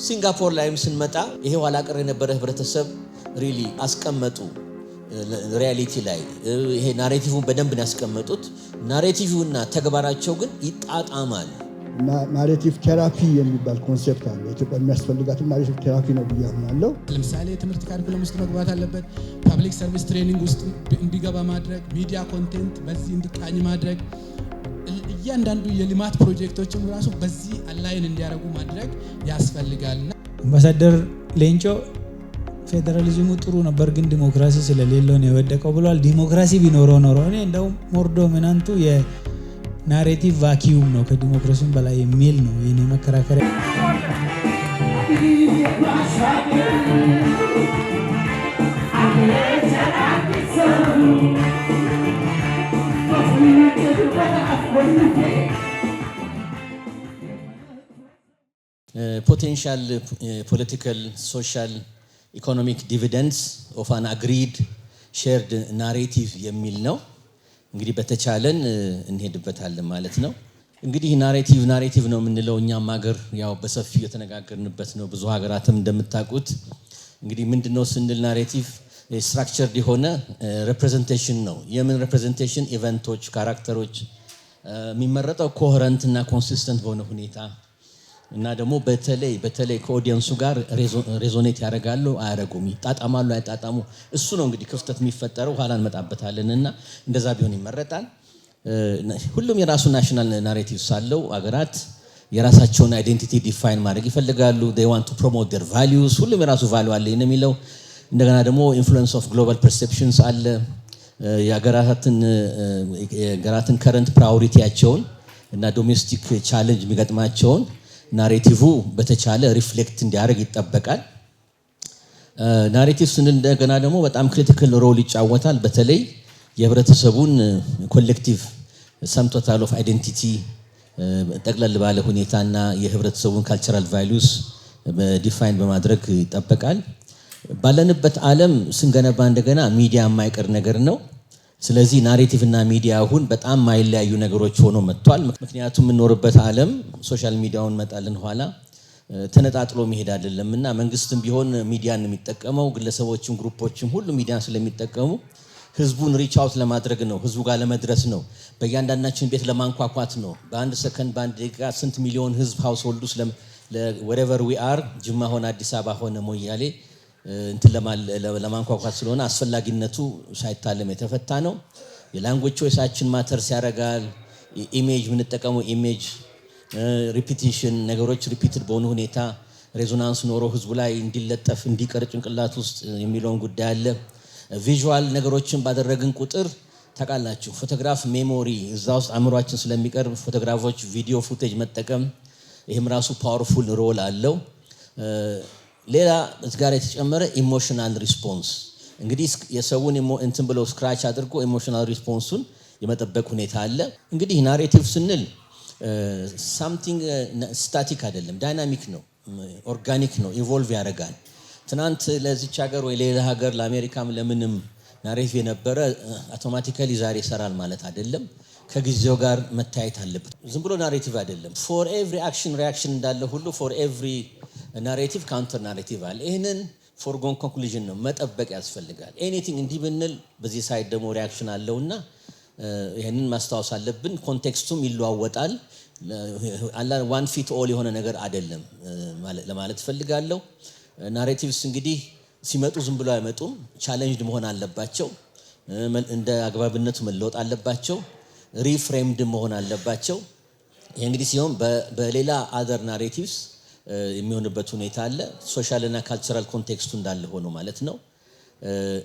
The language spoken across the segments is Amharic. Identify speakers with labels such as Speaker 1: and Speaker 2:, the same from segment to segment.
Speaker 1: ሲንጋፖር ላይም ስንመጣ ይሄ ኋላ ቀር የነበረ ህብረተሰብ ሪሊ አስቀመጡ ሪያሊቲ ላይ ይሄ ናሬቲቭን በደንብ ያስቀመጡት ናሬቲቭና ተግባራቸው ግን ይጣጣማል
Speaker 2: ናሬቲቭ ቴራፒ የሚባል ኮንሴፕት አለ ኢትዮጵያ የሚያስፈልጋት ናሬቲቭ ቴራፒ ነው ብያምናለሁ
Speaker 3: ለምሳሌ ትምህርት ካሪኩለም ውስጥ መግባት አለበት ፐብሊክ ሰርቪስ ትሬኒንግ ውስጥ እንዲገባ ማድረግ ሚዲያ ኮንቴንት በዚህ እንዲቃኝ ማድረግ እያንዳንዱ የልማት ፕሮጀክቶችም ራሱ በዚህ አላይን እንዲያደርጉ ማድረግ ያስፈልጋልና
Speaker 4: አምባሳደር ሌንጮ ፌደራሊዝሙ ጥሩ ነበር ግን ዲሞክራሲ ስለሌለው ነው የወደቀው ብሏል ዲሞክራሲ ቢኖረው ኖሮ እኔ እንደው ሞርዶ ምናንቱ የናሬቲቭ ቫኪዩም ነው ከዲሞክራሲም በላይ የሚል ነው የኔ መከራከሪያ
Speaker 1: potential political social economic dividends of an agreed shared narrative የሚል ነው እንግዲህ በተቻለን እንሄድበታለን ማለት ነው እንግዲህ ናሬቲቭ ነው የምንለው እኛም ሀገር ያው በሰፊው የተነጋገርንበት ነው ብዙ ሀገራትም እንደምታውቁት እንግዲህ ምንድነው ስንል ናሬቲቭ ስትራክቸርድ የሆነ ሪፕሬዘንቴሽን ነው የምን ሪፕሬዘንቴሽን ኢቨንቶች ካራክተሮች የሚመረጠው ኮሄረንት እና ኮንሲስተንት በሆነ ሁኔታ እና ደግሞ በተለይ ከኦዲየንሱ ጋር ሬዞኔት ያደርጋሉ አያረጉም ይጣጣማሉ አይጣጣሙ እሱ ነው እንግዲህ ክፍተት የሚፈጠረው ኋላ እንመጣበታለንና እንደዛ ቢሆን ይመረጣል ሁሉም የራሱ ናሽናል ናሬቲቭስ አለው አገራት የራሳቸውን አይዴንቲቲ ዲፋይን ማድረግ ይፈልጋሉ they want to promote their values ሁሉም የራሱ ቫልዩ አለ የሚለው እንደገና ደግሞ ኢንፍሉዌንስ ኦፍ ግሎባል ፐርሴፕሽንስ አለ የሀገራትን ከረንት ፕራዮሪቲያቸውን እና ዶሜስቲክ ቻሌንጅ የሚገጥማቸውን ናሬቲቭ በተቻለ ሪፍሌክት እንዲያደርግ ይጠበቃል ናሬቲቭ ስንል እንደገና ደግሞ በጣም ክሪቲካል ሮል ይጫወታል በተለይ የህብረተሰቡን ኮሌክቲቭ ሰም ቶታል ኦፍ አይዴንቲቲ ጠቅለል ባለ ሁኔታና የህብረተሰቡን ካልቸራል ቫልዩስ ዲፋይን በማድረግ ይጠበቃል ባለንበት ዓለም ስንገነባ እንደገና ሚዲያ የማይቀር ነገር ነው ስለዚህ ናሬቲቭ እና ሚዲያ አሁን በጣም ማይለያዩ ነገሮች ሆኖ መጥቷል ምክንያቱም የምንኖርበት ዓለም ሶሻል ሚዲያውን መጣልን ኋላ ተነጣጥሎ መሄድ አይደለምና መንግስትም ቢሆን ሚዲያን የሚጠቀመው ግለሰቦችም ግሩፖችም ሁሉ ሚዲያን ስለሚጠቀሙ ህዝቡን ሪች አውት ለማድረግ ነው ህዝቡ ጋር ለመድረስ ነው በእያንዳንዳችን ቤት ለማንኳኳት ነው በአንድ ሰከንድ በአንድ ደቂቃ ስንት ሚሊዮን ህዝብ ሃውስሆልድ ውስጥ wherever we are ጅማ ሆነ አዲስ አበባ ሆነ ሞያሌ እንትን ለማንኳኳት ስለሆነ አስፈላጊነቱ ሳይታለም የተፈታ ነው የላንጉዌጅ ቾይሳችን ማተርስ ያደርጋል ኢሜጅ የምንጠቀመው ኢሜጅ ሪፒቲሽን ነገሮች ሪፒትድ በሆነ ሁኔታ ሬዞናንስ ኖሮ ህዝቡ ላይ እንዲለጠፍ እንዲቀር ጭንቅላት ውስጥ የሚለውን ጉዳይ አለ ቪዥዋል ነገሮችን ባደረግን ቁጥር ታውቃላችሁ ፎቶግራፍ ሜሞሪ እዛ ውስጥ አእምሯችን ስለሚቀርብ ፎቶግራፎች ቪዲዮ ፉቴጅ መጠቀም ይሄም ራሱ ፓወርፉል ሮል አለው ሌላ ጋር የተጨመረ ኢሞሽናል ሪስፖንስ እንግዲህ የሰውን እንትን ብለው ስክራች አድርጎ ኢሞሽናል ሪስፖንሱን የመጠበቅ ሁኔታ አለ እንግዲህ ናሬቲቭ ስንል something static አይደለም ዳይናሚክ ነው ኦርጋኒክ ነው ኢቮልቭ ያደርጋል ትናንት ለዚች ሀገር ወይ ሌላ ሀገር ለአሜሪካም ለምንም ናሬቲቭ የነበረ አውቶማቲካሊ ዛሬ ይሰራል ማለት አይደለም ከጊዜው ጋር መታየት አለበት ዝም ብሎ ናሬቲቭ አይደለም for every action reaction እንዳለ ሁሉ for every narrative counter narrative አለ ይሄንን foregone conclusion ነው መጠበቅ ያስፈልጋል anything እንዲህ ብንል በዚህ ሳይድ ደግሞ ሪአክሽን አለውና ይሄንን ማስተዋወስ አለብን ኮንቴክስቱም ይለዋወጣል አላ one fit all የሆነ ነገር አይደለም ለማለት ፈልጋለሁ ናሬቲቭስ እንግዲህ ሲመጡ ዝም ብሎ አይመጡም ቻሌንጅድ መሆን አለባቸው እንደ አግባብነቱ መለወጥ አለባቸው ሪፍሬምድ መሆን አለባቸው ይሄ እንግዲህ ሲሆን በሌላ other narratives የሚሆንበት ሁኔታ አለ ሶሻል እና ካልቸራል ኮንቴክስቱ እንዳለ ሆኖ ማለት ነው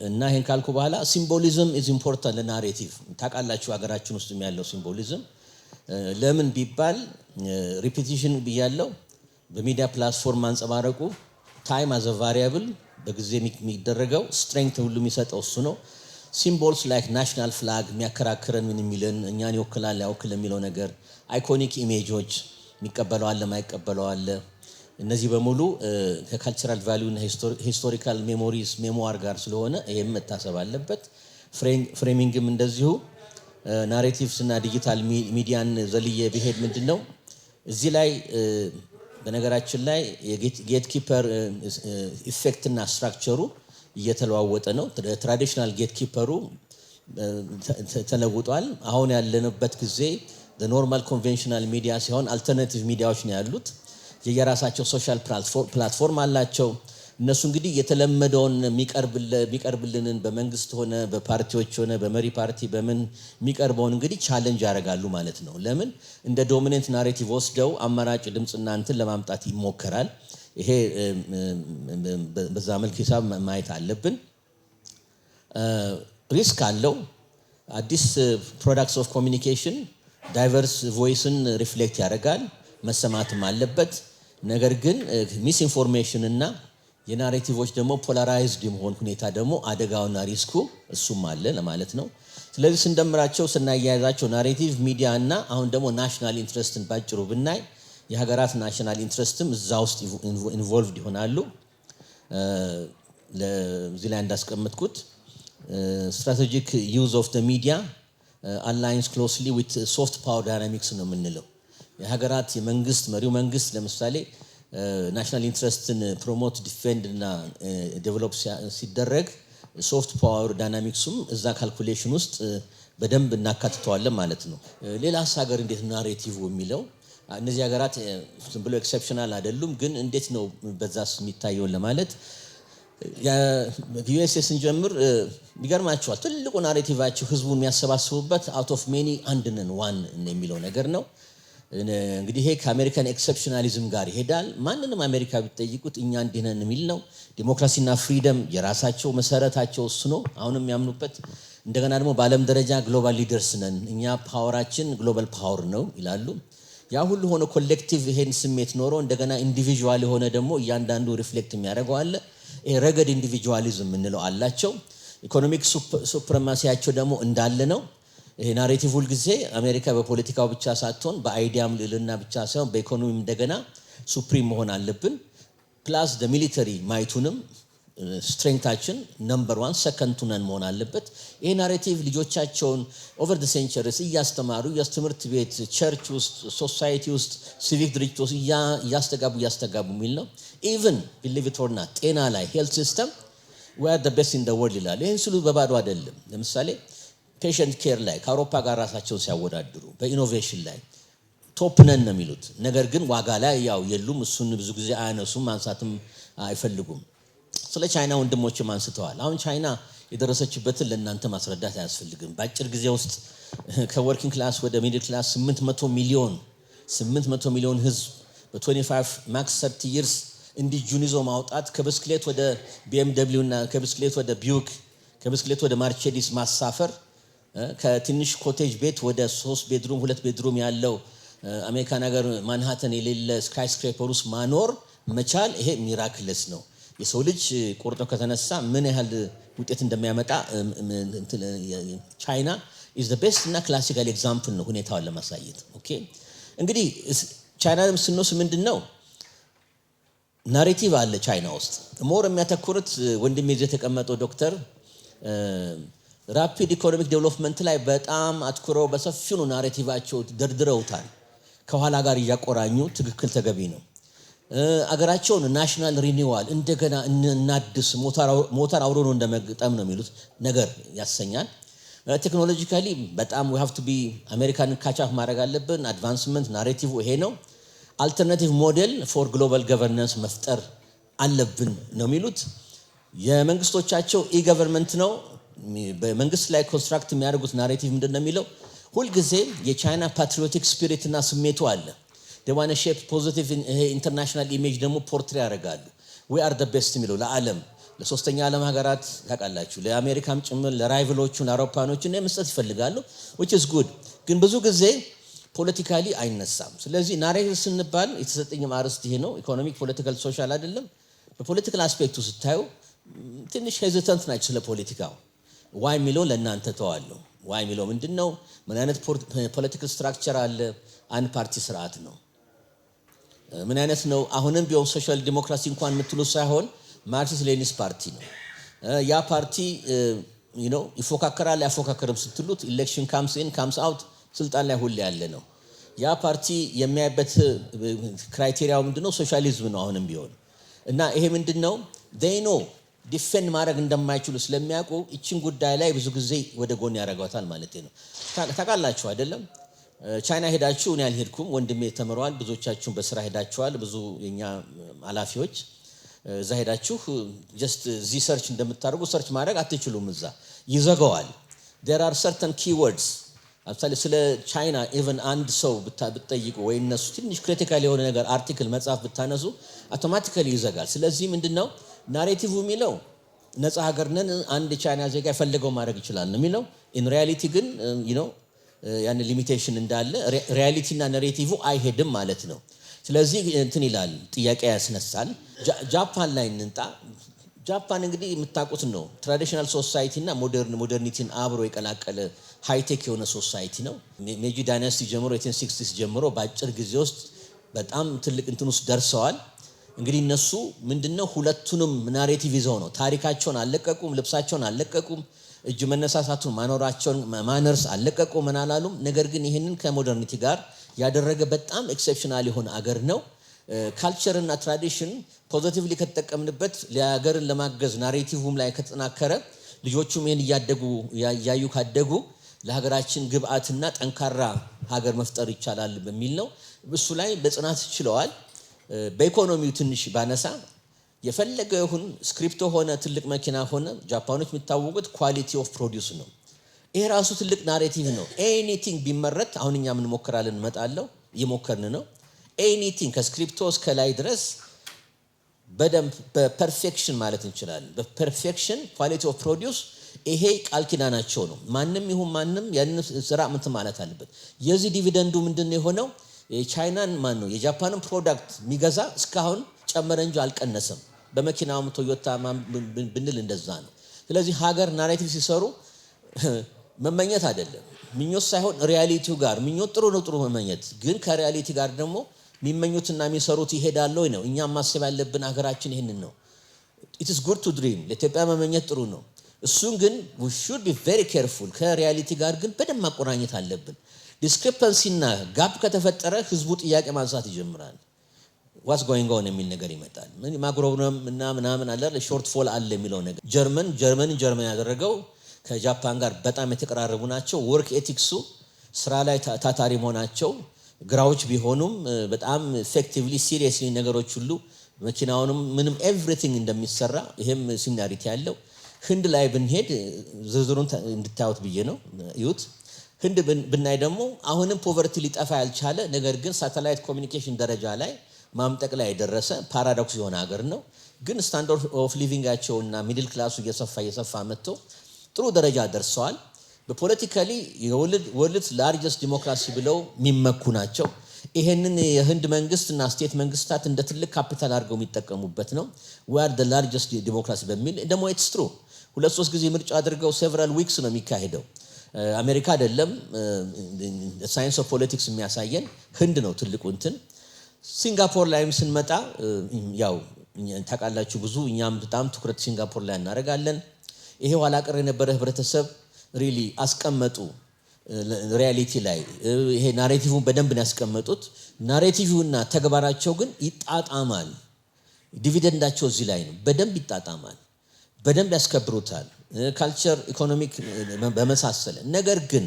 Speaker 1: እና ይሄን ካልኩ በኋላ ሲምቦሊዝም is important ለናሬቲቭ ታውቃላችሁ ሀገራችን ውስጥ ያለው ሲምቦሊዝም ለምን ቢባል ሪፒቲሽን ብያለው በሚዲያ ፕላትፎርም አንጸባረቁ ታይም as a variable በጊዜ የሚደረገው ስትሬንግት ሁሉ የሚሰጠው እሱ ነው ሲምቦልስ ላይክ ናሽናል ፍላግ የሚያከራክረን ምን የሚለን እኛን ይወክላል ያውክል የሚለው ነገር አይኮኒክ ኢሜጆች የሚቀበለው አለ ማይቀበለው አለ እነዚህ በሙሉ ከካልቸራል ቫልዩ እና ሂስቶሪካል ሜሞሪስ ሜሞአር ጋር ስለሆነ ይሄም መታሰብ አለበት ፍሬሚንግም እንደዚሁ ናሬቲቭስ እና ዲጂታል ሚዲያን ዘልዬ ቢሄድ ምንድነው እዚህ ላይ በነገራችን ላይ የጌት ኪፐር ኢፌክት እና ስትራክቸሩ እየተለዋወጠ ነው። ትራዲሽናል ጌት ኪፐሩ ተለውጧል። አሁን ያለንበት ጊዜ ኖርማል ኮንቬንሽናል ሚዲያ ሲሆን አልተርናቲቭ ሚዲያዎች ነው ያሉት። የየራሳቸው ሶሻል ፕላትፎርም አላቸው። እነሱ እንግዲህ የተለመደውን የሚቀርብልንን በመንግስት ሆነ በፓርቲዎች ሆነ በመሪ ፓርቲ በምን የሚቀርበውን እንግዲህ ቻሌንጅ ያደርጋሉ ማለት ነው። ለምን እንደ ዶሚኔንት ናሬቲቭ ወስደው አማራጭ ድምፅና እንትን ለማምጣት ይሞከራል። ይሄ በዛ መልክ ሂሳብ ማየት አለብን። ሪስክ አለው። አዲስ ፕሮዳክትስ ኦፍ ኮሚኒኬሽን ዳይቨርስ ቮይስን ሪፍሌክት ያደርጋል፣ መሰማትም አለበት። ነገር ግን ሚስ ኢንፎርሜሽን እና የናሬቲቮች ደግሞ ፖላራይዝድ የመሆን ሁኔታ ደግሞ አደጋውና ሪስኩ እሱም አለ ለማለት ነው። ስለዚህ ስንደምራቸው ስናያያዛቸው ናሬቲቭ ሚዲያ እና አሁን ደግሞ ናሽናል ኢንትረስትን ባጭሩ ብናይ የሀገራት ናሽናል ኢንትረስትም እዛ ውስጥ ኢንቮልቭድ ይሆናሉ። እዚህ ላይ እንዳስቀምጥኩት ስትራቴጂክ ዩዝ ኦፍ ዘ ሚዲያ አላይንስ ክሎስሊ ዊት ሶፍት ፓወር ዳይናሚክስ ነው የምንለው። የሀገራት የመንግስት መሪው መንግስት ለምሳሌ ናሽናል ኢንትረስትን ፕሮሞት ዲፌንድ እና ዴቨሎፕ ሲደረግ ሶፍት ፓወር ዳይናሚክሱም እዛ ካልኩሌሽን ውስጥ በደንብ እናካትተዋለን ማለት ነው። ሌላስ ሀገር እንዴት ናሬቲቭ የሚለው እነዚህ ሀገራት ዝም ብሎ ኤክሰፕሽናል አይደሉም፣ ግን እንዴት ነው በዛስ የሚታየውን ለማለት ዩኤስኤ ስንጀምር ይገርማቸዋል። ትልቁ ናሬቲቫቸው ህዝቡን የሚያሰባስቡበት አውት ኦፍ ሜኒ አንድ ነን ዋን የሚለው ነገር ነው። እንግዲህ ይሄ ከአሜሪካን ኤክሰፕሽናሊዝም ጋር ይሄዳል። ማንንም አሜሪካ ቢጠይቁት እኛ እንዲህ ነን የሚል ነው። ዲሞክራሲና ፍሪደም የራሳቸው መሰረታቸው እሱ ነው፣ አሁንም ያምኑበት። እንደገና ደግሞ በዓለም ደረጃ ግሎባል ሊደርስ ነን እኛ፣ ፓወራችን ግሎባል ፓወር ነው ይላሉ። ያ ሁሉ ሆነ ኮሌክቲቭ ይሄን ስሜት ኖሮ እንደገና ኢንዲቪዥዋል የሆነ ደግሞ እያንዳንዱ ሪፍሌክት የሚያደርገው አለ። ይሄ ረገድ ኢንዲቪዥዋሊዝም የምንለው አላቸው። ኢኮኖሚክ ሱፕረማሲያቸው ደግሞ እንዳለ ነው። ይሄ ናሬቲቭ ሁል ጊዜ አሜሪካ በፖለቲካው ብቻ ሳትሆን በአይዲያም ልዕልና ብቻ ሳይሆን በኢኮኖሚም እንደገና ሱፕሪም መሆን አለብን። ፕላስ ሚሊተሪ ማይቱንም ስትሬንግታችን ነምበር ዋን ሰከንድ ነን መሆን አለበት። ይሄ ናሬቲቭ ልጆቻቸውን ኦቨር ደ ሴንቸሪስ እያስተማሩ ትምህርት ቤት፣ ቸርች ውስጥ፣ ሶሳይቲ ውስጥ፣ ሲቪክ ድርጅት ውስጥ እያስተጋቡ የሚል ነው። ኢቭን ቢሊቭ ኢት ኦር ናት ጤና ላይ ሄልት ሲስተም ዊ አር ዘ ቤስት ኢን ዘ ወርልድ ይላሉ። ይህን ስሉ በባዶ አይደለም። ለምሳሌ ፔሸንት ኬር ላይ ከአውሮፓ ጋር ራሳቸውን ሲያወዳድሩ በኢኖቬሽን ላይ ቶፕ ነን ነው የሚሉት። ነገር ግን ዋጋ ላይ ያው የሉም። እሱን ብዙ ጊዜ አያነሱም፣ ማንሳትም አይፈልጉም። ስለ ቻይና ወንድሞችም አንስተዋል። አሁን ቻይና የደረሰችበትን ለእናንተ ማስረዳት አያስፈልግም። በአጭር ጊዜ ውስጥ ከወርኪንግ ክላስ ወደ ሚድል ክላስ 800 ሚሊዮን ህዝብ በ25 ማክስ 30 ይርስ እንዲህ እጁን ይዞ ማውጣት፣ ከብስክሌት ወደ BMW እና ከብስክሌት ወደ ቢዩክ፣ ከብስክሌት ወደ ማርቼዲስ ማሳፈር፣ ከትንሽ ኮቴጅ ቤት ወደ 3 ቤድሩም 2 ቤድሩም ያለው አሜሪካን ሀገር ማንሃተን የሌለ ስካይ ስክሬፐር ውስጥ ማኖር መቻል፣ ይሄ ሚራክለስ ነው። የሰው ልጅ ቆርጦ ከተነሳ ምን ያህል ውጤት እንደሚያመጣ ቻይና ኢዝ ዘ ቤስት እና ክላሲካል ኤግዛምፕል ነው ሁኔታውን ለማሳየት። ኦኬ እንግዲህ ቻይናንም ስንወስድ ምንድነው ናሬቲቭ አለ ቻይና ውስጥ። ሞር የሚያተኩሩት ወንድሜ እዚህ የተቀመጠው ዶክተር ራፒድ ኢኮኖሚክ ዴቨሎፕመንት ላይ በጣም አትኩረው በሰፊው ነው ናሬቲቫቸው ደርድረውታል። ከኋላ ጋር እያቆራኙ ትክክል ተገቢ ነው። አገራቸውን ናሽናል ሪኒዋል እንደገና እናድስ፣ ሞተር አውሮ ነው እንደመግጠም ነው የሚሉት ነገር ያሰኛል። ቴክኖሎጂካሊ በጣም we have to be አሜሪካንን ካቻፍ ማድረግ አለብን። አድቫንስመንት ናሬቲቭ ይሄ ነው። አልተርናቲቭ ሞዴል ፎር ግሎባል ገቨርናንስ መፍጠር አለብን ነው የሚሉት። የመንግስቶቻቸው ኢገቨርንመንት ነው። በመንግስት ላይ ኮንስትራክት የሚያደርጉት ናሬቲቭ ምንድነው የሚለው ሁልጊዜ የቻይና ፓትሪዮቲክ ስፒሪት እና ስሜቱ አለ። ደዋነ ሼፕ ፖዚቲቭ ኢንተርናሽናል ኢሜጅ ደግሞ ፖርትሬ ያደርጋሉ። we are the best የሚለው ለዓለም ለሶስተኛ ዓለም ሀገራት ታውቃላችሁ፣ ለአሜሪካም ጭምር ለራይቨሎቹ ለአውሮፓኖቹ እና መስጠት ይፈልጋሉ which is good። ግን ብዙ ጊዜ ፖለቲካሊ አይነሳም። ስለዚህ ናሬቲቭ ስንባል የተሰጠኝ ማርስት ይሄ ነው። ኢኮኖሚክ ፖለቲካል ሶሻል አይደለም። በፖለቲካል አስፔክቱ ስታዩ ትንሽ ሄዚታንት ናቸው ስለ ፖለቲካው። ዋይ የሚለው ለእናንተ ተዋለሁ። ዋይ የሚለው ምንድነው? ምን አይነት ፖለቲካል ስትራክቸር አለ? አንድ ፓርቲ ስርዓት ነው። ምን አይነት ነው? አሁንም ቢሆን ሶሻል ዲሞክራሲ እንኳን የምትሉ ሳይሆን ማርክሲስት ሌኒስ ፓርቲ ነው። ያ ፓርቲ ይፎካከራል ያፎካከርም ስትሉት ኢሌክሽን ካምስ ኢን ካምስ አውት ስልጣን ላይ ሁሌ ያለ ነው። ያ ፓርቲ የሚያይበት ክራይቴሪያው ምንድነው? ሶሻሊዝም ነው አሁንም ቢሆን እና ይሄ ምንድነው they know ዲፌንድ ማድረግ እንደማይችሉ ስለሚያውቁ እቺን ጉዳይ ላይ ብዙ ጊዜ ወደ ጎን ያደርጓታል ማለት ነው። ታውቃላችሁ አይደለም? ቻይና ሄዳችሁ እኔ አልሄድኩም፣ ወንድሜ ተመረዋል፣ ብዙዎቻችሁ በስራ ሄዳችኋል። ብዙ የኛ ኃላፊዎች እዛ ሄዳችሁ ጀስት እዚህ ሰርች እንደምታደርጉ ሰርች ማድረግ አትችሉም። እዛ ይዘጋዋል። there are certain keywords አብሳለ ስለ ቻይና ኢቭን አንድ ሰው ብትጠይቁ ወይ እነሱ ትንሽ ክሪቲካል የሆነ ነገር አርቲክል መጽሐፍ ብታነሱ አውቶማቲካሊ ይዘጋል። ስለዚህ ምንድነው ናሬቲቭ የሚለው ነፃ ሀገር ነን፣ አንድ ቻይና ዜጋ የፈለገው ማድረግ ይችላል ነው የሚለው። ኢን ሪያሊቲ ግን ያን ሊሚቴሽን እንዳለ ሪያሊቲ እና ናሬቲቭ አይሄድም ማለት ነው። ስለዚህ እንትን ይላል፣ ጥያቄ ያስነሳል። ጃፓን ላይ እንንጣ። ጃፓን እንግዲህ የምታውቁት ነው ትራዲሽናል ሶሳይቲ እና ሞደርኒቲን አብሮ የቀላቀለ ሃይቴክ የሆነ ሶሳይቲ ነው። ሜጂ ዳይናስቲ ጀምሮ 1860 ጀምሮ በአጭር ጊዜ ውስጥ በጣም ትልቅ እንትን ውስጥ ደርሰዋል። እንግዲህ እነሱ ምንድነው ሁለቱንም ናሬቲቭ ይዘው ነው። ታሪካቸውን አልለቀቁም፣ ልብሳቸውን አልለቀቁም፣ እጅ መነሳሳቱን ማኖራቸውን ማነርስ አልለቀቁም፣ ምን አላሉም። ነገር ግን ይህንን ከሞደርኒቲ ጋር ያደረገ በጣም ኤክሴፕሽናል የሆነ አገር ነው። ካልቸር እና ትራዲሽን ፖዚቲቭሊ ከተጠቀምንበት ለሀገርን ለማገዝ ናሬቲቭም ላይ ከተጠናከረ ልጆቹም ይህን እያዩ ካደጉ ለሀገራችን ግብአትና ጠንካራ ሀገር መፍጠር ይቻላል በሚል ነው። እሱ ላይ በጽናት ችለዋል። በኢኮኖሚው ትንሽ ባነሳ የፈለገው ይሁን ስክሪፕቶ ሆነ ትልቅ መኪና ሆነ ጃፓኖች የሚታወቁት ኳሊቲ ኦፍ ፕሮዲዩስ ነው። ይሄ ራሱ ትልቅ ናሬቲቭ ነው። ኤኒቲንግ ቢመረት አሁን እኛ ምን ሞክራለን እንመጣለው እየሞከርን ነው። ኤኒቲንግ ከስክሪፕቶ እስከ ላይ ድረስ በደንብ በፐርፌክሽን ማለት እንችላለን። በፐርፌክሽን ኳሊቲ ኦፍ ፕሮዲዩስ ይሄ ቃል ኪዳናቸው ነው። ማንም ይሁን ማንም ያን ስራ ምን ማለት አለበት። የዚህ ዲቪደንዱ ምንድነው የሆነው? የቻይናን ማን ነው የጃፓንን ፕሮዳክት የሚገዛ እስካሁን ጨመረ እንጂ አልቀነሰም። በመኪናውም ቶዮታ ብንል እንደዛ ነው። ስለዚህ ሀገር ናሬቲቭ ሲሰሩ መመኘት አይደለም ምኞት ሳይሆን ሪያሊቲው ጋር ምኞት ጥሩ ነው፣ ጥሩ መመኘት ግን ከሪያሊቲ ጋር ደግሞ የሚመኙትና የሚሰሩት ይሄዳል ወይ ነው። እኛም ማሰብ ያለብን ሀገራችን ይሄንን ነው። it is good to dream ለኢትዮጵያ መመኘት ጥሩ ነው። እሱን ግን we should be very careful ከሪያሊቲ ጋር ግን በደንብ ማቆራኘት አለብን። ዲስክሪፐንሲ እና ጋፕ ከተፈጠረ ህዝቡ ጥያቄ ማንሳት ይጀምራል። what's going on የሚል ነገር ይመጣል። ማግሮብረም እና ምናምን አለ ሾርት ፎል አለ የሚለው ነገር ጀርመን ያደረገው ከጃፓን ጋር በጣም የተቀራረቡ ናቸው። ወርክ ኤቲክሱ ስራ ላይ ታታሪ መሆናቸው ግራዎች ቢሆኑም በጣም ኢፌክቲቭሊ ሲሪየስሊ ነገሮች ሁሉ መኪናውንም ምንም ኤቭሪቲንግ እንደሚሰራ ይሄም ሲሚላሪቲ ያለው። ህንድ ላይ ብንሄድ ዝርዝሩን እንድታዩት ብዬ ነው ይዩት። ህንድ ብናይ ደግሞ አሁንም ፖቨርቲ ሊጠፋ ያልቻለ ነገር ግን ሳተላይት ኮሚኒኬሽን ደረጃ ላይ ማምጠቅ ላይ የደረሰ ፓራዶክስ የሆነ ሀገር ነው። ግን ስታንዳርድ ኦፍ ሊቪንጋቸውና ሚድል ክላሱ እየሰፋ መጥቶ ጥሩ ደረጃ ደርሰዋል። በፖለቲካሊ የወርልድ ላርጀስት ዲሞክራሲ ብለው የሚመኩ ናቸው። ይሄንን የህንድ መንግስትና ስቴት መንግስታት እንደ ትልቅ ካፒታል አድርገው የሚጠቀሙበት ነው። we are the largest ዲሞክራሲ በሚል ደግሞ it's true 2-3 ጊዜ ምርጫ አድርገው several weeks ነው የሚካሄደው። አሜሪካ አይደለም ሳይንስ ኦፍ ፖለቲክስ የሚያሳየን ህንድ ነው ትልቁ እንትን። ሲንጋፖር ላይም ስንመጣ ያው ታውቃላችሁ ብዙ እኛም በጣም ትኩረት ሲንጋፖር ላይ እናደርጋለን። ይሄ ኋላ ቀር የነበረ ህብረተሰብ ሪሊ አስቀመጡ ሪያሊቲ ላይ ይሄ ናሬቲቭን በደንብ ነው ያስቀመጡት። ናሬቲቭና ተግባራቸው ግን ይጣጣማል። ዲቪደንዳቸው እዚህ ላይ ነው። በደንብ ይጣጣማል፣ በደንብ ያስከብሩታል። ካልቸር ኢኮኖሚክ በመሳሰለ ነገር ግን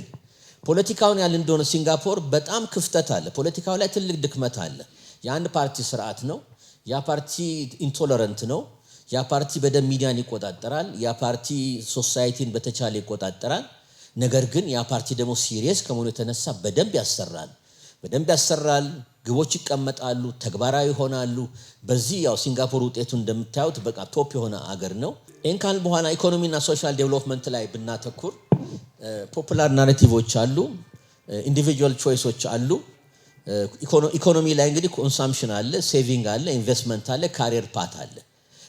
Speaker 1: ፖለቲካውን ያለ እንደሆነ ሲንጋፖር በጣም ክፍተት አለ። ፖለቲካው ላይ ትልቅ ድክመት አለ። የአንድ ፓርቲ ስርዓት ነው። ያ ፓርቲ ኢንቶለረንት ነው። ያ ፓርቲ በደንብ ሚዲያን ይቆጣጠራል። ያ ፓርቲ ሶሳይቲን በተቻለ ይቆጣጠራል። ነገር ግን ያ ፓርቲ ደግሞ ሲሪየስ ከመሆኑ የተነሳ በደንብ ያሰራል። ግቦች ይቀመጣሉ፣ ተግባራዊ ይሆናሉ። በዚህ ያው ሲንጋፖር ውጤቱ እንደምታዩት በቃ ቶፕ የሆነ አገር ነው። እንካን በኋላ ኢኮኖሚና ሶሻል ዴቨሎፕመንት ላይ ብናተኩር ፖፑላር ናሬቲቮች አሉ፣ ኢንዲቪጁዋል ቾይሶች አሉ። ኢኮኖሚ ላይ እንግዲህ ኮንሳምፕሽን አለ፣ ሴቪንግ አለ፣ ኢንቨስትመንት አለ፣ ካሪየር ፓት አለ።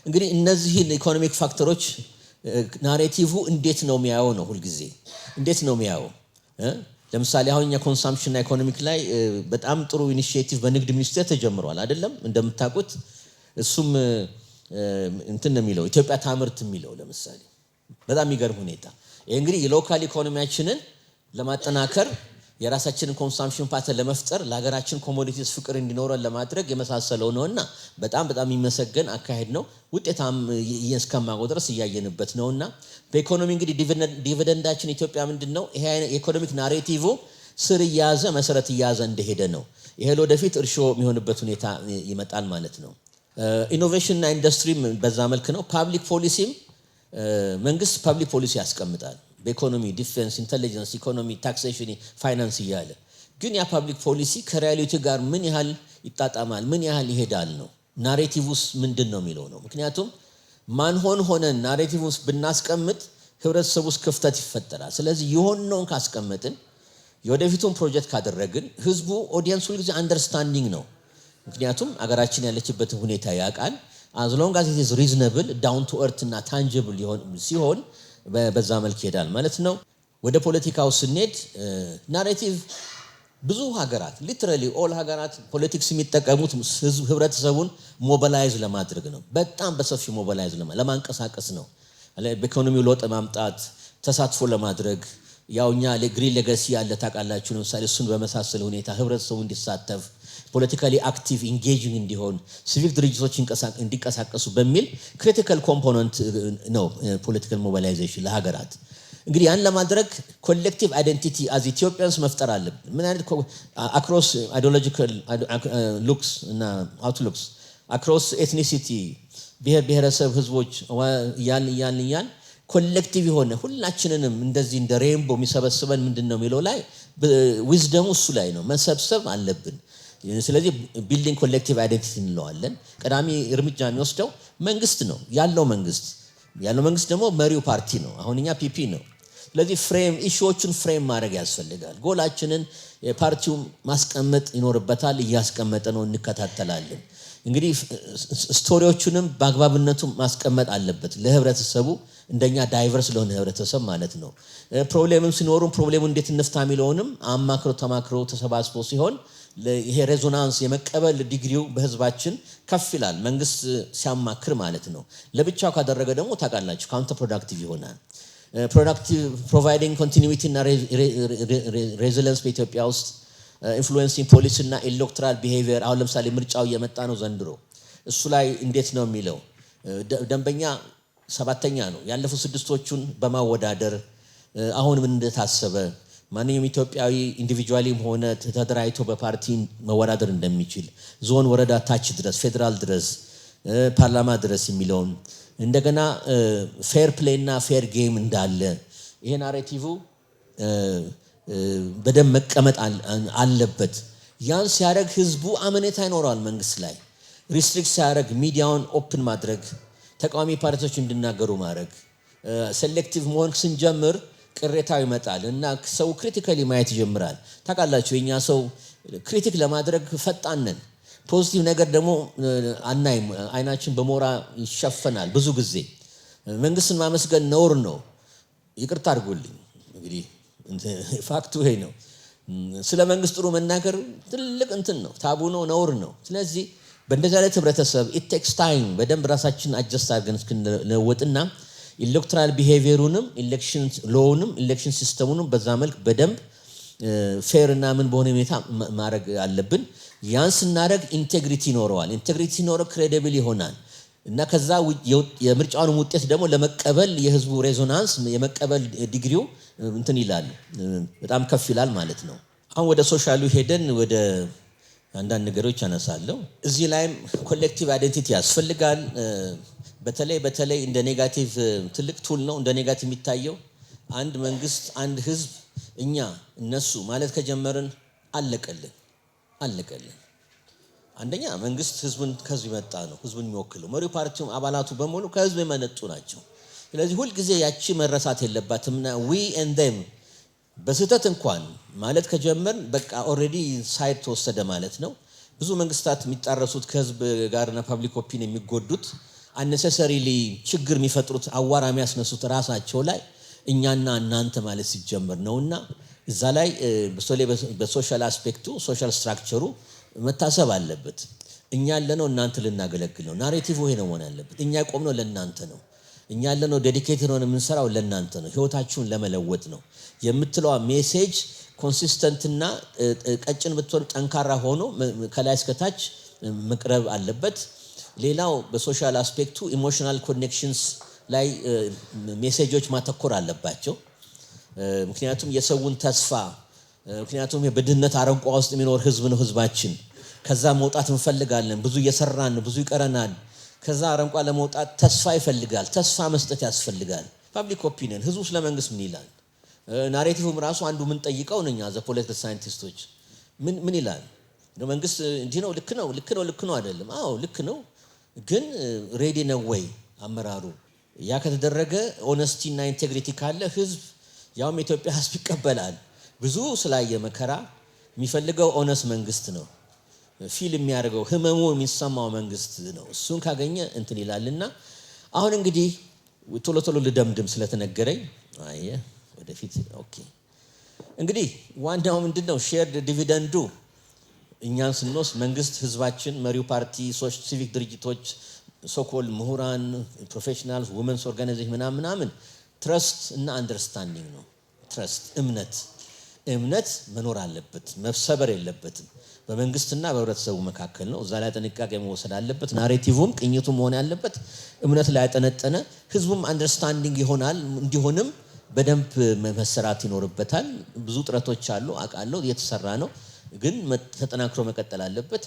Speaker 1: እንግዲህ እነዚህን ኢኮኖሚክ ፋክተሮች ናሬቲቭ እንዴት ነው የሚያየው ነው ሁልጊዜ እንዴት ነው የሚያየው። ለምሳሌ አሁን እኛ ኮንሳምፕሽን እና ኢኮኖሚክ ላይ በጣም ጥሩ ኢኒሺዬቲቭ በንግድ ሚኒስቴር ተጀምሯል አይደለም እንደምታውቁት። እሱም እንትን ነው የሚለው ኢትዮጵያ ታምርት የሚለው ለምሳሌ በጣም የሚገርም ሁኔታ። ይሄ እንግዲህ የሎካል ኢኮኖሚያችንን ለማጠናከር የራሳችንን ኮንሳምፕሽን ፓተርን ለመፍጠር ለሀገራችን ኮሞዲቲስ ፍቅር እንዲኖረን ለማድረግ የመሳሰለው ነውና በጣም የሚመሰገን አካሄድ ነው። ውጤታም እስከማቆ ድረስ እያየንበት ነውና በኢኮኖሚ እንግዲህ ዲቪደንዳችን ኢትዮጵያ ምንድነው ይሄ ኢኮኖሚክ ናሬቲቭ ስር እያያዘ መሰረት እያያዘ እንደሄደ ነው። ይሄ ለወደፊት እርሾ የሚሆንበት ሁኔታ ይመጣል ማለት ነው። ኢኖቬሽን እና ኢንዱስትሪም በዛ መልክ ነው። ፓብሊክ ፖሊሲም መንግስት ፓብሊክ ፖሊሲ ያስቀምጣል በኢኮኖሚ ዲፌንስ፣ ኢንተለጀንስ፣ ኢኮኖሚ፣ ታክሴሽን፣ ፋይናንስ እያለ ግን ያ ፓብሊክ ፖሊሲ ከሪያሊቲ ጋር ምን ያህል ይጣጣማል፣ ምን ያህል ይሄዳል ነው። ናሬቲቭስ ምንድን ነው የሚለው ነው። ምክንያቱም ማንሆን ሆነን ናሬቲቭ ውስጥ ብናስቀምጥ ህብረተሰቡ ውስጥ ክፍተት ይፈጠራል። ስለዚህ የሆነውን ካስቀመጥን የወደፊቱን ፕሮጀክት ካደረግን ህዝቡ ኦዲየንስ ሁሉ ጊዜ አንደርስታንዲንግ ነው። ምክንያቱም አገራችን ያለችበትን ሁኔታ ያውቃል። as long as it is reasonable down to earth እና tangible ሲሆን በዛ መልክ ይሄዳል ማለት ነው። ወደ ፖለቲካው ስንሄድ ናሬቲቭ ብዙ ሀገራት ሊትራሊ ኦል ሀገራት ፖለቲክስ የሚጠቀሙት ህብረተሰቡን ሞቢላይዝ ለማድረግ ነው። በጣም በሰፊው ሞቢላይዝ ለማንቀሳቀስ ነው። በኢኮኖሚው ለውጥ ማምጣት ተሳትፎ ለማድረግ ያውኛ ለግሪን ሌጋሲ ያለ ታውቃላችሁ ነው። ለምሳሌ እሱን በመሳሰል ሁኔታ ህብረተሰቡ እንዲሳተፍ ፖለቲካሊ አክቲቭ ኢንጌጂንግ እንዲሆን ሲቪክ ድርጅቶች እንዲንቀሳቀሱ በሚል ክሪቲካል ኮምፖነንት ነው ፖለቲካል ሞቢላይዜሽን ለሀገራት። እንግዲህ ያን ለማድረግ ኮሌክቲቭ አይደንቲቲ አዝ ኢትዮጵያንስ መፍጠር አለብን። ምን አይነት አክሮስ አይዲዮሎጂካል ሉክስ እና አውትሉክስ አክሮስ ኤትኒሲቲ ብሔረሰብ ህዝቦች ያን ኮሌክቲቭ የሆነ ሁላችንንም እንደዚህ እንደ ሬንቦ የሚሰበስበን ምንድነው የሚለው ላይ ዊዝደሙ እሱ ላይ ነው መሰብሰብ አለብን። ስለዚህ ቢልዲንግ ኮሌክቲቭ አይደንቲቲ እንለዋለን። ቀዳሚ እርምጃ የሚወስደው መንግስት ነው። ያለው መንግስት ደግሞ መሪው ፓርቲ ነው። አሁን እኛ ፒፒ ነው። ስለዚህ ኢሹዎቹን ፍሬም ማድረግ ያስፈልጋል። ጎላችንን ፓርቲው ማስቀመጥ ይኖርበታል። እያስቀመጠ ነው፣ እንከታተላለን። እንግዲህ ስቶሪዎቹንም በአግባብነቱ ማስቀመጥ አለበት ለህብረተሰቡ እንደኛ ዳይቨርስ ለሆነ ህብረተሰብ ማለት ነው። ፕሮብሌምም ሲኖሩ ፕሮብሌሙ እንዴት እንፍታ የሚለውንም አማክሮ ተማክሮ ተሰባስቦ ሲሆን ይሄ ሬዞናንስ የመቀበል ዲግሪው በህዝባችን ከፍ ይላል። መንግስት ሲያማክር ማለት ነው። ለብቻው ካደረገ ደግሞ ታውቃላችሁ ካውንተር ፕሮዳክቲቭ ይሆናል። ፕሮቫይዲንግ ኮንቲኒዊቲ እና ሬዚለንስ በኢትዮጵያ ውስጥ ኢንፍሉዌንሲንግ ፖሊሲ እና ኤሌክቶራል ቢሄቪየር አሁን ለምሳሌ ምርጫው እየመጣ ነው ዘንድሮ። እሱ ላይ እንዴት ነው የሚለው ደንበኛ 7ኛ ነው ያለፉት 6ቶቹን በማወዳደር አሁን ምን እንደታሰበ ማንኛውም ኢትዮጵያዊ ኢንዲቪጁዋሊም ሆነ ተደራጅቶ በፓርቲ መወዳደር እንደሚችል ዞን፣ ወረዳ፣ ታች ድረስ ፌደራል ድረስ ፓርላማ ድረስ የሚለውን እንደገና ፌር ፕሌይ እና ፌር ጌም እንዳለ ይሄ ናሬቲቭ በደንብ መቀመጥ አለበት። ያን ሲያደርግ ህዝቡ አመኔታ ይኖረዋል መንግስት ላይ። ሪስትሪክት ሲያደርግ ሚዲያውን ኦፕን ማድረግ፣ ተቃዋሚ ፓርቲዎች እንዲናገሩ ማድረግ፣ ሴሌክቲቭ መሆን ስንጀምር ቅሬታው ይመጣል እና ሰው ክሪቲካሊ ማየት ይጀምራል። ታውቃላችሁ የኛ ሰው ክሪቲክ ለማድረግ ፈጣን ነን። ፖዚቲቭ ነገር ደግሞ አናይም። አይናችን በሞራ ይሸፈናል። ብዙ ጊዜ መንግስትን ማመስገን ነውር ነው። ይቅርታ አድርጉልኝ እንግዲህ ፋክቱ ይሄ ነው። ስለ መንግስት ጥሩ መናገር ትልቅ እንትን ነው፣ ታቡ ነው፣ ነውር ነው። ስለዚህ በእንደዚህ አይነት ህብረተሰብ ኢት ቴክስ ታይም በደንብ ራሳችን አጀስት አድርገን እስክንለወጥና ኤሌክቶራል ቢሄቪየሩንም ኤሌክሽን ሎውንም ኤሌክሽን ሲስተሙንም በዛ መልክ በደንብ ፌር እና ምን በሆነ ሁኔታ ማድረግ አለብን። ያን ስናደርግ ኢንቴግሪቲ ይኖረዋል። ኢንቴግሪቲ ሲኖረው ክሬዲብል ይሆናል እና ከዛ የምርጫውን ውጤት ደግሞ ለመቀበል የህዝቡ ሬዞናንስ የመቀበል ዲግሪው እንትን ይላል፣ በጣም ከፍ ይላል ማለት ነው። አሁን ወደ ሶሻሉ ሄደን ወደ አንዳንድ ነገሮች አነሳለሁ። እዚህ ላይም ኮሌክቲቭ አይደንቲቲ ያስፈልጋል። በተለይ እንደ ኔጋቲቭ ትልቅ ቱል ነው። እንደ ኔጋቲቭ የሚታየው አንድ መንግስት፣ አንድ ህዝብ፣ እኛ፣ እነሱ ማለት ከጀመርን አለቀልን። አንደኛ መንግስት ህዝብን ከህዝብ የመጣ ነው፣ ህዝብን የሚወክለው መሪው ፓርቲውም አባላቱ በሙሉ ከህዝብ የመነጡ ናቸው። ስለዚህ ሁልጊዜ ያቺ መረሳት የለባትምና ዊ ኤንድ ዜም በስህተት እንኳን ማለት ከጀመርን በቃ ኦልሬዲ ሳይድ ተወሰደ ማለት ነው። ብዙ መንግስታት የሚጣረሱት ከህዝብ ጋርና ፐብሊክ ኦፒኒየን የሚጎዱት አነሰሰሪሊ ችግር የሚፈጥሩት አዋራ የሚያስነሱት ራሳቸው ላይ እኛና እናንተ ማለት ሲጀመር ነውና እዛ ላይ በሶሻል አስፔክቱ ሶሻል ስትራክቸሩ መታሰብ አለበት። እኛ ያለነው እናንተ ልናገለግል ነው። ናሬቲቭ ይሄ ነው መሆን ያለበት። እኛ ቆምነው ለእናንተ ነው። እኛ ያለነው ዴዲኬትድ ሆነ የምንሰራው ለእናንተ ነው። ህይወታችሁን ለመለወጥ ነው የምትለዋ ሜሴጅ ኮንሲስተንትና ቀጭን ብትሆን ጠንካራ ሆኖ ከላይ እስከ ታች መቅረብ አለበት። ሌላው በሶሻል አስፔክቱ ኢሞሽናል ኮኔክሽንስ ላይ ሜሴጆች ማተኮር አለባቸው። ምክንያቱም የሰውን ተስፋ ምክንያቱም በድህነት አረንቋ ውስጥ የሚኖር ህዝብ ነው ህዝባችን። ከዛ መውጣት እንፈልጋለን። ብዙ እየሰራን ብዙ ይቀረናል። ከዛ አረንቋ ለመውጣት ተስፋ ይፈልጋል። ተስፋ መስጠት ያስፈልጋል። ፐብሊክ ኦፒኒየን ህዝቡ ስለ መንግስት ምን ይላል? ናሬቲቭም ራሱ አንዱ ምን ጠይቀው ነኛ ዘ ፖለቲካል ሳይንቲስቶች ምን ይላል? መንግስት እንዲህ ነው፣ ልክ ነው አይደለም? አዎ ልክ ነው፣ ግን ሬዲ ነው ወይ አመራሩ? ያ ከተደረገ ኦነስቲ እና ኢንቴግሪቲ ካለ ህዝብ ያውም የኢትዮጵያ ህዝብ ይቀበላል። ብዙ ስላየ መከራ የሚፈልገው ኦነስ መንግስት ነው። ፊል የሚያደርገው ህመሙ የሚሰማው መንግስት ነው። እሱን ካገኘ እንትን ይላልና አሁን እንግዲህ ቶሎ ልደምድም ስለተነገረኝ ወደፊት ኦኬ። እንግዲህ ዋናው ምንድነው? ሼርድ ዲቪደንዱ እኛን ስንወስድ መንግስት፣ ህዝባችን፣ መሪው ፓርቲ፣ ሲቪክ ድርጅቶች፣ ሶኮል ምሁራን፣ ፕሮፌሽናልስ፣ ውመንስ ኦርጋናይዜሽን ምናምን ትረስት እና አንደርስታንዲንግ ነው። ትረስት እምነት መኖር አለበት፣ መሰበር የለበትም። በመንግስትና በህብረተሰቡ መካከል ነው። እዛ ላይ ጥንቃቄ መወሰድ አለበት። ናሬቲቭም ቅኝቱም መሆን ያለበት እምነት ላይ ያጠነጠነ፣ ህዝቡም አንደርስታንዲንግ ይሆናል። እንዲሆንም በደንብ መሰራት ይኖርበታል። ብዙ ጥረቶች አሉ አውቃለሁ፣ እየተሰራ ነው፣ ግን ተጠናክሮ መቀጠል አለበት።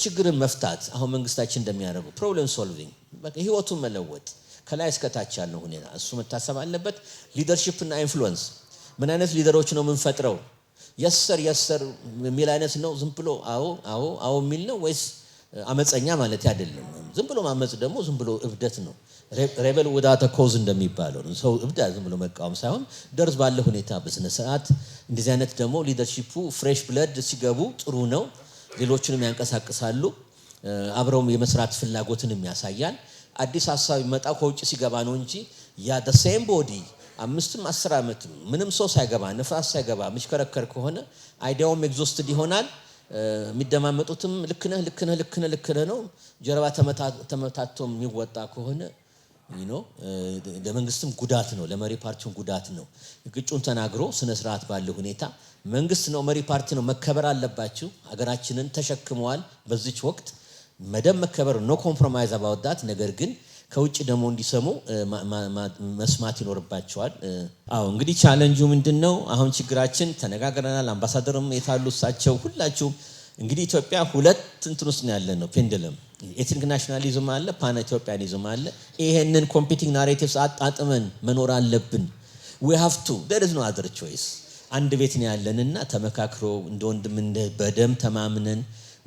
Speaker 1: ችግርን መፍታት አሁን መንግስታችን እንደሚያደርገው ፕሮብለም ሶልቪንግ፣ በቃ ህይወቱን መለወጥ ከላይ እስከ ታች ያለው ሁኔታ እሱ መታሰብ አለበት። ሊደርሺፕ እና ኢንፍሉዌንስ፣ ምን አይነት ሊደሮች ነው የምንፈጥረው? የሰር የሚል አይነት ነው? ዝም ብሎ አዎ የሚል ነው ወይስ አመፀኛ ማለት አይደለም? ዝም ብሎ ማመጽ ደግሞ ዝም ብሎ እብደት ነው። ሬበል ወዳተ ኮዝ እንደሚባለው ሰው እብዳ ዝም ብሎ መቃወም ሳይሆን ደርዝ ባለ ሁኔታ በስነ ስርዓት። እንደዚህ አይነት ደግሞ ሊደርሺፑ ፍሬሽ ብለድ ሲገቡ ጥሩ ነው። ሌሎችንም ያንቀሳቅሳሉ። አብረውም የመስራት ፍላጎትንም ያሳያል። አዲስ ሀሳብ የሚመጣው ከውጭ ሲገባ ነው እንጂ ያ the same body 5-10 ዓመት ምንም ሰው ሳይገባ ንፋስ ሳይገባ ምሽከረከር ከሆነ አይዲያውም ኤግዞስትድ ይሆናል። የሚደማመጡትም ልክ ነህ ነው። ጀርባ ተመታቶ የሚወጣ ከሆነ ለመንግስትም ጉዳት ነው፣ ለመሪ ፓርቲውን ጉዳት ነው። ግጩን ተናግሮ ስነ ስርዓት ባለው ሁኔታ መንግስት ነው መሪ ፓርቲ ነው መከበር አለባቸው። ሀገራችንን ተሸክመዋል። በዚች ወቅት መደም መከበር ኖ ኮምፕሮማይዝ አባውት። ነገር ግን ከውጭ ደግሞ እንዲሰሙ መስማት ይኖርባቸዋል። እንግዲህ ቻሌንጁ ምንድነው? አሁን ችግራችን ተነጋግረናል። አምባሳደርም የታሉ እሳቸው ሁላችሁም እንግዲህ ኢትዮጵያ ሁለት እንትን ውስጥ ነው ያለነው ፔንደለም። ኤትኒክ ናሽናሊዝም አለ፣ ፓን ኢትዮጵያኒዝም አለ። ይሄንን ኮምፒቲንግ ናሬቲቭስ አጣጥመን መኖር አለብን። we have to there is no other choice። አንድ ቤት ነው ያለንና ተመካክሮ እንደ ወንድም በደም ተማምነን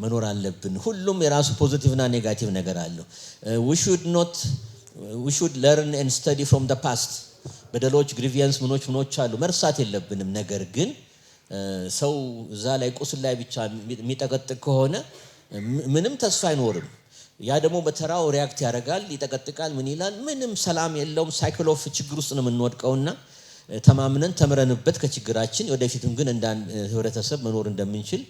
Speaker 1: መኖር አለብን። ሁሉም የራሱ ፖዚቲቭ እና ኔጋቲቭ ነገር አለው። we should learn and study from the past። በደሎች ግሪቪየንስ ምኖች አሉ፣ መርሳት የለብንም። ነገር ግን ሰው እዛ ላይ ቁስል ላይ ብቻ የሚጠቀጥቅ ከሆነ ምንም ተስፋ አይኖርም። ያ ደግሞ በተራው ሪያክት ያደርጋል፣ ይጠቀጥቃል፣ ምን ይላል፣ ምንም ሰላም የለውም። ሳይክል ኦፍ ችግር ውስጥ ነው የምንወድቀውና ተማምነን ተምረንበት ከችግራችን ወደፊትም ግን እንደ ህብረተሰብ መኖር እንደምንችል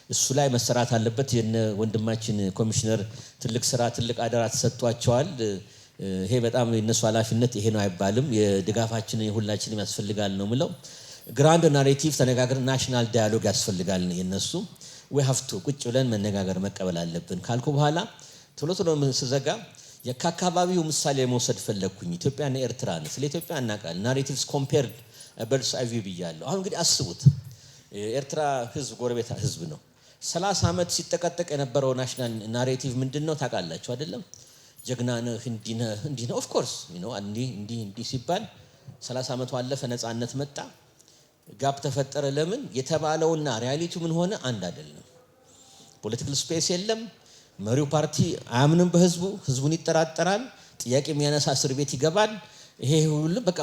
Speaker 1: እሱ ላይ መሰራት አለበት። የነ ወንድማችን ኮሚሽነር ትልቅ ስራ ትልቅ አደራ ተሰጥቷቸዋል። ይሄ በጣም የነሱ ኃላፊነት ይሄ ነው አይባልም። የድጋፋችን የሁላችንም ያስፈልጋል ነው ምለው። ግራንድ ናሬቲቭ ተነጋግረን ናሽናል ዳያሎግ ያስፈልጋል። የነሱ we have to ቁጭ ብለን መነጋገር መቀበል አለብን ካልኩ በኋላ ቶሎ ስዘጋ የካካባቢው ምሳሌ መውሰድ ፈለኩኝ። ኢትዮጵያና ኤርትራን ስለ ኢትዮጵያ እናቃል ናሬቲቭስ ኮምፔርድ በርስ አይ ቪው ብያለሁ። አሁን እንግዲህ አስቡት፣ ኤርትራ ህዝብ ጎረቤት ህዝብ ነው። 30 ዓመት ሲጠቀጠቅ የነበረው ናሽናል ናሬቲቭ ምንድነው ታውቃላችሁ አይደለም? ጀግና ነህ እንዲህ ነው ኦፍ ኮርስ እንዲህ ሲባል 30 ዓመት አለፈ፣ ነፃነት መጣ፣ ጋፕ ተፈጠረ። ለምን የተባለውና ሪያሊቲው ምን ሆነ? አንድ አይደለም። ፖለቲካል ስፔስ የለም። መሪው ፓርቲ አያምንም በህዝቡ፣ ህዝቡን ይጠራጠራል፣ ጥያቄ የሚያነሳ እስር ቤት ይገባል። ይሄ ሁሉ በቃ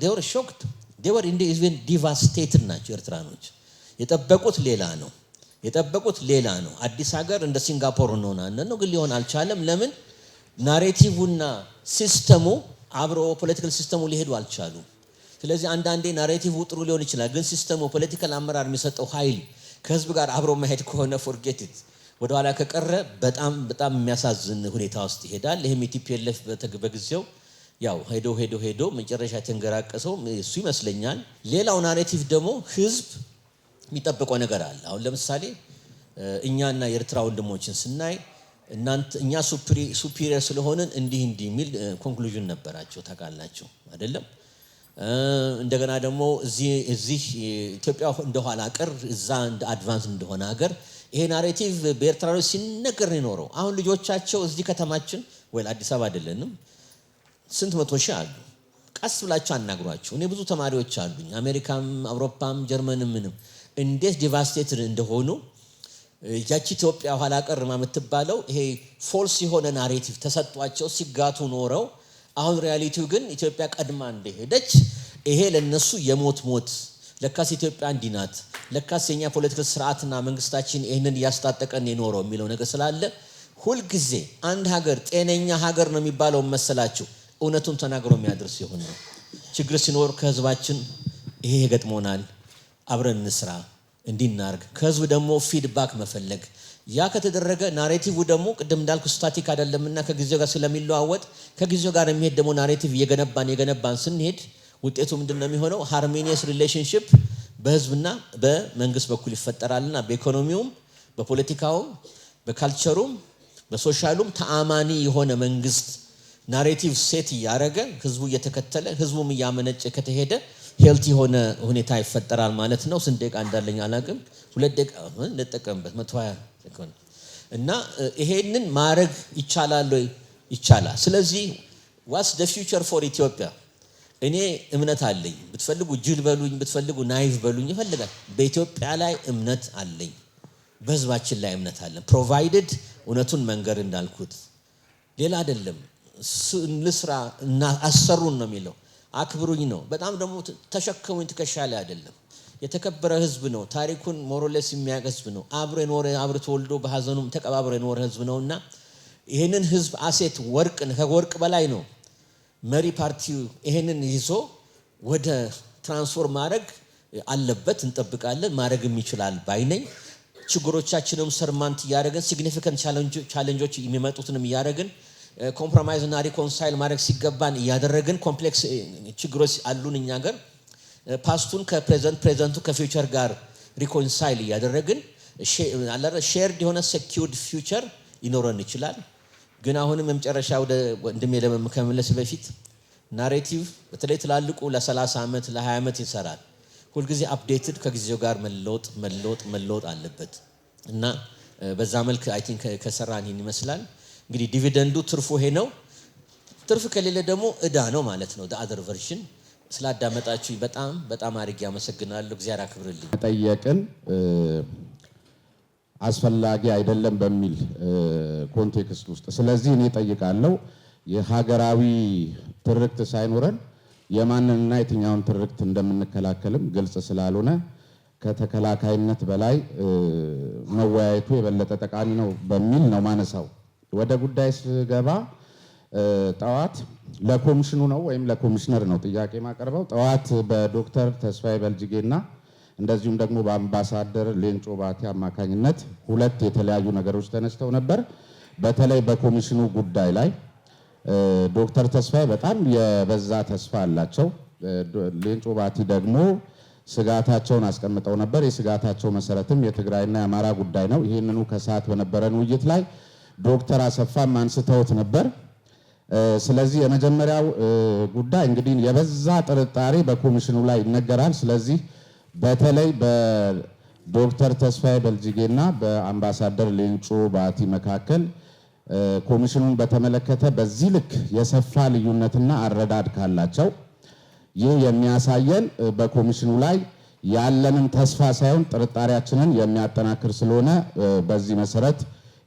Speaker 1: they were shocked, they were even devastated ናቸው ኤርትራኖች። የጠበቁት ሌላ ነው። አዲስ ሀገር እንደ ሲንጋፖር እንሆናለን ነው፣ ግን ሊሆን አልቻለም። ለምን? ናሬቲቭና ሲስተሙ አብሮ ፖለቲካል ሲስተሙ ሊሄዱ አልቻሉም። ስለዚህ አንዳንዴ ናሬቲቭ ጥሩ ሊሆን ይችላል፣ ግን ሲስተሙ ፖለቲካል አመራር የሚሰጠው ኃይል ከህዝብ ጋር አብሮ መሄድ ከሆነ ፎርጌት ኢት ወደ ኋላ ከቀረ በጣም የሚያሳዝን ሁኔታ ውስጥ ይሄዳል። ይሄም ኢቲፒኤልኤፍ በጊዜው ያው ሄዶ መጨረሻ ተንገራቀሰው እሱ ይመስለኛል። ሌላው ናሬቲቭ ደግሞ ህዝብ የሚጠብቀው ነገር አለ። አሁን ለምሳሌ እኛና የኤርትራ ወንድሞችን ስናይ እኛ ሱፒሪየር ስለሆንን እንዲህ የሚል ኮንክሉዥን ነበራቸው ታውቃላችሁ አይደለም? እንደገና ደግሞ እዚህ ኢትዮጵያ እንደኋላ ቀር እዛ እንደ አድቫንስ እንደሆነ ሀገር ይሄ ናሬቲቭ በኤርትራኖች ሲነገር ነው የኖረው። አሁን ልጆቻቸው እዚህ ከተማችን ወይ አዲስ አበባ አይደለንም ስንት መቶ ሺህ አሉ። ቀስ ብላችሁ አናግሯቸው። እኔ ብዙ ተማሪዎች አሉኝ አሜሪካም አውሮፓም ጀርመንም ምንም እንዴት ዲቫስቴትድ እንደሆኑ ያቺ ኢትዮጵያ ኋላ ቀር የምትባለው ይሄ ፎልስ የሆነ ናሬቲቭ ተሰጥቷቸው ሲጋቱ ኖረው አሁን ሪያሊቲው ግን ኢትዮጵያ ቀድማ እንደሄደች ይሄ ለነሱ የሞት ለካስ ኢትዮጵያ እንዲናት ለካስ የኛ ፖለቲካል ስርዓትና መንግስታችን ይሄንን ያስታጠቀን የኖረው የሚለው ነገር ስላለ ሁሉ ጊዜ አንድ ሀገር ጤነኛ ሀገር ነው የሚባለው መሰላችሁ እውነቱን ተናግሮ የሚያደርስ ይሁን ነው። ችግር ሲኖር ከህዝባችን ይሄ ገጥሞናል አብረን እንስራ እንዲናርግ ከህዝብ ደግሞ ፊድባክ መፈለግ ያ ከተደረገ ናሬቲቭ ደግሞ ቅድም እንዳልኩ ስታቲክ አይደለምና ከጊዜው ጋር ስለሚለዋወጥ ከጊዜው ጋር የሚሄድ ደግሞ ናሬቲቭ የገነባን ስንሄድ ውጤቱ ምንድነው የሚሆነው? ሃርሞኒየስ ሪሌሽንሺፕ በህዝብና በመንግስት በኩል ይፈጠራልና በኢኮኖሚውም በፖለቲካውም በካልቸሩም በሶሻሉም ተአማኒ የሆነ መንግስት ናሬቲቭ ሴት ያረገ ህዝቡ እየተከተለ ህዝቡም ያመነጨ ከተሄደ ሄልቲ የሆነ ሁኔታ ይፈጠራል ማለት ነው። ስንት ደቂቃ እንዳለኝ አላውቅም። 2 ደቂቃ እንጠቀምበት 120 ሰከንድ እና ይሄንን ማድረግ ይቻላል ወይ? ይቻላል። ስለዚህ what's the future for Ethiopia? እኔ እምነት አለኝ። ብትፈልጉ ጅል በሉኝ ብትፈልጉ ናይቭ በሉኝ ይፈልጋል። በኢትዮጵያ ላይ እምነት አለኝ። በህዝባችን ላይ እምነት አለን። ፕሮቫይድድ እውነቱን መንገር እንዳልኩት ሌላ አይደለም። ልስራ እና አሰሩን ነው የሚለው አክብሩኝ ነው። በጣም ደግሞ ተሸከሙኝ ትከሻለ አይደለም። የተከበረ ህዝብ ነው። ታሪኩን ሞሮሌስ የሚያውቅ ህዝብ ነው። አብሮ ተወልዶ በሐዘኑም ተቀባብሮ የኖረ ህዝብ ነውና ይሄንን ህዝብ አሴት ከወርቅ በላይ ነው። መሪ ፓርቲው ይሄንን ይዞ ወደ ትራንስፎርም ማድረግ አለበት። እንጠብቃለን ማድረግም ይችላል ባይነኝ። ችግሮቻችንም ሰርማንት ያደረገን ሲግኒፊካንት ቻሌንጆች የሚመጡትንም ያደረገን ኮምፕሮማይዝ እና ሪኮንሳይል ማድረግ ሲገባን ያደረግን ኮምፕሌክስ ችግሮች አሉን እኛ ጋር ፓስቱን ከፕሬዘንቱ ከፊውቸር ጋር ሪኮንሳይል ያደረግን ሼርድ የሆነ ሴኪዩርድ ፊውቸር ይኖረን ይችላል። ግን አሁንም የመጨረሻ ወደ ወንድሜ ለመመለስ በፊት ናሬቲቭ በተለይ ትላልቁ ለ30 ዓመት ለ20 ዓመት ይሰራል። ሁሉ ጊዜ አፕዴትድ ከጊዜው ጋር መለወጥ አለበት እና በዛ መልክ አይ ቲንክ ከሰራን ይሄን ይመስላል። እንግዲህ ዲቪደንዱ ትርፉ ይሄ ነው። ትርፍ ከሌለ ደግሞ እዳ ነው ማለት ነው። the other version ስላዳመጣችሁ በጣም አድርጌ አመሰግናለሁ። እግዚአብሔር አክብርልኝ።
Speaker 5: ጠየቅን አስፈላጊ አይደለም በሚል ኮንቴክስት ውስጥ ስለዚህ እኔ ጠይቃለሁ የሀገራዊ ትርክት ሳይኖረን የማንንና የትኛውን ትርክት እንደምንከላከልም ግልጽ ስላልሆነ ከተከላካይነት በላይ መወያየቱ የበለጠ ጠቃሚ ነው በሚል ነው ማነሳው። ወደ ጉዳይ ስገባ ጠዋት ለኮሚሽኑ ነው ወይም ለኮሚሽነር ነው ጥያቄ ማቀርበው። ጠዋት በዶክተር ተስፋዬ በልጅጌና እንደዚሁም ደግሞ በአምባሳደር ሌንጮ ባቲ አማካኝነት 2 የተለያዩ ነገሮች ተነስተው ነበር። በተለይ በኮሚሽኑ ጉዳይ ላይ ዶክተር ተስፋዬ በጣም የበዛ ተስፋ አላቸው። ሌንጮ ባቲ ደግሞ ስጋታቸውን አስቀምጠው ነበር። የስጋታቸው መሰረትም የትግራይና የአማራ ጉዳይ ነው። ይህንኑ ከሰዓት በነበረን ውይይት ላይ ዶክተር አሰፋም አንስተውት ነበር። ስለዚህ የመጀመሪያው ጉዳይ እንግዲህ የበዛ ጥርጣሬ በኮሚሽኑ ላይ ይነገራል። ስለዚህ በተለይ በዶክተር ተስፋዬ በልጅጌና በአምባሳደር ሌንጮ ባቲ መካከል ኮሚሽኑን በተመለከተ በዚህ ልክ የሰፋ ልዩነትና አረዳድ ካላቸው ይህ የሚያሳየን በኮሚሽኑ ላይ ያለንን ተስፋ ሳይሆን ጥርጣሬያችንን የሚያጠናክር ስለሆነ በዚህ መሰረት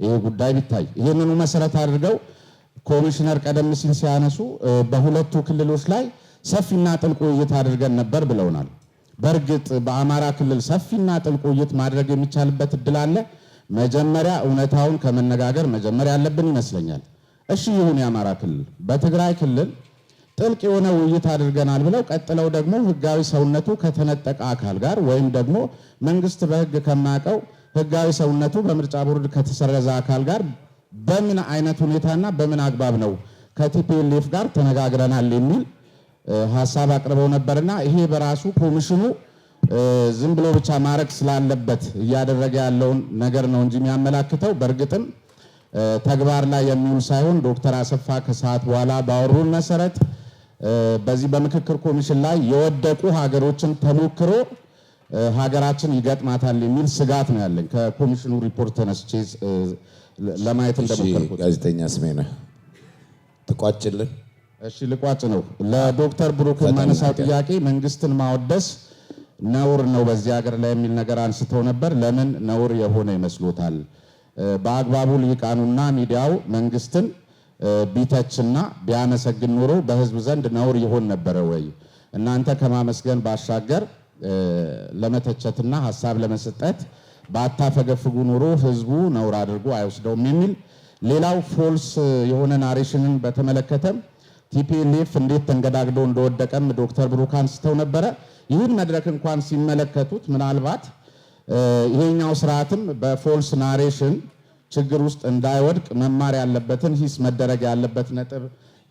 Speaker 5: ይሄ ጉዳይ ቢታይ ይሄንኑ መሰረት አድርገው ኮሚሽነር ቀደም ሲል ሲያነሱ በሁለቱ ክልሎች ላይ ሰፊና ጥልቅ ውይይት አድርገን ነበር ብለውናል። በእርግጥ በአማራ ክልል ሰፊና ጥልቅ ውይይት ማድረግ የሚቻልበት እድል አለ። መጀመሪያ እውነታውን ከመነጋገር መጀመሪያ ያለብን ይመስለኛል። እሺ ይሁን የአማራ ክልል በትግራይ ክልል ጥልቅ የሆነ ውይይት አድርገናል ብለው ቀጥለው ደግሞ ህጋዊ ሰውነቱ ከተነጠቀ አካል ጋር ወይም ደግሞ መንግስት በህግ ከማያውቀው ህጋዊ ሰውነቱ በምርጫ ቦርድ ከተሰረዘ አካል ጋር በምን አይነት ሁኔታና በምን አግባብ ነው ከቲፒኤልኤፍ ጋር ተነጋግረናል የሚል ሐሳብ አቅርበው ነበርና ይሄ በራሱ ኮሚሽኑ ዝም ብሎ ብቻ ማረክ ስላለበት እያደረገ ያለውን ነገር ነው እንጂ የሚያመላክተው በእርግጥም ተግባር ላይ የሚውል ሳይሆን ዶክተር አሰፋ ከሰዓት በኋላ ባወሩን መሰረት በዚህ በምክክር ኮሚሽን ላይ የወደቁ ሀገሮችን ተሞክሮ ሀገራችን ይገጥማታል የሚል ስጋት ነው ያለኝ ከኮሚሽኑ ሪፖርት ተነስቼ ለማየት እንደሞከርኩት።
Speaker 6: ጋዜጠኛ ስሜነህ ተቋጭልን።
Speaker 5: እሺ ልቋጭ ነው። ለዶክተር ብሩክ ማነሳው ጥያቄ መንግስትን ማወደስ ነውር ነው በዚህ ሀገር ላይ የሚል ነገር አንስተው ነበር። ለምን ነውር የሆነ ይመስሎታል? በአግባቡ ልሂቃኑና ሚዲያው መንግስትን ቢተችና ቢያመሰግን ኖሮ በህዝብ ዘንድ ነውር ይሆን ነበረ ወይ? እናንተ ከማመስገን ባሻገር ለመተቸትና ሐሳብ ለመስጠት ባታፈገፍጉ ኖሮ ህዝቡ ነውር አድርጎ አይወስደውም የሚል። ሌላው ፎልስ የሆነ ናሬሽንን በተመለከተም ቲፒኤልኤፍ እንዴት ተንገዳግዶ እንደወደቀም ዶክተር ብሩክ አንስተው ነበረ። ይህን መድረክ እንኳን ሲመለከቱት ምናልባት ይሄኛው ስርዓትም በፎልስ ናሬሽን ችግር ውስጥ እንዳይወድቅ መማር ያለበትን ሂስ መደረግ ያለበት ነጥብ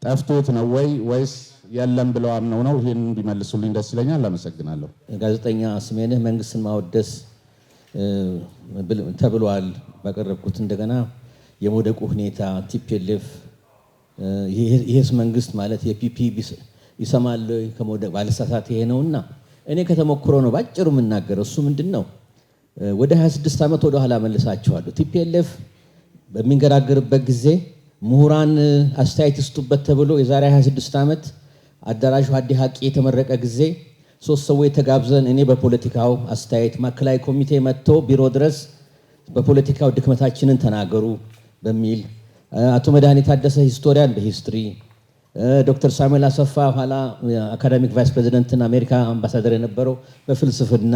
Speaker 5: ጠፍቶት ነው ወይስ የለም ብለው አምነው ነው? ይሄን እንዲመልሱልኝ ደስ ይለኛል። አመሰግናለሁ።
Speaker 1: ጋዜጠኛ ስሜነህ መንግስትን ማወደስ ተብሏል ባቀረብኩት እንደገና የመውደቁ ሁኔታ ቲፒኤልኤፍ ይሄስ መንግስት ማለት የፒፒ ይሰማል ከመውደቅ ባለሳሳት ይሄ ነውና እኔ ከተሞክሮ ነው ባጭሩ የምናገረው። እሱ ምንድነው ወደ 26 ዓመት ወደ ኋላ መልሳቸዋለሁ። ቲፒኤልኤፍ በሚንገራገርበት ጊዜ ምሁራን አስተያየት ይስጡበት ተብሎ የዛሬ 26 ዓመት አዳራሹ ሀዲ ሀቂ የተመረቀ ጊዜ 3 ሰዎች ተጋብዘን እኔ በፖለቲካው አስተያየት ማዕከላዊ ኮሚቴ መጥቶ ቢሮ ድረስ በፖለቲካው ድክመታችንን ተናገሩ በሚል አቶ መድኃኒ ታደሰ ሂስቶሪያን በሂስትሪ ዶክተር ሳሙኤል አሰፋ ኋላ አካዳሚክ ቫይስ ፕሬዚደንትና አሜሪካ አምባሳደር የነበረው በፍልስፍና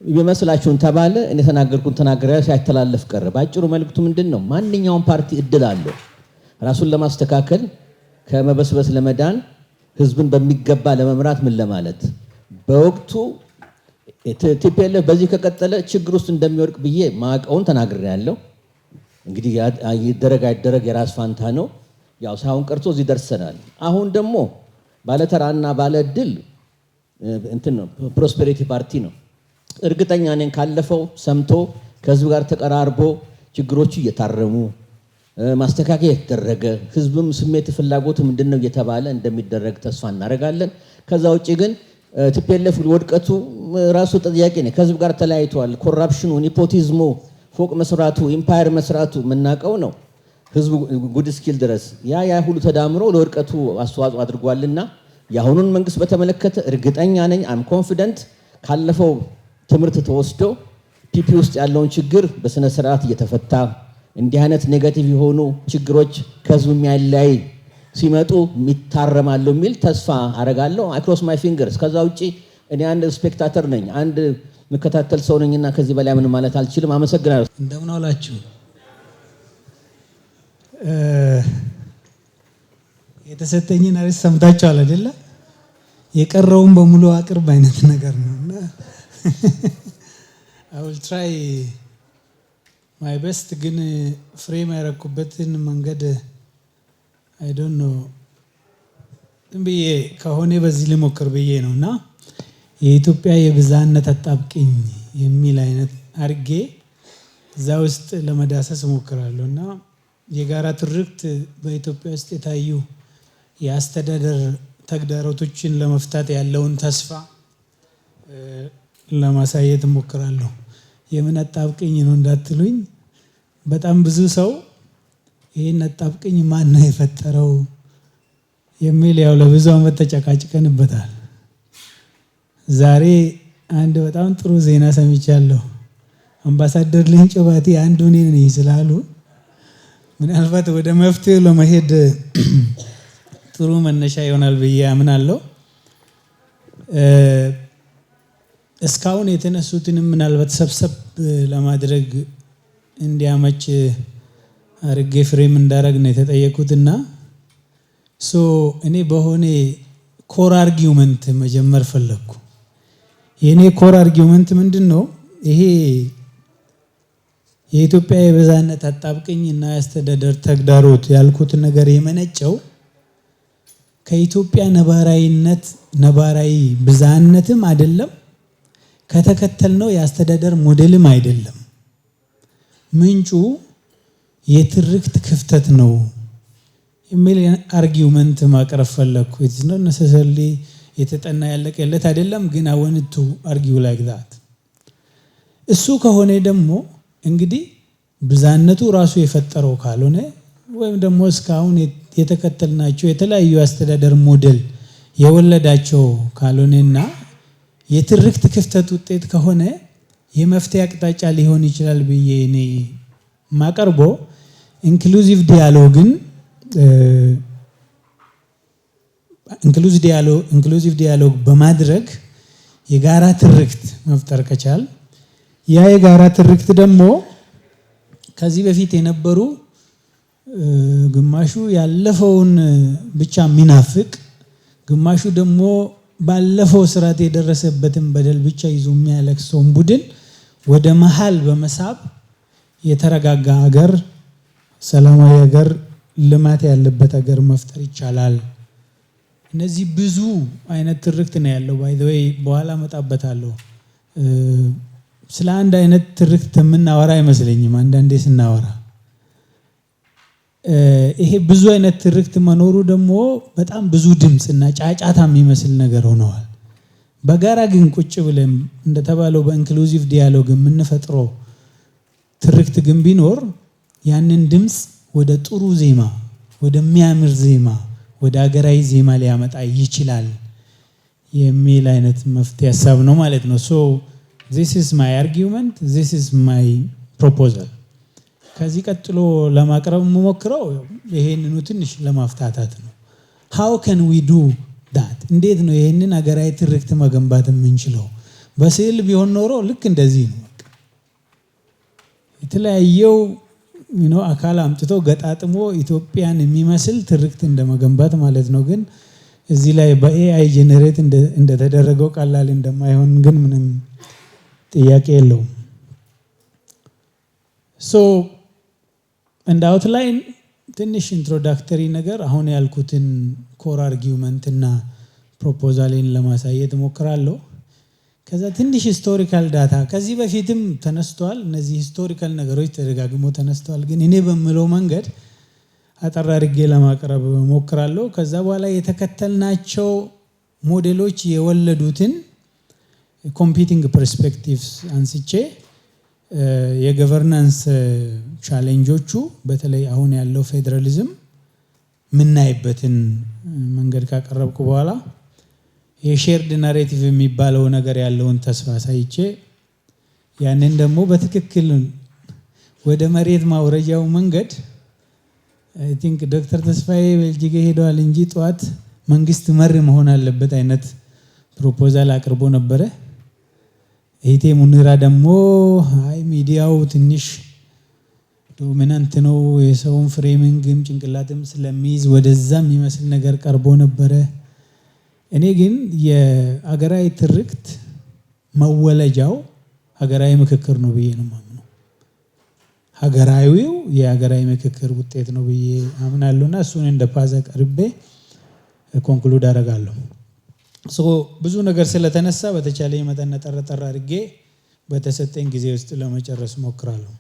Speaker 1: ይመስላችሁን ተባለ። እኔ ተናገርኩን ተናገረ ሳይተላለፍ ቀረ። ባጭሩ መልእክቱ ምንድነው? ማንኛውም ፓርቲ እድል አለው ራሱን ለማስተካከል ከመበስበስ ለመዳን ህዝብን በሚገባ ለመምራት ምን ለማለት በወቅቱ ቲፒኤልኤፍ በዚህ ከቀጠለ ችግር ውስጥ እንደሚወድቅ ብዬ ማቀውን ተናግሬያለሁ። እንግዲህ ይደረግ አይደረግ የራስ ፋንታ ነው። ያው ሳይሆን ቀርቶ እዚህ ደርሰናል። አሁን ደግሞ ባለተራና ባለድል እንትን ነው ፕሮስፔሪቲ ፓርቲ ነው። እርግጠኛ ነኝ ካለፈው ሰምቶ ከህዝብ ጋር ተቀራርቦ ችግሮቹ እየታረሙ ማስተካከያ የተደረገ ህዝብም ስሜት ፍላጎቱ ምንድነው እየተባለ እንደሚደረግ ተስፋ እናደርጋለን። ከዛ ውጪ ግን ቲፒኤልኤፍ ወድቀቱ ራሱ ጥያቄ ነው። ከህዝብ ጋር ተለያይቷል። ኮራፕሽኑ፣ ኒፖቲዝሙ፣ ፎቅ መስራቱ፣ ኢምፓየር መስራቱ የምናውቀው ነው። ህዝቡ ጉድ ስኪል ድረስ ያ ሁሉ ተዳምሮ ለወድቀቱ አስተዋጽኦ አድርጓልና የአሁኑን መንግስት በተመለከተ እርግጠኛ ነኝ አም ኮንፊደንት ካለፈው ትምህርት ተወስዶ ፒፒ ውስጥ ያለውን ችግር በስነ ስርዓት እየተፈታ እንዲህ አይነት ኔጋቲቭ የሆኑ ችግሮች ከህዝቡ የሚያለያይ ሲመጡ ይታረማሉ የሚል ተስፋ አረጋለሁ። አይ ክሮስ ማይ ፊንገርስ። ከዛ ውጪ እኔ አንድ ስፔክታተር ነኝ፣ አንድ መከታተል ሰው ነኝና ከዚህ በላይ ምን ማለት አልችልም። አመሰግናለሁ።
Speaker 4: እንደምን አላችሁ? የተሰጠኝን አሪፍ ሰምታችኋል አይደለ? የቀረውን በሙሉ አቅርብ አይነት ነገር ነውና I will try my best። ግን ፍሬም ያረኩበትን መንገድ I don't know ብዬ ከሆነ በዚህ ልሞክር ብዬ ነውና የኢትዮጵያ የብዝሃነት አጣብቂኝ የሚል አይነት አርጌ እዛ ውስጥ ለመዳሰስ እሞክራለሁና የጋራ ትርክት በኢትዮጵያ ውስጥ የታዩ የአስተዳደር ተግዳሮቶችን ለመፍታት ያለውን ተስፋ ለማሳየት እሞክራለሁ። የምን አጣብቂኝ ነው እንዳትሉኝ፣ በጣም ብዙ ሰው ይህን አጣብቂኝ ማን ነው የፈጠረው የሚል ያው ለብዙ ዓመት ተጨቃጭቀንበታል። ዛሬ አንድ በጣም ጥሩ ዜና ሰምቻለሁ። አምባሳደር ሌንጮ ባቲ አንዱ እኔ ነኝ ስላሉ ምናልባት ወደ መፍትሄው ለመሄድ ጥሩ መነሻ ይሆናል ብዬ አምናለሁ። እስካሁን የተነሱትንም ምናልባት ሰብሰብ ለማድረግ እንዲያመች አርጌ ፍሬም እንዳረግ ነው የተጠየቁትና እኔ በሆነ ኮር አርጊውመንት መጀመር ፈለግኩ። የኔ ኮር አርጊውመንት ምንድነው? ይሄ የኢትዮጵያ የብዝሃነት አጣብቂኝ እና የአስተዳደር ተግዳሮት ያልኩት ነገር የመነጨው ከኢትዮጵያ ነባራዊ ብዝሃነትም አይደለም ከተከተልነው የአስተዳደር ሞዴልም አይደለም። ምንጩ የትርክት ክፍተት ነው የሚል አርጊውመንት ማቅረብ ፈለኩ። it's not necessarily የተጠና ያለቀለት አይደለም ግን I wanted to argue like that። እሱ ከሆነ ደግሞ እንግዲህ ብዛነቱ ራሱ የፈጠረው ካልሆነ ወይም ደግሞ እስካሁን የተከተልናቸው የተለያዩ አስተዳደር ሞዴል የወለዳቸው ካልሆነና የትርክት ክፍተት ውጤት ከሆነ የመፍትሄ አቅጣጫ ሊሆን ይችላል ብዬ እኔ ማቀርቦ ኢንክሉሲቭ ዲያሎግ በማድረግ የጋራ ትርክት መፍጠር ከቻል ያ የጋራ ትርክት ደግሞ ከዚህ በፊት የነበሩ ግማሹ ያለፈውን ብቻ ሚናፍቅ ግማሹ ደግሞ ባለፈው ስርዓት የደረሰበትን በደል ብቻ ይዞ የሚያለቅሰውን ቡድን ወደ መሃል በመሳብ የተረጋጋ ሀገር፣ ሰላማዊ ሀገር፣ ልማት ያለበት ሀገር መፍጠር ይቻላል። እነዚህ ብዙ አይነት ትርክት ነው ያለው። ባይ ዘ ዌይ በኋላ መጣበታለሁ። ስለ አንድ አይነት ትርክት የምናወራ አይመስለኝም አንዳንዴ ስናወራ። ይሄ ብዙ አይነት ትርክት መኖሩ ደግሞ በጣም ብዙ ድምጽና ጫጫታ የሚመስል ነገር ሆነዋል። በጋራ ግን ቁጭ ብለን እንደተባለው በኢንክሉሲቭ ዲያሎግ የምንፈጥረው ትርክት ግን ቢኖር ያንን ድምጽ ወደ ጥሩ ዜማ፣ ወደሚያምር ዜማ፣ ወደ ሀገራዊ ዜማ ሊያመጣ ይችላል የሚል አይነት መፍትሄ ሀሳብ ነው ማለት ነው። so this is my argument, this is my proposal። ከዚህ ቀጥሎ ለማቅረብ የምሞክረው ይሄንኑ ትንሽ ለማፍታታት ነው። how can we do that? እንዴት ነው ይሄንን ሀገራዊ ትርክት መገንባት የምንችለው? በስዕል ቢሆን ኖሮ ልክ እንደዚህ ነው። የተለያየው አካል አምጥቶ ገጣጥሞ ኢትዮጵያን የሚመስል ትርክት እንደመገንባት ማለት ነው። ግን እዚህ ላይ በኤአይ ጄነሬት እንደተደረገው ቀላል እንደማይሆን ግን ምንም ጥያቄ የለውም። ሶ እንደ አውትላይን ትንሽ ኢንትሮዳክተሪ ነገር አሁን ያልኩትን ኮር አርጊውመንት እና ፕሮፖዛሌን ለማሳየት እሞክራለሁ። ከዛ ትንሽ ሂስቶሪካል ዳታ ከዚህ በፊትም ተነስተዋል። እነዚህ ሂስቶሪካል ነገሮች ተደጋግሞ ተነስተዋል። ግን እኔ በምለው መንገድ አጠር አድርጌ ለማቅረብ እሞክራለሁ። ከዛ በኋላ የተከተልናቸው ሞዴሎች የወለዱትን ኮምፒቲንግ ፐርስፔክቲቭስ አንስቼ የገቨርናንስ ቻሌንጆቹ በተለይ አሁን ያለው ፌደራሊዝም ምናይበትን መንገድ ካቀረብኩ በኋላ የሼርድ ናሬቲቭ የሚባለው ነገር ያለውን ተስፋ ሳይቼ ያንን ደግሞ በትክክል ወደ መሬት ማውረጃው መንገድ አይ ቲንክ ዶክተር ተስፋዬ ቤልጂክ ሄደዋል እንጂ ጧት መንግስት መር መሆን አለበት አይነት ፕሮፖዛል አቅርቦ ነበረ። እህቴ ሙኒራ ደግሞ አይ ሚዲያው ትንሽ ዶሚናንት ነው የሰውን ፍሬሚንግም ጭንቅላትም ስለሚይዝ ወደዛ የሚመስል ነገር ቀርቦ ነበረ። እኔ ግን የሀገራዊ ትርክት መወለጃው ሀገራዊ ምክክር ነው ብዬ ነው የማምነው። ሀገራዊው የሀገራዊ ምክክር ውጤት ነው ብዬ አምናለሁና እሱን እንደ ፓዛ ቀርቤ ኮንክሉድ አደርጋለሁ። ብዙ ነገር ስለተነሳ በተቻለ መጠን ጠረጠር አድርጌ በተሰጠኝ ጊዜ ውስጥ ለመጨረስ ሞክራለሁ።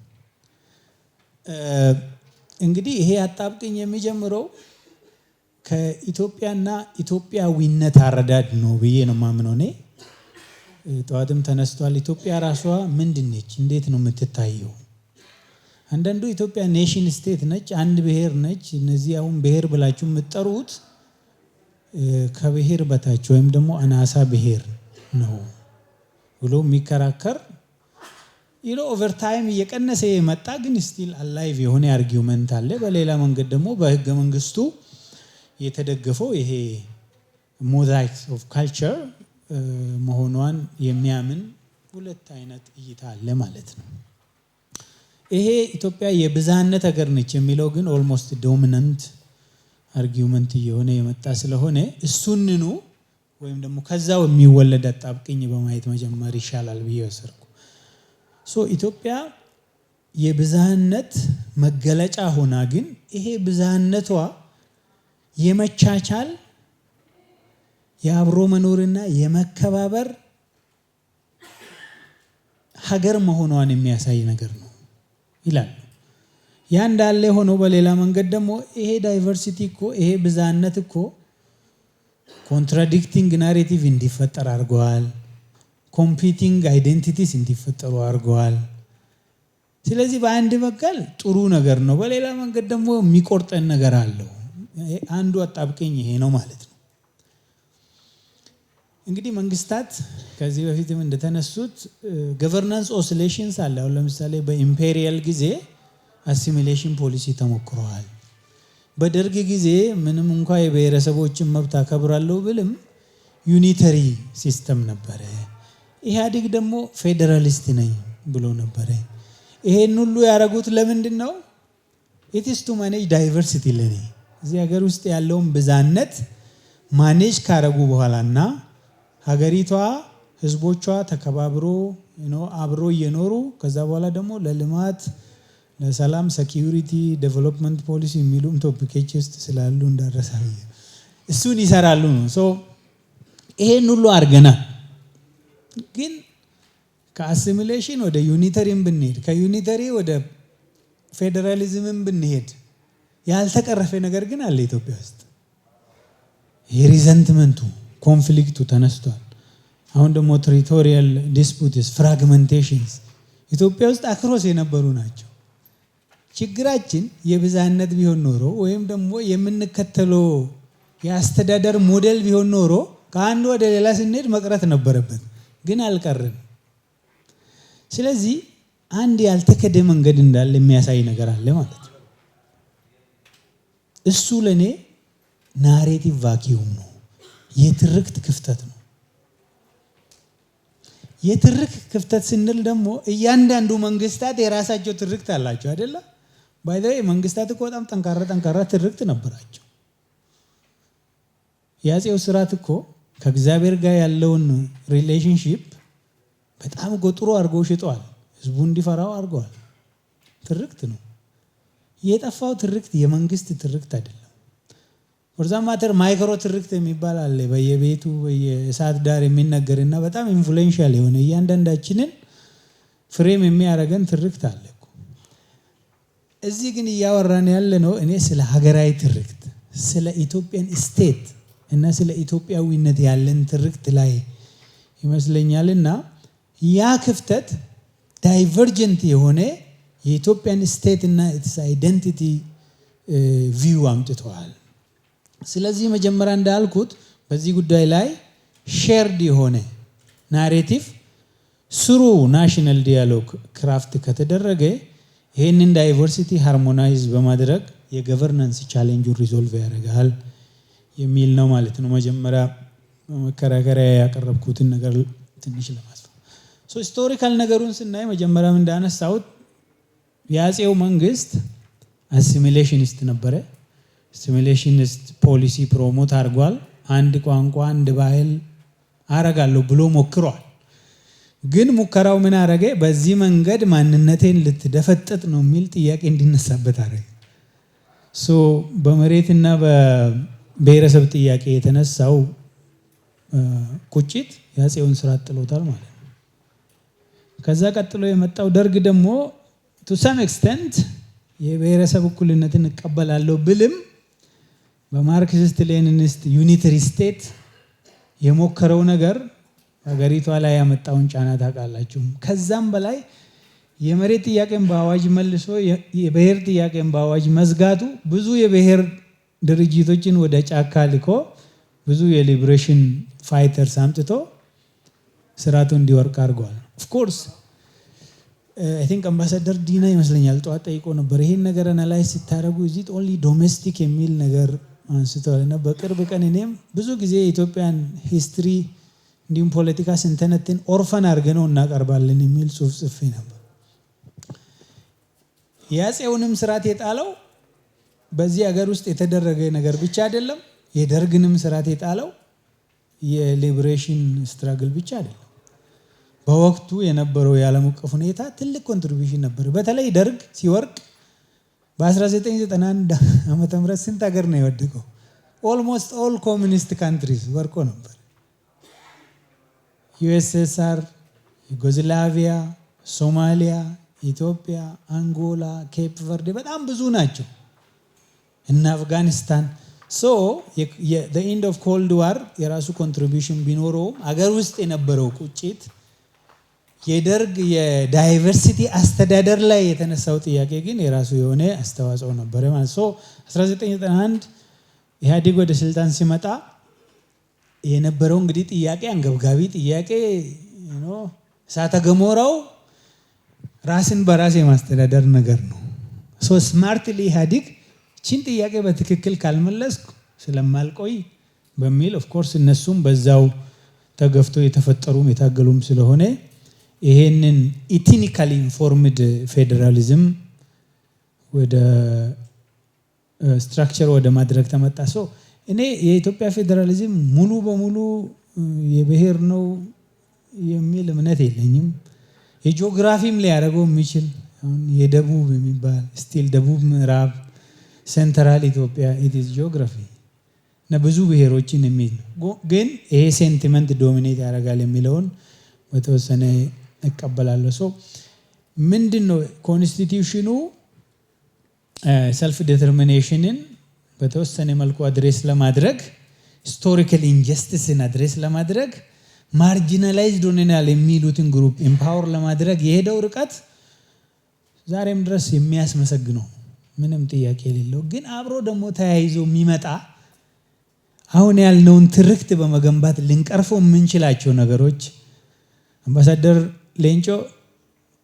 Speaker 4: እንግዲህ ይሄ አጣብቅኝ የሚጀምረው ከኢትዮጵያና ኢትዮጵያዊነት አረዳድ ነው ብዬ ነው የማምነው። እኔ ጠዋትም ተነስቷል። ኢትዮጵያ ራሷ ምንድነች? እንዴት ነው የምትታየው? አንዳንዱ ኢትዮጵያ ኔሽን ስቴት ነች፣ አንድ ብሔር ነች። እነዚህ አሁን ብሔር ብላችሁ የምትጠሩት ከብሔር በታች ወይም ደግሞ አናሳ ብሔር ነው ብሎ የሚከራከር ኦቨር ታይም እየቀነሰ የመጣ ግን ስቲል አላይቭ የሆነ አርጊውመንት አለ። በሌላ መንገድ ደግሞ በህገ መንግስቱ የተደገፈው ይሄ ሞዛይክስ ኦፍ ካልቸር መሆኗን የሚያምን ሁለት አይነት እይታ አለ ማለት ነው። ይሄ ኢትዮጵያ የብዝሃነት ሀገር ነች የሚለው ግን ኦልሞስት ዶሚናንት አርጊውመንት እየሆነ የመጣ ስለሆነ እሱንኑ ወይም ደግሞ ከዛው የሚወለድ አጣብቅኝ በማየት መጀመር ይሻላል ብዬ ወሰድኩ። ኢትዮጵያ የብዝሃነት መገለጫ ሆና ግን ይሄ ብዝሃነቷ የመቻቻል የአብሮ መኖርና የመከባበር ሀገር መሆኗን የሚያሳይ ነገር ነው ይላሉ። ያ እንዳለ ሆኖ በሌላ መንገድ ደግሞ ይሄ ዳይቨርሲቲ እኮ ይሄ ብዛነት እኮ ኮንትራዲክቲንግ ናሬቲቭ እንዲፈጠር አድርገዋል። ኮምፒቲንግ አይዴንቲቲስ እንዲፈጠሩ አድርገዋል። ስለዚህ በአንድ በኩል ጥሩ ነገር ነው፣ በሌላ መንገድ ደግሞ የሚቆርጠን ነገር አለው። አንዱ አጣብቀኝ ይሄ ነው ማለት ነው። እንግዲህ መንግስታት ከዚህ በፊትም እንደተነሱት ገቨርናንስ ኦሲሌሽንስ አለ። አሁን ለምሳሌ በኢምፔሪያል ጊዜ አሲሚሌሽን ፖሊሲ ተሞክሯል። በደርግ ጊዜ ምንም እንኳን የብሔረሰቦችን መብት አከብራለሁ ብልም ዩኒተሪ ሲስተም ነበረ። ኢህአዴግ ደግሞ ፌዴራሊስት ነኝ ብሎ ነበረ። ይሄን ሁሉ ያደረጉት ለምንድን ነው? ኢት ኢዝ ቱ ማኔጅ ዳይቨርሲቲ። ለኔ እዚህ ሀገር ውስጥ ያለውን ብዛነት ማኔጅ ካረጉ በኋላና ሀገሪቷ ህዝቦቿ ተከባብሮ አብሮ እየኖሩ ከዛ በኋላ ደግሞ ለልማት ለሰላም ሴኩሪቲ ዴቨሎፕመንት ፖሊሲ የሚሉም ቶፒኮች ውስጥ ስላሉ እንዳረሳ እሱን ይሰራሉ ነው። ሶ ይሄን ሁሉ አድርገናል። ግን ከአሲሚሌሽን ወደ ዩኒተሪም ብንሄድ ከዩኒተሪ ወደ ፌዴራሊዝምም ብንሄድ ያልተቀረፈ ነገር ግን አለ ኢትዮጵያ ውስጥ። የሪዘንትመንቱ ኮንፍሊክቱ ተነስቷል። አሁን ደግሞ ቴሪቶሪያል ዲስፑትስ ፍራግመንቴሽንስ ኢትዮጵያ ውስጥ አክሮስ የነበሩ ናቸው። ችግራችን የብዛነት ቢሆን ኖሮ ወይም ደግሞ የምንከተለው የአስተዳደር ሞዴል ቢሆን ኖሮ ከአንድ ወደ ሌላ ስንሄድ መቅረት ነበረበት፣ ግን አልቀረም። ስለዚህ አንድ ያልተከደ መንገድ እንዳለ የሚያሳይ ነገር አለ ማለት ነው። እሱ ለኔ ናሬቲቭ ቫኪዩም ነው፣ የትርክት ክፍተት ነው። የትርክት ክፍተት ስንል ደግሞ እያንዳንዱ መንግስታት የራሳቸው ትርክት አላቸው አይደለ? ባይ ዘ ወይ መንግስታት እኮ በጣም ጠንካራ ትርክት ነበራቸው። የአፄው ስርዓት እኮ ከእግዚአብሔር ጋር ያለውን ሪሌሽንሺፕ በጣም ጥሩ አድርገው ሽጠዋል። ህዝቡ እንዲፈራው አድርገዋል። ትርክት ነው የጠፋው። ትርክት የመንግስት ትርክት አይደለም። ወርዛ ማተር ማይክሮ ትርክት የሚባል አለ በየቤቱ በየእሳት ዳር የሚነገርና በጣም ኢንፍሉዌንሻል የሆነ እያንዳንዳችንን ፍሬም የሚያደርገን ትርክት አለ እኮ። እዚህ ግን እያወራን ያለ ነው እኔ ስለ ሀገራዊ ትርክት፣ ስለ ኢትዮጵያን ስቴት እና ስለ ኢትዮጵያዊነት ያለን ትርክት ላይ ይመስለኛልና ያ ክፍተት ዳይቨርጀንት የሆነ የኢትዮጵያን ስቴት እና ኢትስ አይደንቲቲ ቪው አምጥተዋል። ስለዚህ መጀመሪያ እንዳልኩት በዚህ ጉዳይ ላይ ሼርድ የሆነ ናሬቲቭ ስሩ ናሽናል ዲያሎግ ክራፍት ከተደረገ ይህንን ዳይቨርሲቲ ሃርሞናይዝ በማድረግ የገቨርናንስ ቻሌንጁን ሪዞልቭ ያደርጋል የሚል ነው ማለት ነው። መጀመሪያ መከራከሪያ ያቀረብኩትን ነገር ትንሽ ለማስፋት ሂስቶሪካል ነገሩን ስናይ መጀመሪያም እንዳነሳሁት የአፄው መንግስት አሲሚሌሽኒስት ነበረ። አሲሚሌሽኒስት ፖሊሲ ፕሮሞት አድርጓል። አንድ ቋንቋ አንድ ባህል አረጋለሁ ብሎ ሞክሯል። ግን ሙከራው ምን አረገ? በዚህ መንገድ ማንነቴን ልትደፈጥጥ ነው የሚል ጥያቄ እንዲነሳበት አረገ። በመሬትና በብሔረሰብ ጥያቄ የተነሳው ቁጭት የአፄውን ስርዓት ጥሎታል ማለት ነው። ከዛ ቀጥሎ የመጣው ደርግ ደግሞ ቱ ሰም ኤክስተንት የብሔረሰብ እኩልነትን እቀበላለሁ ብልም በማርክሲስት ሌኒኒስት ዩኒተሪ ስቴት የሞከረው ነገር ሀገሪቷ ላይ ያመጣውን ጫና ታውቃላችሁ። ከዛም በላይ የመሬት ጥያቄን በአዋጅ መልሶ የብሔር ጥያቄን በአዋጅ መዝጋቱ ብዙ የብሔር ድርጅቶችን ወደ ጫካ ልኮ ብዙ የሊብሬሽን ፋይተርስ አምጥቶ ስርዓቱ እንዲወርቅ አድርጓል። ኦፍ ኮርስ አይ ቲንክ አምባሳደር ዲና ይመስለኛል ጠዋት ጠይቆ ነበር ይሄን ነገር አናላይዝ ሲታረጉ እዚህ ኦንሊ ዶሜስቲክ የሚል ነገር አንስተዋልና በቅርብ ቀን እኔም ብዙ ጊዜ የኢትዮጵያን ሂስትሪ እንዲሁም ፖለቲካ ስንተነትን ኦርፈን አድርገነው እናቀርባለን የሚል ጽሁፍ ጽፌ ነበር። የአፄውንም ስርዓት የጣለው በዚህ ሀገር ውስጥ የተደረገ ነገር ብቻ አይደለም። የደርግንም ስርዓት የጣለው የሊብሬሽን ስትራግል ብቻ አይደለም። በወቅቱ የነበረው የዓለም አቀፍ ሁኔታ ትልቅ ኮንትሪቢዩሽን ነበር። በተለይ ደርግ ሲወርቅ በ1991 ዓመተ ምህረት ስንት ሀገር ነው የወደቀው? ኦልሞስት ኦል ኮሚኒስት ካንትሪስ ወርቆ ነበር። ዩኤስኤስአር፣ ዩጎዝላቪያ፣ ሶማሊያ፣ ኢትዮጵያ፣ አንጎላ፣ ኬፕ ቨርዴ በጣም ብዙ ናቸው እና አፍጋኒስታን the end of cold war የራሱ ኮንትሪቢዩሽን ቢኖረውም አገር ውስጥ የነበረው ቁጭት የደርግ የዳይቨርሲቲ አስተዳደር ላይ የተነሳው ጥያቄ ግን የራሱ የሆነ አስተዋጽኦ ነበር ማለት 1991 ኢህአዴግ ወደ ስልጣን ሲመጣ የነበረው እንግዲህ ጥያቄ አንገብጋቢ ጥያቄ እሳተ ገሞራው ራስን በራስ የማስተዳደር ነገር ነው። ስማርትሊ ኢህአዴግ ቺን ጥያቄ በትክክል ካልመለስኩ ስለማልቆይ በሚል ኦፍ ኮርስ እነሱም በዛው ተገፍቶ የተፈጠሩም የታገሉም ስለሆነ ይሄንን ኢትኒካሊ ኢንፎርምድ ፌደራሊዝም ወደ ስትራክቸር ወደ ማድረግ ተመጣ። እኔ የኢትዮጵያ ፌደራሊዝም ሙሉ በሙሉ የብሔር ነው የሚል እምነት የለኝም። የጂኦግራፊም ሊያደርገው የሚችል የደቡብ የሚባል ስቲል ደቡብ ምዕራብ ሴንትራል ኢትዮጵያ ኢትስ ጂኦግራፊ እና ብዙ ብሔሮችን የሚል ግን ይሄ ሴንቲመንት ዶሚኔት ያደርጋል የሚለውን በተወሰነ እቀበላለሁ። ምንድነው ኮንስቲቲዩሽኑ ሰልፍ ዲተርሚኔሽንን በተወሰነ መልኩ አድሬስ ለማድረግ ሂስቶሪካል ኢንጀስቲስን አድሬስ ለማድረግ ማርጂናላይዝድ ሆነናል የሚሉትን ግሩፕ ኤምፓወር ለማድረግ የሄደው ርቀት ዛሬም ድረስ የሚያስመሰግነው ምንም ጥያቄ የሌለው ግን አብሮ ደግሞ ተያይዞ የሚመጣ አሁን ያልነውን ትርክት በመገንባት ልንቀርፈው የምንችላቸው ነገሮች አምባሳደር ሌንጮ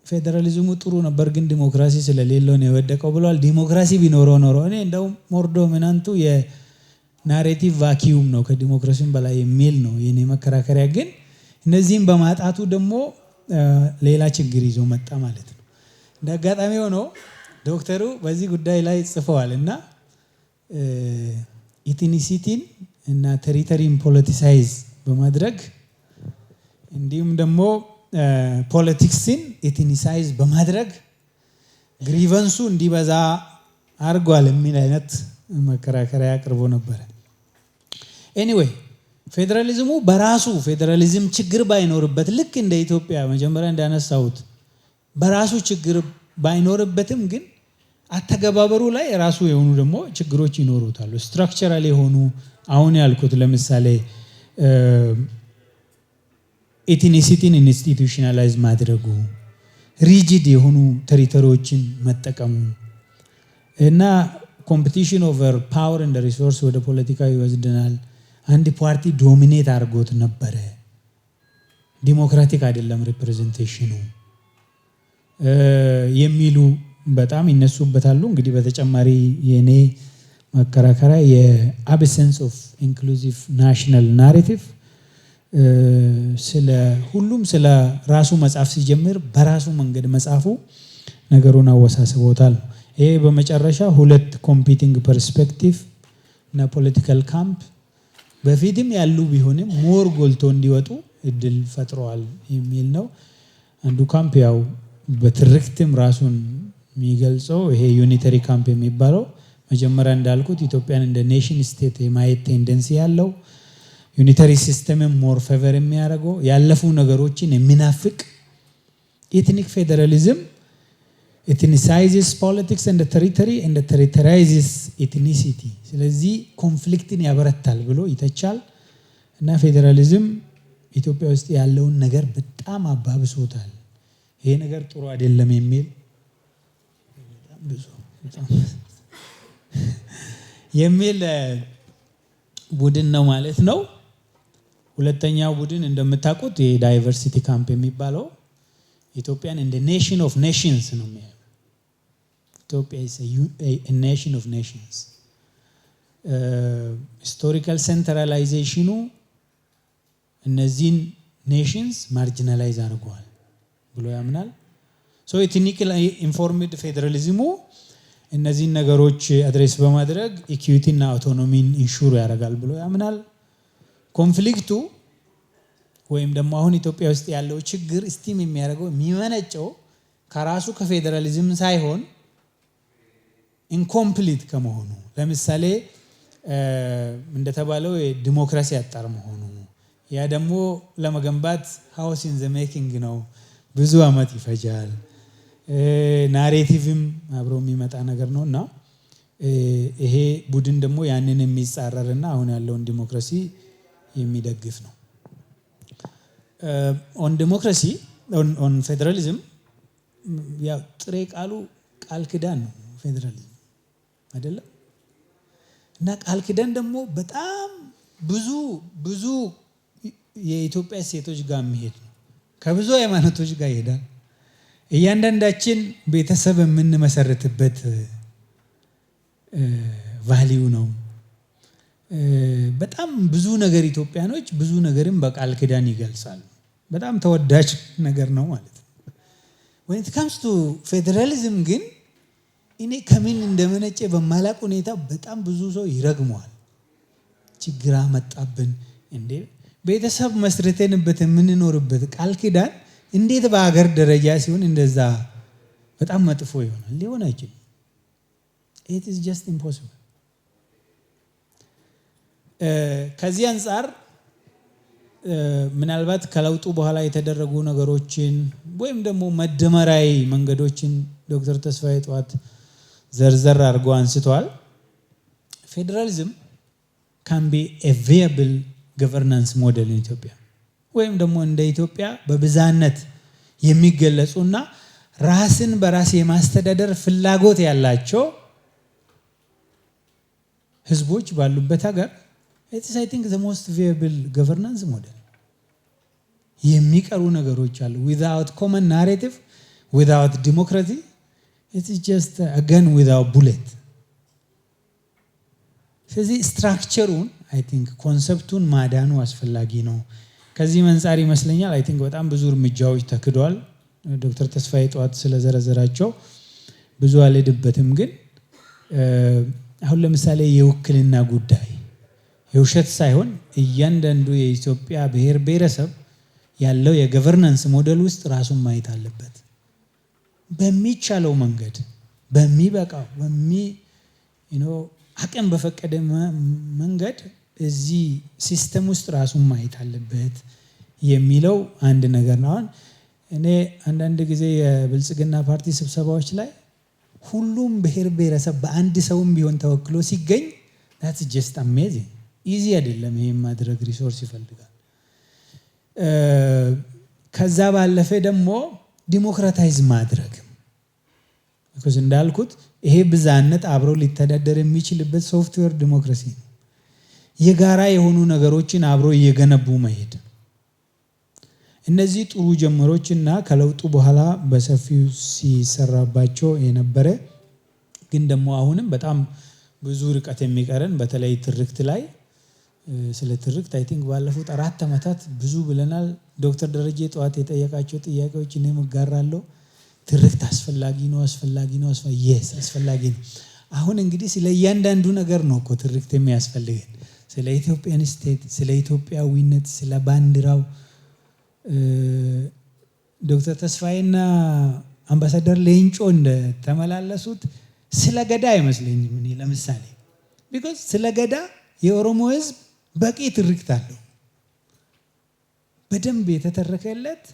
Speaker 4: ፌደራሊዝሙ ጥሩ ነበር ግን ዲሞክራሲ ስለሌለው ነው የወደቀው ብለዋል። ዲሞክራሲ ቢኖረው ኖሮ እኔ እንደው ሞር ዶሚናንቱ የናሬቲቭ ቫኪዩም ነው ከዲሞክራሲም በላይ የሚል ነው የኔ መከራከሪያ። ግን እነዚህም በማጣቱ ደግሞ ሌላ ችግር ይዞ መጣ ማለት ነው። እንደ አጋጣሚ ሆኖ ዶክተሩ በዚህ ጉዳይ ላይ ጽፈዋል እና ኢትኒሲቲን እና ቴሪተሪን ፖለቲሳይዝ በማድረግ እንዲሁም ደግሞ ፖለቲክስን ኢትኒሳይዝ በማድረግ ግሪቨንሱ እንዲበዛ አርጓል የሚል አይነት መከራከሪያ አቅርቦ ነበር። ኤኒዌይ ፌደራሊዝሙ በራሱ ፌደራሊዝም ችግር ባይኖርበት ልክ እንደ ኢትዮጵያ መጀመሪያ እንዳነሳሁት በራሱ ችግር ባይኖርበትም ግን አተገባበሩ ላይ ራሱ የሆኑ ደግሞ ችግሮች ይኖሩታል። ስትራክቸራል የሆኑ አሁን ያልኩት ለምሳሌ ኢትኒሲቲን ኢንስቲትዩሽናላይዝ ማድረጉ፣ ሪጂድ የሆኑ ቴሪቶሪዎችን መጠቀሙ እና ኮምፒቲሽን ኦቨር ፓወር እንደ ሪሶርስ ወደ ፖለቲካ ይወስደናል። አንድ ፓርቲ ዶሚኔት አድርጎት ነበረ። ዲሞክራቲክ አይደለም ሪፕሬዘንቴሽኑ የሚሉ በጣም ይነሱበታሉ። እንግዲህ በተጨማሪ የኔ መከራከሪያ የአብሰንስ ኦፍ ኢንክሉሲቭ ናሽናል ናሬቲቭ ስለ ሁሉም ስለ ራሱ መጻፍ ሲጀምር በራሱ መንገድ መጻፉ ነገሩን አወሳስቦታል። ይሄ በመጨረሻ ሁለት ኮምፒቲንግ ፐርስፔክቲቭ እና ፖለቲካል ካምፕ በፊትም ያሉ ቢሆንም ሞር ጎልቶ እንዲወጡ እድል ፈጥረዋል የሚል ነው። አንዱ ካምፕ ያው በትርክትም ራሱን የሚገልጸው ይሄ ዩኒተሪ ካምፕ የሚባለው መጀመሪያ እንዳልኩት ኢትዮጵያን እንደ ኔሽን ስቴት የማየት ቴንደንሲ ያለው ዩኒተሪ ሲስተምን ሞር ፌቨር የሚያደርገው ያለፉ ነገሮችን የሚናፍቅ ኤትኒክ ፌደራሊዝም ኢትኒሳይዝስ ፖለቲክስ እንደ ቴሪቶሪ እንደ ቴሪቶራይዝስ ኢትኒሲቲ ስለዚህ ኮንፍሊክትን ያበረታል ብሎ ይተቻል እና ፌደራሊዝም ኢትዮጵያ ውስጥ ያለውን ነገር በጣም አባብሶታል። ይሄ ነገር ጥሩ አይደለም የሚል ብዙ የሚል ቡድን ነው ማለት ነው። ሁለተኛው ቡድን እንደምታውቁት የዳይቨርሲቲ ካምፕ የሚባለው ኢትዮጵያን እንደ ኔሽን ኦፍ ኔሽንስ ነው የሚያየው። ኢትዮጵያ is a nation of nations. ሂስቶሪካል ሴንትራላይዜሽኑ እነዚህን ኔሽንስ ማርጂናላይዝ አድርገዋል ብሎ ያምናል። ሶ ኢትኒካሊ ኢንፎርምድ ፌደራሊዝሙ እነዚህን ነገሮች አድሬስ በማድረግ ኢኩዊቲ እና አውቶኖሚን ኢንሹር ያደርጋል ብሎ ያምናል። ኮንፍሊክቱ ወይም ደግሞ አሁን ኢትዮጵያ ውስጥ ያለው ችግር ስቲም የሚያደርገው የሚመነጨው ከራሱ ከፌደራሊዝም ሳይሆን ኢንኮምፕሊት ከመሆኑ ለምሳሌ እንደተባለው የዲሞክራሲ አጣር መሆኑ ያ ደግሞ ለመገንባት ሃውስ ኢን ዘ ሜኪንግ ነው ብዙ አመት ይፈጃል። ናሬቲቭም አብሮ የሚመጣ ነገር ነውና ይሄ ቡድን ደግሞ ያንን የሚጻረርና አሁን ያለውን ዲሞክራሲ የሚደግፍ ነው። ኦን ዲሞክራሲ ኦን ፌደራሊዝም ያው ጥሬ ቃሉ ቃል ኪዳን ነው ፌደራሊዝም አይደለም። እና ቃል ኪዳን ደግሞ በጣም ብዙ የኢትዮጵያ ሴቶች ጋር የሚሄድ ነው። ከብዙ ሃይማኖቶች ጋር ይሄዳል። እያንዳንዳችን ቤተሰብ የምንመሰርትበት ቫልዩ ነው። በጣም ብዙ ነገር ኢትዮጵያኖች ብዙ ነገርን በቃል ኪዳን ይገልጻሉ። በጣም ተወዳጅ ነገር ነው ማለት ነው። when it comes to federalism ግን እኔ ከምን እንደመነጨ በማላቅ ሁኔታ በጣም ብዙ ሰው ይረግመዋል። ችግር አመጣብን እንዴ! ቤተሰብ መስርተንበት የምንኖርበት ቃል ኪዳን እንዴት በአገር ደረጃ ሲሆን እንደዛ በጣም መጥፎ ይሆናል? ሊሆን አይችልም። it is just impossible። ከዚህ አንፃር ምናልባት ከለውጡ በኋላ የተደረጉ ነገሮችን ወይም ደግሞ መደመራዊ መንገዶችን ዶክተር ተስፋዬ ጠዋት ዘርዘር አድርጎ አንስተዋል። ፌደራሊዝም can be a viable governance model in ኢትዮጵያ ወይም ደግሞ እንደ ኢትዮጵያ በብዛነት የሚገለጹና ራስን በራስ የማስተዳደር ፍላጎት ያላቸው ህዝቦች ባሉበት ሀገር it is I think the most viable governance model። የሚቀሩ ነገሮች አሉ። without common narrative, without democracy, it is just a gun without bullet። ስለዚህ ስትራክቸሩን I think ኮንሰፕቱን ማዳኑ አስፈላጊ ነው። ከዚህ መንጻር ይመስለኛል I think በጣም ብዙ እርምጃዎች ተክዷል። ዶክተር ተስፋዬ ጠዋት ስለዘረዘራቸው ብዙ አልሄድበትም። ግን አሁን ለምሳሌ የውክልና ጉዳይ የውሸት ሳይሆን እያንዳንዱ የኢትዮጵያ ብሔር ብሔረሰብ ያለው የገቨርናንስ ሞዴል ውስጥ ራሱን ማየት አለበት። በሚቻለው መንገድ በሚበቃው አቅም በፈቀደ መንገድ እዚህ ሲስተም ውስጥ ራሱን ማየት አለበት የሚለው አንድ ነገር ነው። እኔ አንዳንድ ጊዜ የብልጽግና ፓርቲ ስብሰባዎች ላይ ሁሉም ብሔር ብሔረሰብ በአንድ ሰውም ቢሆን ተወክሎ ሲገኝ that's just amazing። ኢዚ አይደለም። ይሄን ማድረግ ሪሶርስ ይፈልጋል። ከዛ ባለፈ ደግሞ ዲሞክራታይዝ ማድረግ because እንዳልኩት ይሄ ብዛነት አብሮ ሊተዳደር የሚችልበት ሶፍትዌር ዲሞክራሲ ነው። የጋራ የሆኑ ነገሮችን አብሮ እየገነቡ መሄድ። እነዚህ ጥሩ ጀምሮችና ከለውጡ በኋላ በሰፊው ሲሰራባቸው የነበረ ግን ደግሞ አሁንም በጣም ብዙ ርቀት የሚቀረን በተለይ ትርክት ላይ ስለ ትርክት I think ባለፉት 4 አመታት ብዙ ብለናል። ዶክተር ደረጀ ጠዋት የጠየቃቸው ጥያቄዎች እኔም እጋራለሁ። ትርክት አስፈላጊ ነው አስፈላጊ ነው። አሁን እንግዲህ ስለ እያንዳንዱ ነገር ነው እኮ ትርክት የሚያስፈልገን። ስለ ኢትዮጵያን ስቴት፣ ስለ ኢትዮጵያዊነት፣ ስለ ባንዲራው ዶክተር ተስፋዬና አምባሳደር ሌንጮ እንደተመላለሱት ስለ ገዳ አይመስለኝም እኔ ለምሳሌ because ስለ ገዳ የኦሮሞ ህዝብ በቂ ትርክት አለው። በደንብ የተተረከለት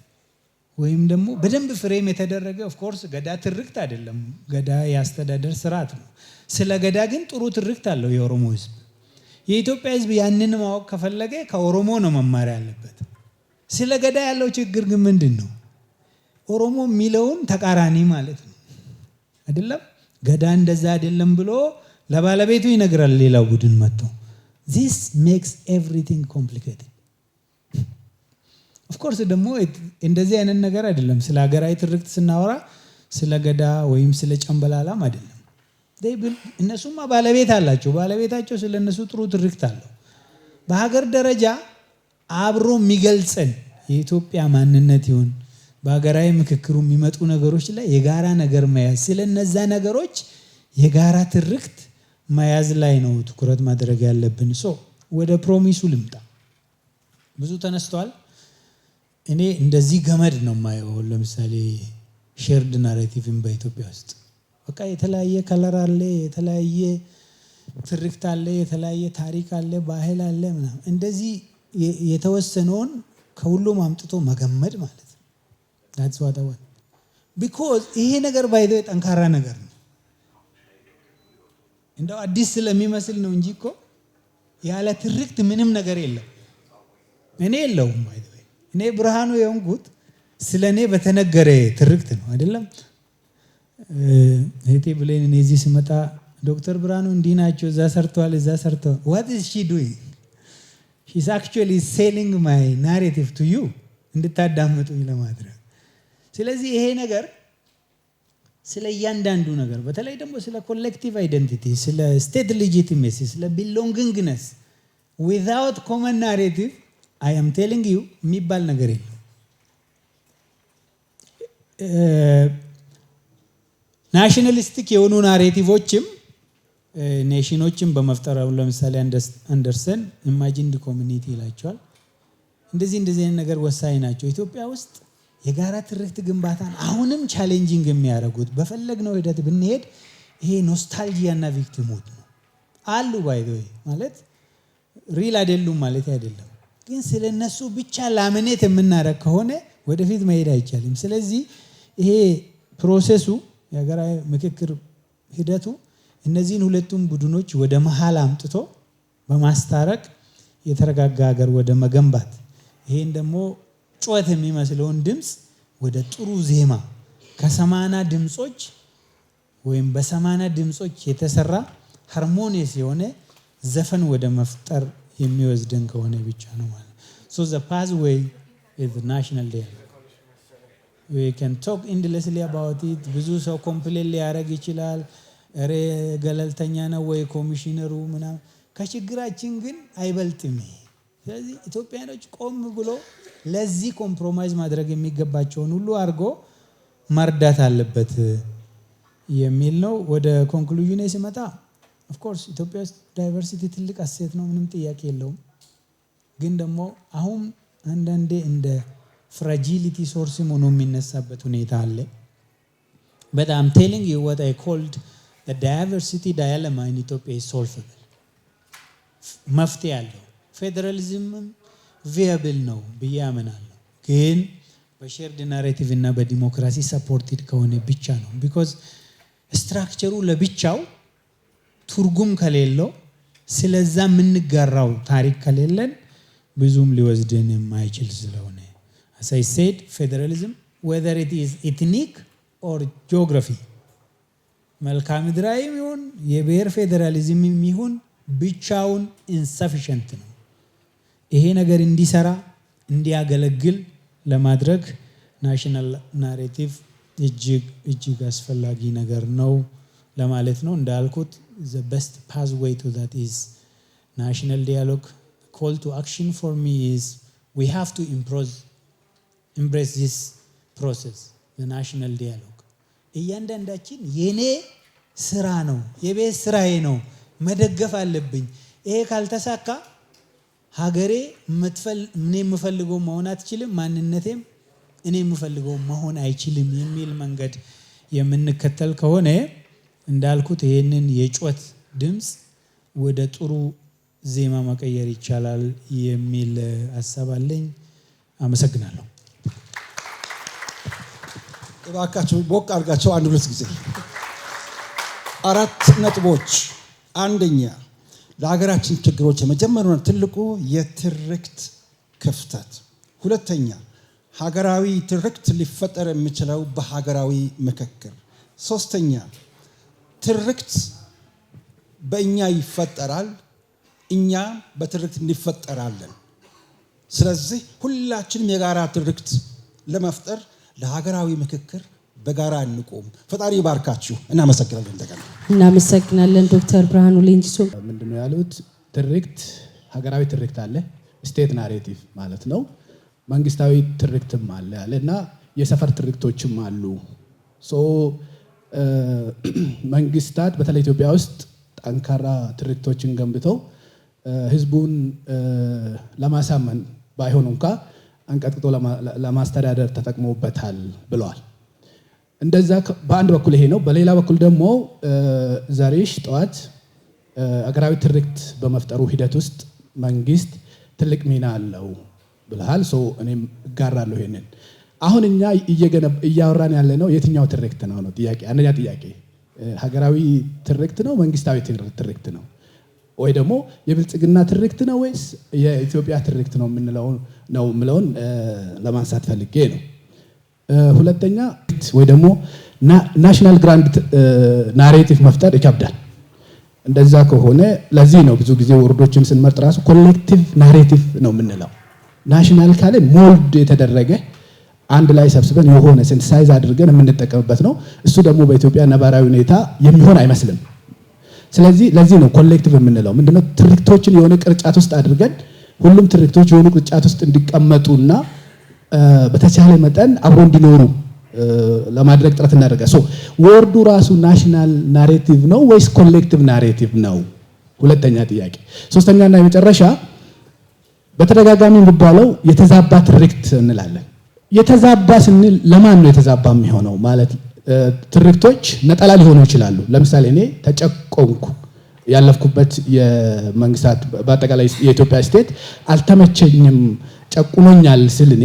Speaker 4: ወይም ደግሞ በደንብ ፍሬም የተደረገ ኦፍ ኮርስ ገዳ ትርክት አይደለም። ገዳ ያስተዳደር ስርዓት ነው። ስለ ገዳ ግን ጥሩ ትርክት አለው የኦሮሞ ህዝብ። የኢትዮጵያ ህዝብ ያንን ማወቅ ከፈለገ ከኦሮሞ ነው መማር ያለበት። ስለ ገዳ ያለው ችግር ግን ምንድነው? ኦሮሞ የሚለውን ተቃራኒ ማለት ነው አይደለም። ገዳ እንደዛ አይደለም ብሎ ለባለቤቱ ይነግራል ሌላው ቡድን መጥቶ። this makes everything complicated። of course ደግሞ እንደዚህ አይነት ነገር አይደለም። ስለ ሀገራዊ ትርክት ስናወራ ስለ ገዳ ወይም ስለ ጨምበላላም አይደለም። እነሱማ ባለቤት አላቸው። ባለቤታቸው ስለ እነሱ ጥሩ ትርክት አለው። በሀገር ደረጃ አብሮ የሚገልጸን የኢትዮጵያ ማንነት ይሁን በሀገራዊ ምክክሩ የሚመጡ ነገሮች ላይ የጋራ ነገር መያዝ፣ ስለነዛ ነገሮች የጋራ ትርክት መያዝ ላይ ነው ትኩረት ማድረግ ያለብን። ወደ ፕሮሚሱ ልምጣ። ብዙ ተነስቷል። እኔ እንደዚህ ገመድ ነው የማየው። ለምሳሌ ሼርድ ናሬቲቭን በኢትዮጵያ ውስጥ በቃ የተለያየ ከለር አለ፣ የተለያየ ትርክት አለ፣ የተለያየ ታሪክ አለ፣ ባህል አለ ምናምን። እንደዚህ የተወሰነውን ከሁሉም አምጥቶ መገመድ ማለት ነው። that's what I want because ይሄ ነገር ባይዘ ጠንካራ ነገር ነው እንደው አዲስ ስለሚመስል ነው እንጂ እኮ ያለ ትርክት ምንም ነገር የለም እኔ የለውም ባይዘ እኔ ብርሃኑ የሆንኩት ስለኔ በተነገረ ትርክት ነው አይደለም እህቴ ብሌን እዚህ ስመጣ ዶክተር ብርሃኑ እንዲህ ናቸው እዛ ሰርተዋል what is she doing she's actually selling my narrative to you እንድታዳምጡኝ ለማድረግ ስለዚህ ይሄ ነገር ስለ እያንዳንዱ ነገር በተለይ ደግሞ ስለ ኮሌክቲቭ አይደንቲቲ ስለ ስቴት ሌጂቲሜሲ ስለ ቢሎንጊንግነስ without common narrative I am telling you የሚባል ነገር የለም ናሽናሊስቲክ የሆኑ ናሬቲቮችም ኔሽኖችን በመፍጠር ለምሳሌ አንደርሰን ኢማጂንድ ኮሚኒቲ ይላቸዋል እንደዚህ ነገር ወሳኝ ናቸው ኢትዮጵያ ውስጥ የጋራ ትርክት ግንባታን አሁንም ቻሌንጂንግ የሚያደርጉት በፈለግነው ሂደት ብንሄድ ይሄ ኖስታልጂያና ቪክቲሞት ነው አሉ ባይ ዘ ወይ ማለት ሪል አይደሉም ማለት አይደለም ግን ስለነሱ ብቻ ላምኔት የምናረግ ከሆነ ወደፊት መሄድ አይቻልም ስለዚህ ይሄ ፕሮሰሱ የጋራ ምክክር ሂደቱ እነዚህን ሁለቱም ቡድኖች ወደ መሃል አምጥቶ በማስታረቅ የተረጋጋ ሀገር ወደ መገንባት ይሄን ደግሞ ጩኸት የሚመስለውን ድምጽ ወደ ጥሩ ዜማ ከ80 ድምጾች ወይም በ80 ድምጾች የተሰራ ሃርሞኒየስ የሆነ ዘፈን ወደ መፍጠር የሚወስደን ከሆነ ብቻ ነው ማለት so the pathway is the national day we can talk endlessly about it ብዙ ሰው ኮምፕሌን ሊያረግ ይችላል እሬ ገለልተኛ ነው ወይ ኮሚሽነሩ ምናምን ከችግራችን ግን አይበልጥም ስለዚህ ኢትዮጵያኖች ቆም ብሎ ለዚህ ኮምፕሮማይዝ ማድረግ የሚገባቸውን ሁሉ አርጎ መርዳት አለበት የሚል ነው ወደ ኮንክሉዥን ሲመጣ of course ኢትዮጵያ ዳይቨርሲቲ ትልቅ አሴት ነው ምንም ጥያቄ የለውም ግን ደግሞ አሁን አንዳንዴ እንደ ፍራጂሊቲ ሶርስ ሆኖ የሚነሳበት ሁኔታ አለ but I'm telling you what I called the diversity dilemma in Ethiopia is solvable መፍትሄ ያለው ፌደራሊዝም ቪያብል ነው በያመናለሁ ግን በሼርድ ናሬቲቭ እና በዲሞክራሲ ሰፖርትድ ከሆነ ብቻ ነው because ስትራክቸሩ ለብቻው ትርጉም ከሌለው ስለዛ ምንጋራው ታሪክ ከሌለን ብዙም ሊወስደን የማይችል ስለሆነ as I said federalism whether it is ethnic or geography መልክዓ ምድራዊ ይሁን የብሔር ፌደራሊዝም ይሁን ብቻውን insufficient ነው ይሄ ነገር እንዲሰራ እንዲያገለግል ለማድረግ ናሽናል ናሬቲቭ እጅግ አስፈላጊ ነገር ነው ለማለት ነው እንዳልኩት the best pathway to that is national dialogue call to action for me is we have to embrace this process the national dialogue እያንዳንዳችን የኔ ስራ ነው የቤት ስራዬ ነው መደገፍ አለብኝ ይሄ ካልተሳካ ሀገሬ ምን የምፈልገው መሆን አትችልም ማንነቴም እኔ የምፈልገው መሆን አይችልም የሚል መንገድ የምንከተል ከሆነ እንዳልኩት ይሄንን የጩኸት ድምጽ ወደ ጥሩ ዜማ መቀየር ይቻላል የሚል ሐሳብ አለኝ አመሰግናለሁ
Speaker 2: እባካችሁ ቦቅ አድርጋችሁ አንድ ሁለት ጊዜ አራት ነጥቦች አንደኛ ለሀገራችን ችግሮች የመጀመሪያው ትልቁ የትርክት ክፍተት ሁለተኛ ሀገራዊ ትርክት ሊፈጠር የሚችለው በሀገራዊ ምክክር ሶስተኛ ትርክት በእኛ ይፈጠራል እኛ በትርክት እንፈጠራለን ስለዚህ ሁላችንም የጋራ ትርክት ለመፍጠር ለሀገራዊ ምክክር በጋራ እንቆም ፈጣሪ ይባርካችሁ እናመሰግናለን እንደገና
Speaker 7: እናመሰግናለን ዶክተር ብርሃኑ ሌንጂሶ
Speaker 3: ምንድነው ያሉት ትርክት ሀገራዊ ትርክት አለ ስቴት ናሬቲቭ ማለት ነው መንግስታዊ ትርክትም አለ ያለና የሰፈር ትርክቶችም አሉ መንግስታት በተለይ ኢትዮጵያ ውስጥ ጠንካራ ትርክቶችን ገንብተው ህዝቡን ለማሳመን ባይሆን እንኳን አንቀጥቅጦ ለማስተዳደር ተጠቅመውበታል ብለዋል እንደዛ በአንድ በኩል ይሄ ነው በሌላ በኩል ደግሞ ዛሬሽ ጠዋት አገራዊ ትርክት በመፍጠሩ ሂደት ውስጥ መንግስት ትልቅ ሚና አለው ብለሃል እኔም እጋራለሁ ይሄንን አሁን እኛ እያወራን ያለ ነው የትኛው ትርክት ነው ጥያቄ። አንደኛ ጥያቄ ሀገራዊ ትርክት ነው መንግስታዊ ትርክት ነው ወይ ደግሞ የብልጽግና ትርክት ነው ወይስ የኢትዮጵያ ትርክት ነው የምለውን ለማንሳት ፈልጌ ነው። ሁለተኛ ወይ ደግሞ ናሽናል ግራንድ ናሬቲቭ መፍጠር ይከብዳል። እንደዛ ከሆነ ለዚህ ነው ብዙ ጊዜ ወርዶችን ስንመርጥ ራሱ ኮሌክቲቭ ናሬቲቭ ነው የምንለው። ናሽናል ካለ ሞልድ የተደረገ አንድ ላይ ሰብስበን የሆነ ሴንሳይዝ አድርገን የምንጠቀምበት ነው። እሱ ደግሞ በኢትዮጵያ ነባራዊ ሁኔታ የሚሆን አይመስልም። ስለዚህ ለዚህ ነው ኮሌክቲቭ የምንለው። ምንድነው ትርክቶችን የሆነ ቅርጫት ውስጥ አድርገን ሁሉም ትርክቶች የሆነ ቅርጫት ውስጥ እንዲቀመጡና በተቻለ መጠን አብሮ እንዲኖሩ ለማድረግ ጥረት እናደርጋለን። ወርዱ ራሱ ናሽናል ናሬቲቭ ነው ወይስ ኮሌክቲቭ ናሬቲቭ ነው? ሁለተኛ ጥያቄ። ሶስተኛና የመጨረሻ በተደጋጋሚ የሚባለው የተዛባ ትርክት እንላለን። የተዛባ ስንል ለማን ነው የተዛባ የሚሆነው? ማለት ትርክቶች ነጠላ ሊሆኑ ይችላሉ። ለምሳሌ እኔ ተጨቆንኩ ያለፍኩበት የመንግስታት በአጠቃላይ የኢትዮጵያ ስቴት አልተመቸኝም ጨቁኖኛል ስል እኔ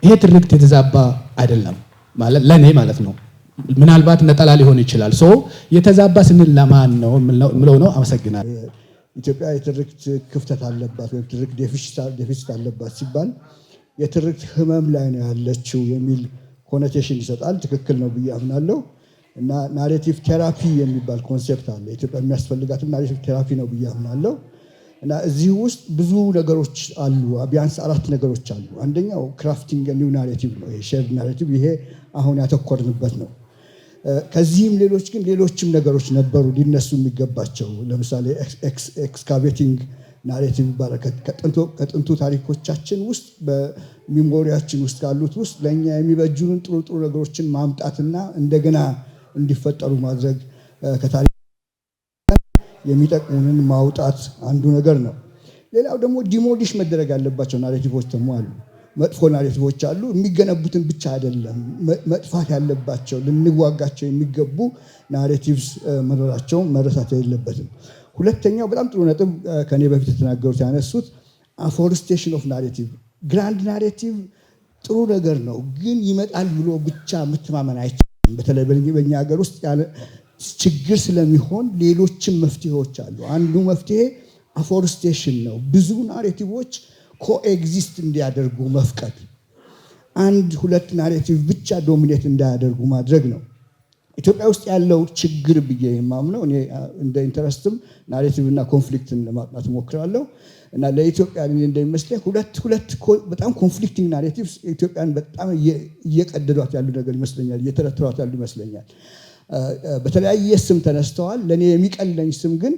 Speaker 3: ይሄ ትርክት የተዛባ አይደለም ማለት ለኔ ማለት ነው። ምናልባት ነጠላ ሊሆን ይችላል። የተዛባ ስንል ለማን ነው ምለው ነው። አመሰግናለሁ።
Speaker 2: ኢትዮጵያ የትርክት ክፍተት አለባት ወይ ትርክት ዴፊሲት አለባት ሲባል የትርክት ህመም ላይ ነው ያለችው የሚል ኮኖቴሽን ይሰጣል። ትክክል ነው ብዬ አምናለሁ። እና ናሬቲቭ ቴራፒ የሚባል ኮንሴፕት አለ። ኢትዮጵያ የሚያስፈልጋትም ናሬቲቭ ቴራፒ ነው ብዬ አምናለሁ። እና እዚህ ውስጥ ብዙ ነገሮች አሉ። ቢያንስ 4 ነገሮች አሉ። አንደኛው ክራፍቲንግ ኒው ናሬቲቭ ነው። ይሄ ሼርድ ናሬቲቭ፣ ይሄ አሁን ያተኮርንበት ነው። ከዚህም ሌሎችም ነገሮች ነበሩ ሊነሱ የሚገባቸው። ለምሳሌ ኤክስካቬቲንግ ናሬቲቭ ይባላል። ከጥንቱ ታሪኮቻችን ውስጥ በሚሞሪያችን ውስጥ ካሉት ውስጥ ለእኛ የሚበጁንን ጥሩ ጥሩ ነገሮችን ማምጣትና እንደገና እንዲፈጠሩ ማድረግ፣ ከታሪክ የሚጠቅሙንን ማውጣት አንዱ ነገር ነው። ሌላው ደግሞ ዲሞሊሽ መደረግ ያለባቸው ናሬቲቮች ደግሞ አሉ። መጥፎ ናሬቲቮች አሉ። የሚገነቡትን ብቻ አይደለም መጥፋት ያለባቸው፣ ልንዋጋቸው የሚገቡ ናሬቲቭስ መኖራቸው መረሳት የሌለበትም። ሁለተኛው በጣም ጥሩ ነጥብ ከኔ በፊት የተናገሩት ያነሱት አፎርስቴሽን ኦፍ ናሬቲቭ። ግራንድ ናሬቲቭ ጥሩ ነገር ነው፣ ግን ይመጣል ብሎ ብቻ መተማመን አይቻልም። በተለይ በእኛ ሀገር ውስጥ ችግር ስለሚሆን ሌሎችም መፍትሄዎች አሉ። አንዱ መፍትሄ አፎርስቴሽን ነው። ብዙ ናሬቲቮች ኮኤግዚስት እንዲያደርጉ መፍቀድ፣ 1-2 ናሬቲቭ ብቻ ዶሚኔት እንዳያደርጉ ማድረግ ነው። ኢትዮጵያ ውስጥ ያለው ችግር ብዬ የማምነው እኔ እንደ ኢንተረስትም ናሬቲቭ እና ኮንፍሊክትን ለማጥናት እሞክራለሁ እና ለኢትዮጵያ እንደሚመስለኝ ሁለት በጣም ኮንፍሊክቲንግ ናሬቲቭስ ኢትዮጵያን በጣም እየቀደዷት ያሉ ነገር ይመስለኛል፣ እየተረተሯት ያሉ ይመስለኛል። በተለያየ ስም ተነስተዋል። ለእኔ የሚቀለኝ ስም ግን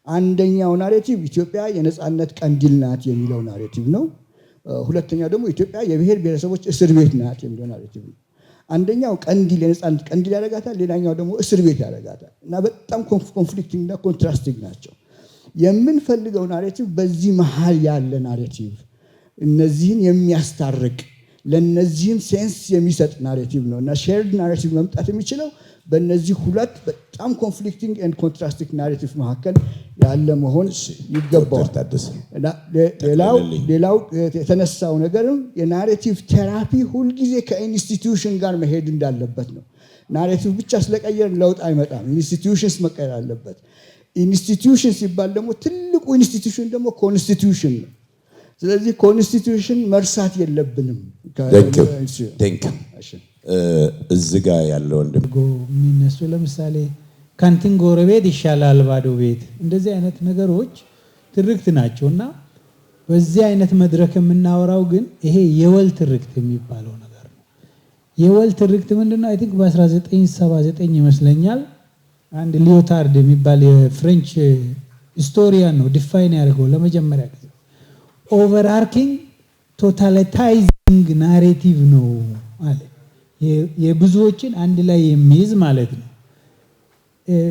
Speaker 2: አንደኛው ናሬቲቭ ኢትዮጵያ የነፃነት ቀንዲል ናት የሚለው ናሬቲቭ ነው። ሁለተኛው ደግሞ ኢትዮጵያ የብሔር ብሔረሰቦች እስር ቤት ናት የሚለው ናሬቲቭ ነው። አንደኛው ቀንዲል የነፃነት ቀንዲል ያደርጋታል፣ ሌላኛው ደግሞ እስር ቤት ያደርጋታል እና በጣም ኮንፍሊክቲንግ እና ኮንትራስቲንግ ናቸው። የምንፈልገው ናሬቲቭ በዚህ መሀል ያለ ናሬቲቭ፣ እነዚህን የሚያስታርቅ ለነዚህም ሴንስ የሚሰጥ ናሬቲቭ ነው እና ሼርድ ናሬቲቭ መምጣት የሚችለው በእነዚህ ሁለት በጣም ኮንፍሊክቲንግ ኤንድ ኮንትራስቲንግ ናሬቲቭ መካከል ያለ መሆን ይገባዋል። ሌላው የተነሳው ነገርም የናሬቲቭ ቴራፒ ሁልጊዜ ከኢንስቲትዩሽን ጋር መሄድ እንዳለበት ነው። ናሬቲቭ ብቻ ስለቀየር ለውጥ አይመጣም። ኢንስቲትዩሽንስ መቀየር አለበት። ኢንስቲትዩሽን ሲባል ደግሞ ትልቁ ኢንስቲትዩሽን ደግሞ ኮንስቲትዩሽን ነው። ስለዚህ ኮንስቲትዩሽን መርሳት የለብንም።
Speaker 6: እዚህ ጋር ያለው
Speaker 4: የሚነሱ ለምሳሌ ካንቲን ጎረቤት ይሻላል ባዶ ቤት፣ እንደዚህ አይነት ነገሮች ትርክት ናቸው እና በዚህ አይነት መድረክ የምናወራው ግን ይሄ የወል ትርክት የሚባለው ነገር ነው። የወል ትርክት ምንድነው? አይ ቲንክ በ1979 ይመስለኛል አንድ ሊዮታርድ የሚባል የፍሬንች ሂስቶሪያን ነው ዲፋይን ያደርገው ለመጀመሪያ ጊዜ። ኦቨርአርኪንግ ቶታሊታይዚንግ ናሬቲቭ ነው አለ። የብዙዎችን አንድ ላይ የሚይዝ ማለት ነው።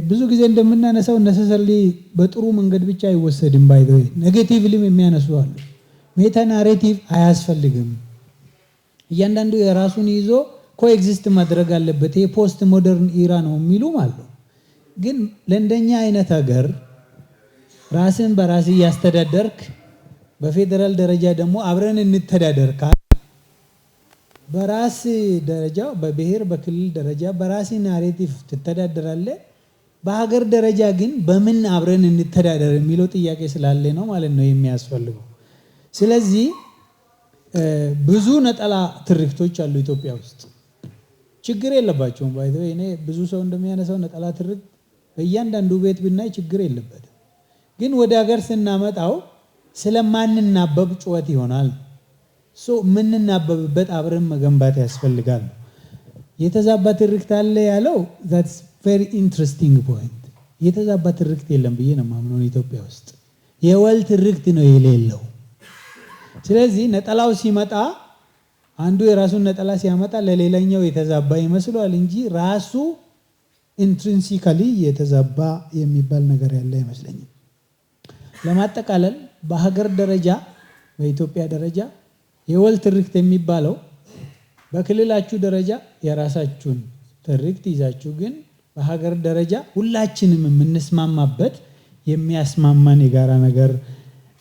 Speaker 4: ብዙ ጊዜ እንደምናነሳው ነሰሰርሊ በጥሩ መንገድ ብቻ አይወሰድም። ባይዘው ኔጌቲቭሊም የሚያነሱ አሉ። ሜታ ናሬቲቭ አያስፈልግም። እያንዳንዱ የራሱን ይዞ ኮኤግዚስት ማድረግ አለበት። ይሄ ፖስት ሞደርን ኢራ ነው የሚሉ ማለት ነው። ግን ለእንደኛ አይነት ሀገር ራስን በራስ እያስተዳደርክ በፌደራል ደረጃ ደግሞ አብረን እንተዳደር በራስ ደረጃ በብሔር በክልል ደረጃ በራስ ናሬቲቭ ትተዳደራለህ። በሀገር ደረጃ ግን በምን አብረን እንተዳደር የሚለው ጥያቄ ስላለ ነው ማለት ነው የሚያስፈልገው። ስለዚህ ብዙ ነጠላ ትርክቶች አሉ ኢትዮጵያ ውስጥ፣ ችግር የለባቸውም። ባይዘው እኔ ብዙ ሰው እንደሚያነሳው ነጠላ ትርክት በእያንዳንዱ ቤት ብናይ ችግር የለበትም። ግን ወደ ሀገር ስናመጣው ስለማንናበብ ጩኸት ይሆናል። የምንናበብበት አብረን መገንባት ያስፈልጋል። የተዛባ ትርክት አለ ያለው that's very interesting point። የተዛባ ትርክት የለም ብዬ ነው የማምነው ኢትዮጵያ ውስጥ። የወል ትርክት ነው የሌለው። ስለዚህ ነጠላው ሲመጣ አንዱ የራሱን ነጠላ ሲያመጣ ለሌላኛው የተዛባ ይመስለዋል እንጂ ራሱ ኢንትሪንሲካሊ የተዛባ የሚባል ነገር ያለ አይመስለኝም። ለማጠቃለል በሀገር ደረጃ በኢትዮጵያ ደረጃ የወል ትርክት የሚባለው በክልላችሁ ደረጃ የራሳችሁን ትርክት ይዛችሁ ግን በሀገር ደረጃ ሁላችንም የምንስማማበት የሚያስማማን የጋራ ነገር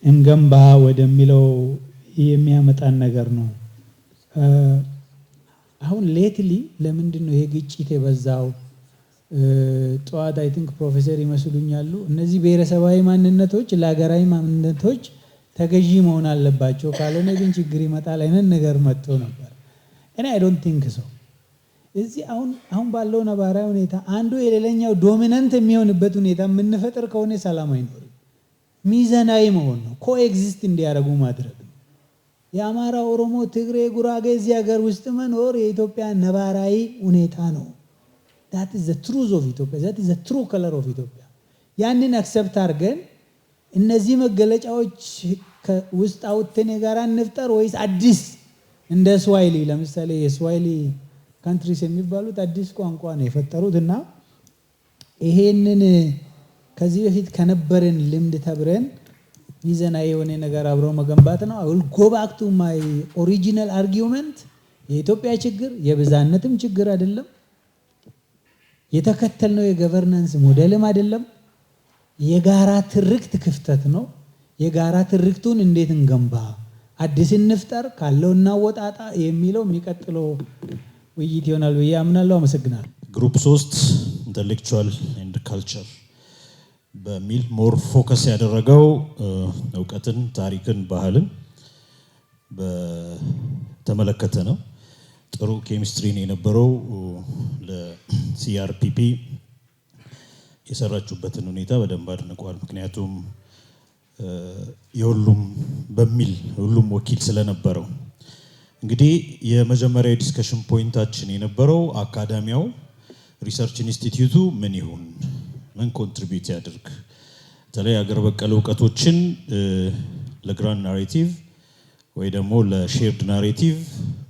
Speaker 4: እንገንባ ወደሚለው የሚያመጣን ነገር ነው። አሁን ሌትሊ ለምንድን ነው ይሄ ግጭት የበዛው? ጠዋት አይ ቲንክ ፕሮፌሰር ይመስሉኛሉ እነዚህ ብሔረሰባዊ ማንነቶች ለሀገራዊ ማንነቶች ተገዢ መሆን አለባቸው፣ ካልሆነ ግን ችግር ይመጣል አይነት ነገር መጥቶ ነበር። እኔ አይ ዶንት ቲንክ ሶ። እዚህ አሁን ባለው ነባራዊ ሁኔታ አንዱ የሌላኛው ዶሚናንት የሚሆንበት ሁኔታ የምንፈጥር ከሆነ ሰላም አይኖርም። ሚዛናዊ መሆን ነው፣ ኮኤግዚስት እንዲያደርጉ ማድረግ ነው። የአማራ፣ ኦሮሞ፣ ትግሬ፣ ጉራጌ እዚህ ሀገር ውስጥ መኖር የኢትዮጵያ ነባራዊ ሁኔታ ነው። that is the truth of Ethiopia, that is the true color of Ethiopia። ያንን አክሰፕት አድርገን እነዚህ መገለጫዎች ውስጥ አውጥተን የጋራ እንፍጠር ወይስ አዲስ እንደ ስዋሂሊ ለምሳሌ የስዋሂሊ ካንትሪስ የሚባሉት አዲስ ቋንቋ ነው የፈጠሩት እና ይሄንን ከዚህ በፊት ከነበረን ልምድ ተብረን ሚዛናዊ የሆነ ነገር አብሮ መገንባት ነው። I will go back to my original argument። የኢትዮጵያ ችግር የብዛነትም ችግር አይደለም፣ የተከተልነው የገቨርናንስ ሞዴልም አይደለም፣ የጋራ ትርክት ክፍተት ነው። የጋራ ትርክቱን እንዴት እንገንባ፣ አዲስ እንፍጠር፣ ካለው እናወጣጣ የሚለው የሚቀጥለው ውይይት ይሆናል ብዬ አምናለሁ። አመሰግናለሁ።
Speaker 8: ግሩፕ 3 ኢንተሌክቹዋል ኤንድ ካልቸር በሚል ሞር ፎከስ ያደረገው እውቀትን፣ ታሪክን፣ ባህልን በተመለከተ ነው። ጥሩ ኬሚስትሪን የነበረው ለሲአርፒፒ የሰራችሁበትን ሁኔታ በደንብ አድንቋል። ምክንያቱም የሁሉም በሚል ሁሉም ወኪል ስለነበረው እንግዲህ የመጀመሪያ ዲስከሽን ፖይንታችን የነበረው አካዳሚያው ሪሰርች ኢንስቲትዩቱ ምን ይሁን፣ ምን ኮንትሪቢዩት ያድርግ፣ በተለይ ሀገር በቀል እውቀቶችን ለግራንድ ናሬቲቭ ወይ ደግሞ ለሼርድ ናሬቲቭ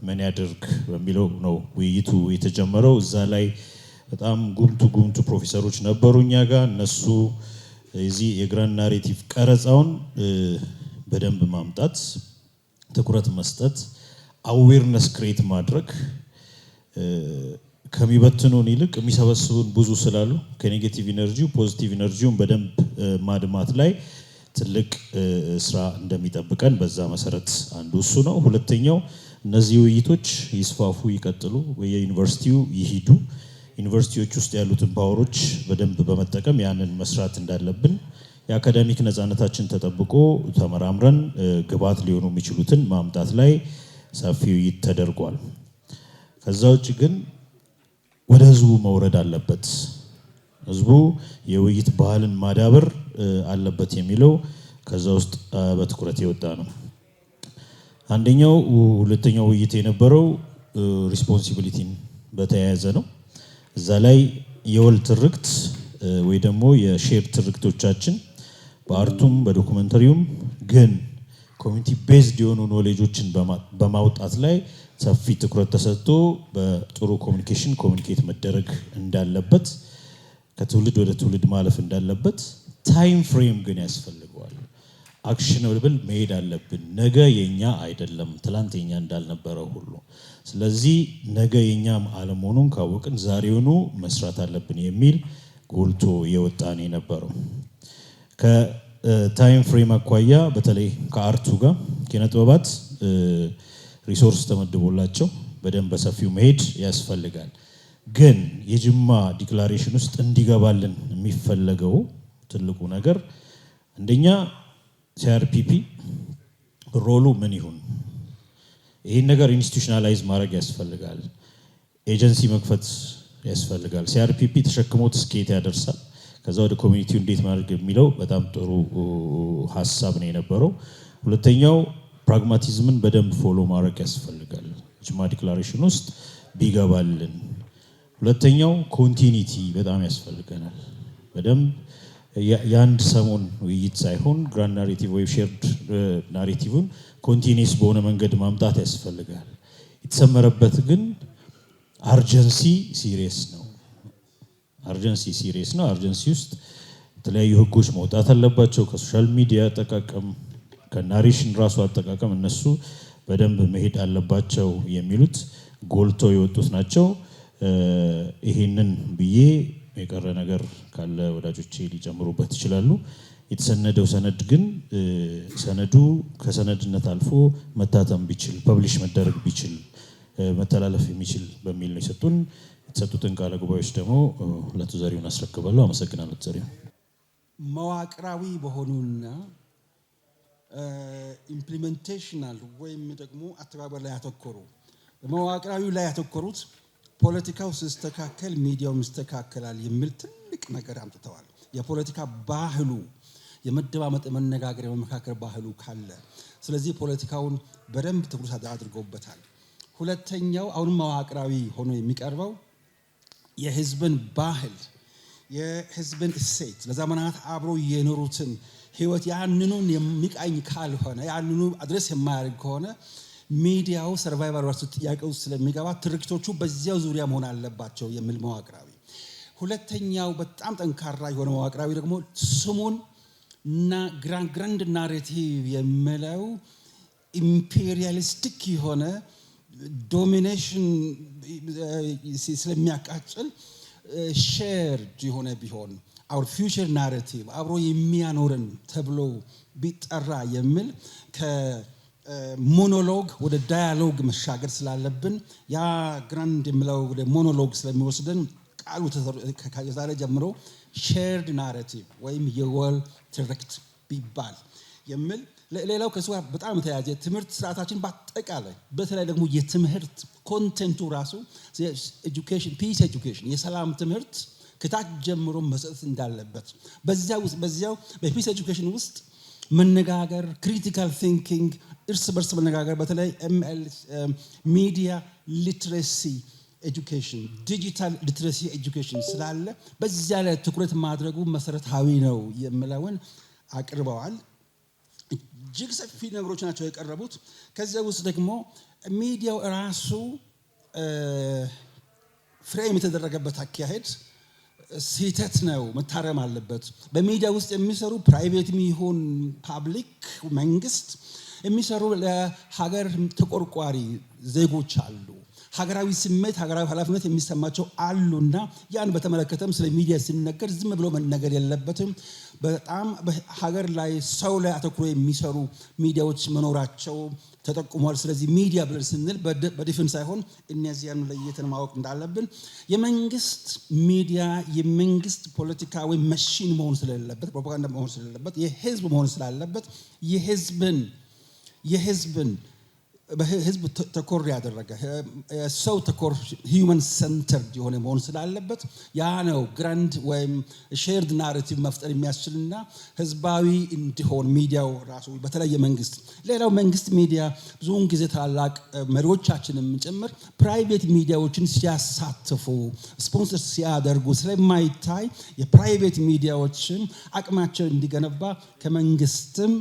Speaker 8: ምን ያድርግ በሚለው ነው ውይይቱ የተጀመረው። እዛ ላይ በጣም ጉምቱ ፕሮፌሰሮች ነበሩ እኛ ጋር። እነሱ የዚህ የግራንድ ናሬቲቭ ቀረጻውን በደንብ ማምጣት፣ ትኩረት መስጠት፣ አዌርነስ ክሬት ማድረግ ከሚበትኑን ይልቅ የሚሰበስቡን ብዙ ስላሉ ከኔጌቲቭ ኢነርጂው ፖዚቲቭ ኢነርጂውን በደንብ ማድማት ላይ ትልቅ ስራ እንደሚጠብቀን በዛ መሰረት አንዱ እሱ ነው። ሁለተኛው እነዚህ ውይይቶች ይስፋፉ፣ ይቀጥሉ፣ የዩኒቨርሲቲው ይሂዱ። ዩኒቨርሲቲዎች ውስጥ ያሉትን ፓወሮች በደንብ በመጠቀም ያንን መስራት እንዳለብን የአካዳሚክ ነፃነታችን ተጠብቆ ተመራምረን ግብዓት ሊሆኑ የሚችሉትን ማምጣት ላይ ሰፊ ውይይት ተደርጓል። ከዛ ውጭ ግን ወደ ህዝቡ መውረድ አለበት፣ ህዝቡ የውይይት ባህልን ማዳበር አለበት የሚለው ከዛ ውስጥ በትኩረት የወጣ ነው። አንደኛው ሁለተኛው ውይይት የነበረው ሪስፖንሲቢሊቲን በተያያዘ ነው። እዛ ላይ የወል ትርክት ወይ ደግሞ የሼር ትርክቶቻችን በአርቱም በዶኩመንተሪውም ግን ኮሚኒቲ ቤዝድ የሆኑ ኖሌጆችን በማውጣት ላይ ሰፊ ትኩረት ተሰጥቶ በጥሩ ኮሚኒኬሽን ኮሚኒኬት መደረግ እንዳለበት፣ ከትውልድ ወደ ትውልድ ማለፍ እንዳለበት፣ ታይም ፍሬም ግን ያስፈልገዋል። አክሽነብል መሄድ አለብን። ነገ የኛ አይደለም፣ ትላንት የኛ እንዳልነበረው ሁሉ። ስለዚህ ነገ የኛ አለመሆኑን ካወቅን ዛሬውኑ መስራት አለብን የሚል ጎልቶ የወጣን የነበረው። ከታይም ፍሬም አኳያ በተለይ ከአርቱ ጋር ኪነ ጥበባት ሪሶርስ ተመድቦላቸው በደንብ በሰፊው መሄድ ያስፈልጋል። ግን የጅማ ዲክላሬሽን ውስጥ እንዲገባልን የሚፈለገው ትልቁ ነገር አንደኛ ሲአርፒፒ ሮሉ ምን ይሁን? ይህን ነገር ኢንስቲቱሽናላይዝ ማድረግ ያስፈልጋል። ኤጀንሲ መክፈት ያስፈልጋል። ሲአርፒፒ ተሸክሞት እስከየት ያደርሳል? ከዛ ወደ ኮሚኒቲው እንዴት ማድረግ የሚለው በጣም ጥሩ ሀሳብ ነው የነበረው። ሁለተኛው ፕራግማቲዝምን በደንብ ፎሎ ማድረግ ያስፈልጋል። ጅማ ዲክላሬሽን ውስጥ ቢገባልን። ሁለተኛው ኮንቲኒቲ በጣም ያስፈልገናል። በደንብ የአንድ ሰሞን ውይይት ሳይሆን ግራንድ ናሬቲቭ ወይ ሼርድ ናሬቲቭን ኮንቲኒስ በሆነ መንገድ ማምጣት ያስፈልጋል። የተሰመረበት ግን አርጀንሲ ሲሪየስ ነው። አርጀንሲ ውስጥ የተለያዩ ህጎች መውጣት አለባቸው። ከሶሻል ሚዲያ አጠቃቀም፣ ከናሬሽን ራሱ አጠቃቀም እነሱ በደንብ መሄድ አለባቸው የሚሉት ጎልቶ የወጡት ናቸው። ይሄንን ብዬ የቀረ ነገር ካለ ወዳጆቼ ሊጨምሩበት ይችላሉ። የተሰነደው ሰነድ ግን ሰነዱ ከሰነድነት አልፎ መታተም ቢችል፣ ፐብሊሽ መደረግ ቢችል፣ መተላለፍ የሚችል በሚል ነው የሰጡን። የተሰጡትን ቃለ ጉባኤዎች ደግሞ ለአቶ ዘሪሁን አስረክባለሁ። አመሰግናለሁ። ዘሪሁን
Speaker 9: መዋቅራዊ በሆኑና ኢምፕሊሜንቴሽናል ወይም ደግሞ አተባበር ላይ ያተኮሩ መዋቅራዊ ላይ ያተኮሩት ፖለቲካው ሲስተካከል ሚዲያው ይስተካከላል የሚል ትልቅ ነገር አምጥተዋል። የፖለቲካ ባህሉ የመደማመጥ የመነጋገር የመመካከር ባህሉ ካለ ስለዚህ ፖለቲካውን በደንብ ትኩረት አድርገውበታል። ሁለተኛው አሁንም መዋቅራዊ ሆኖ የሚቀርበው የህዝብን ባህል የህዝብን እሴት ለዘመናት አብሮ የኖሩትን ህይወት ያንኑን የሚቃኝ ካልሆነ ያንኑ አድሬስ የማያደርግ ከሆነ ሚዲያው ሰርቫይቫል ራሱ ጥያቄ ውስጥ ስለሚገባ ትርክቶቹ በዚያው ዙሪያ መሆን አለባቸው የሚል መዋቅራዊ። ሁለተኛው በጣም ጠንካራ የሆነ መዋቅራዊ ደግሞ ስሙን እና ግራንድ ናሬቲቭ የሚለው ኢምፔሪያሊስቲክ የሆነ ዶሚኔሽን ስለሚያቃጭል ሼርድ የሆነ ቢሆን our future narrative አብሮ የሚያኖረን ተብሎ ቢጠራ የሚል ከሞኖሎግ ወደ ዳያሎግ መሻገር ስላለብን ያ ግራንድ የሚለው ወደ ሞኖሎግ ስለሚወስደን ቃሉ ከዛሬ ጀምሮ shared narrative ወይም የወል ትርክት ቢባል የሚል። ሌላው ከሱ በጣም ተያያዘ ትምህርት ስርዓታችን በአጠቃላይ በተለይ ደግሞ የትምህርት ኮንቴንቱ ራሱ ኤጁኬሽን ፒስ ኤጁኬሽን የሰላም ትምህርት ከታች ጀምሮ መስጠት እንዳለበት በዚያው በፒስ ኤጁኬሽን ውስጥ መነጋገር ክሪቲካል ቲንኪንግ እርስ በርስ መነጋገር በተለይ ሚዲያ ሊትሬሲ ኤጁኬሽን ዲጂታል ሊትሬሲ ኤጁኬሽን ስላለ በዚያ ላይ ትኩረት ማድረጉ መሰረታዊ ነው የሚለውን አቅርበዋል። እጅግ ሰፊ ነገሮች ናቸው የቀረቡት። ከዚያ ውስጥ ደግሞ ሚዲያው ራሱ ፍሬም የተደረገበት አካሄድ ስህተት ነው፣ መታረም አለበት። በሚዲያ ውስጥ የሚሰሩ ፕራይቬት የሚሆን ፓብሊክ መንግስት የሚሰሩ ለሀገር ተቆርቋሪ ዜጎች አሉ። ሀገራዊ ስሜት ሀገራዊ ኃላፊነት የሚሰማቸው አሉና ያን በተመለከተም ስለ ሚዲያ ሲነገር ዝም ብሎ መነገር የለበትም። በጣም በሀገር ላይ ሰው ላይ አተኩሮ የሚሰሩ ሚዲያዎች መኖራቸው ተጠቁሟል። ስለዚህ ሚዲያ ብለን ስንል በዲፍን ሳይሆን እነዚያን ለየትን ማወቅ እንዳለብን የመንግስት ሚዲያ የመንግስት ፖለቲካዊ መሽን መሆን ስለሌለበት ፕሮፓጋንዳ መሆን ስለሌለበት የህዝብ መሆን ስላለበት የህዝብን በህዝብ ተኮር ያደረገ ሰው ተኮር ሂውመን ሰንተርድ የሆነ መሆን ስላለበት ያ ነው ግራንድ ወይም ሼርድ ናሬቲቭ መፍጠር የሚያስችልና ህዝባዊ እንዲሆን ሚዲያው ራሱ በተለየ መንግስት ሌላው መንግስት ሚዲያ ብዙውን ጊዜ ታላላቅ መሪዎቻችንም ጭምር ፕራይቬት ሚዲያዎችን ሲያሳትፉ ስፖንሰር ሲያደርጉ ስለማይታይ የፕራይቬት ሚዲያዎችን አቅማቸው እንዲገነባ ከመንግስትም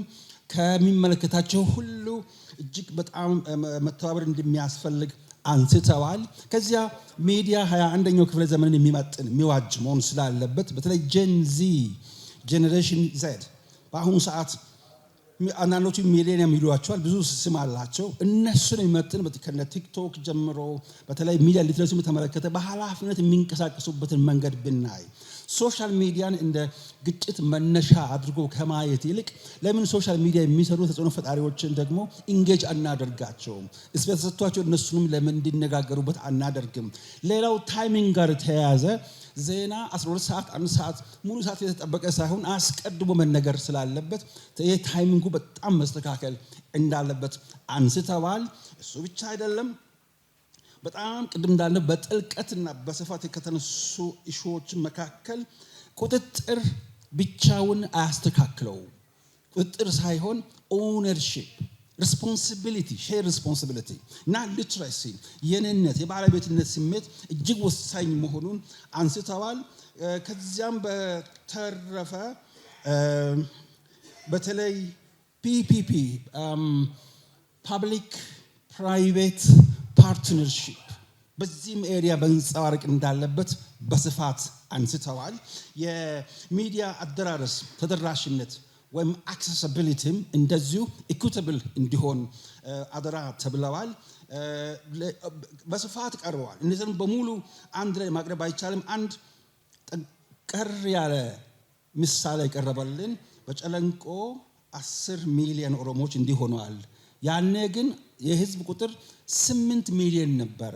Speaker 9: ከሚመለከታቸው ሁሉ እጅግ በጣም መተባበር እንደሚያስፈልግ አንስተዋል። ከዚያ ሚዲያ 21ኛው ክፍለ ዘመንን የሚመጥን የሚዋጅ መሆን ስላለበት በተለይ ጄኔሬሽን ዜድ በአሁኑ ሰዓት አንዳንዶቹ ሚሌኒየም ይሏቸዋል፣ ብዙ ስም አላቸው። እነሱን የሚመጥን ከነ ቲክቶክ ጀምሮ በተለይ ሚዲያ ሊትሬሲ በተመለከተ በኃላፊነት የሚንቀሳቀሱበትን መንገድ ብናይ ሶሻል ሚዲያን እንደ ግጭት መነሻ አድርጎ ከማየት ይልቅ ለምን ሶሻል ሚዲያ የሚሰሩ ተጽዕኖ ፈጣሪዎችን ደግሞ ኢንጌጅ አናደርጋቸውም? ስፔስ ተሰጥቷቸው እነሱንም ለምን እንዲነጋገሩበት አናደርግም? ሌላው ታይሚንግ ጋር ተያያዘ ዜና 12 ሰዓት 1 ሰዓት ሙሉ ሰዓት የተጠበቀ ሳይሆን አስቀድሞ መነገር ስላለበት ይህ ታይሚንጉ በጣም መስተካከል እንዳለበት አንስተዋል። እሱ ብቻ አይደለም፣ በጣም ቅድም እንዳለ በጥልቀትና በስፋት ከተነሱ ኢሹዎች መካከል ቁጥጥር ብቻውን አያስተካክለው። ቁጥጥር ሳይሆን ኦነርሺፕ፣ ሪስፖንሲቢሊቲ፣ ሼር ሪስፖንሲቢሊቲ እና ሊትሬሲ የኔነት የባለቤትነት ስሜት እጅግ ወሳኝ መሆኑን አንስተዋል። ከዚያም በተረፈ በተለይ ፒፒፒ ፓብሊክ ፕራይቬት ፓርትነርሺፕ በዚህም ኤሪያ በንጸባረቅ እንዳለበት በስፋት አንስተዋል። የሚዲያ አደራረስ ተደራሽነት ወይም አክሰሲቢሊቲም እንደዚሁ ኢኩታብል እንዲሆን አደራ ተብለዋል። በስፋት ቀርበዋል። እነዚህም በሙሉ አንድ ላይ ማቅረብ አይቻልም። አንድ ጠንከር ያለ ምሳሌ ቀረበልን። በጨለንቆ 10 ሚሊዮን ኦሮሞዎች እንዲሆነዋል። ያኔ ግን የህዝብ ቁጥር 8 ሚሊዮን ነበረ።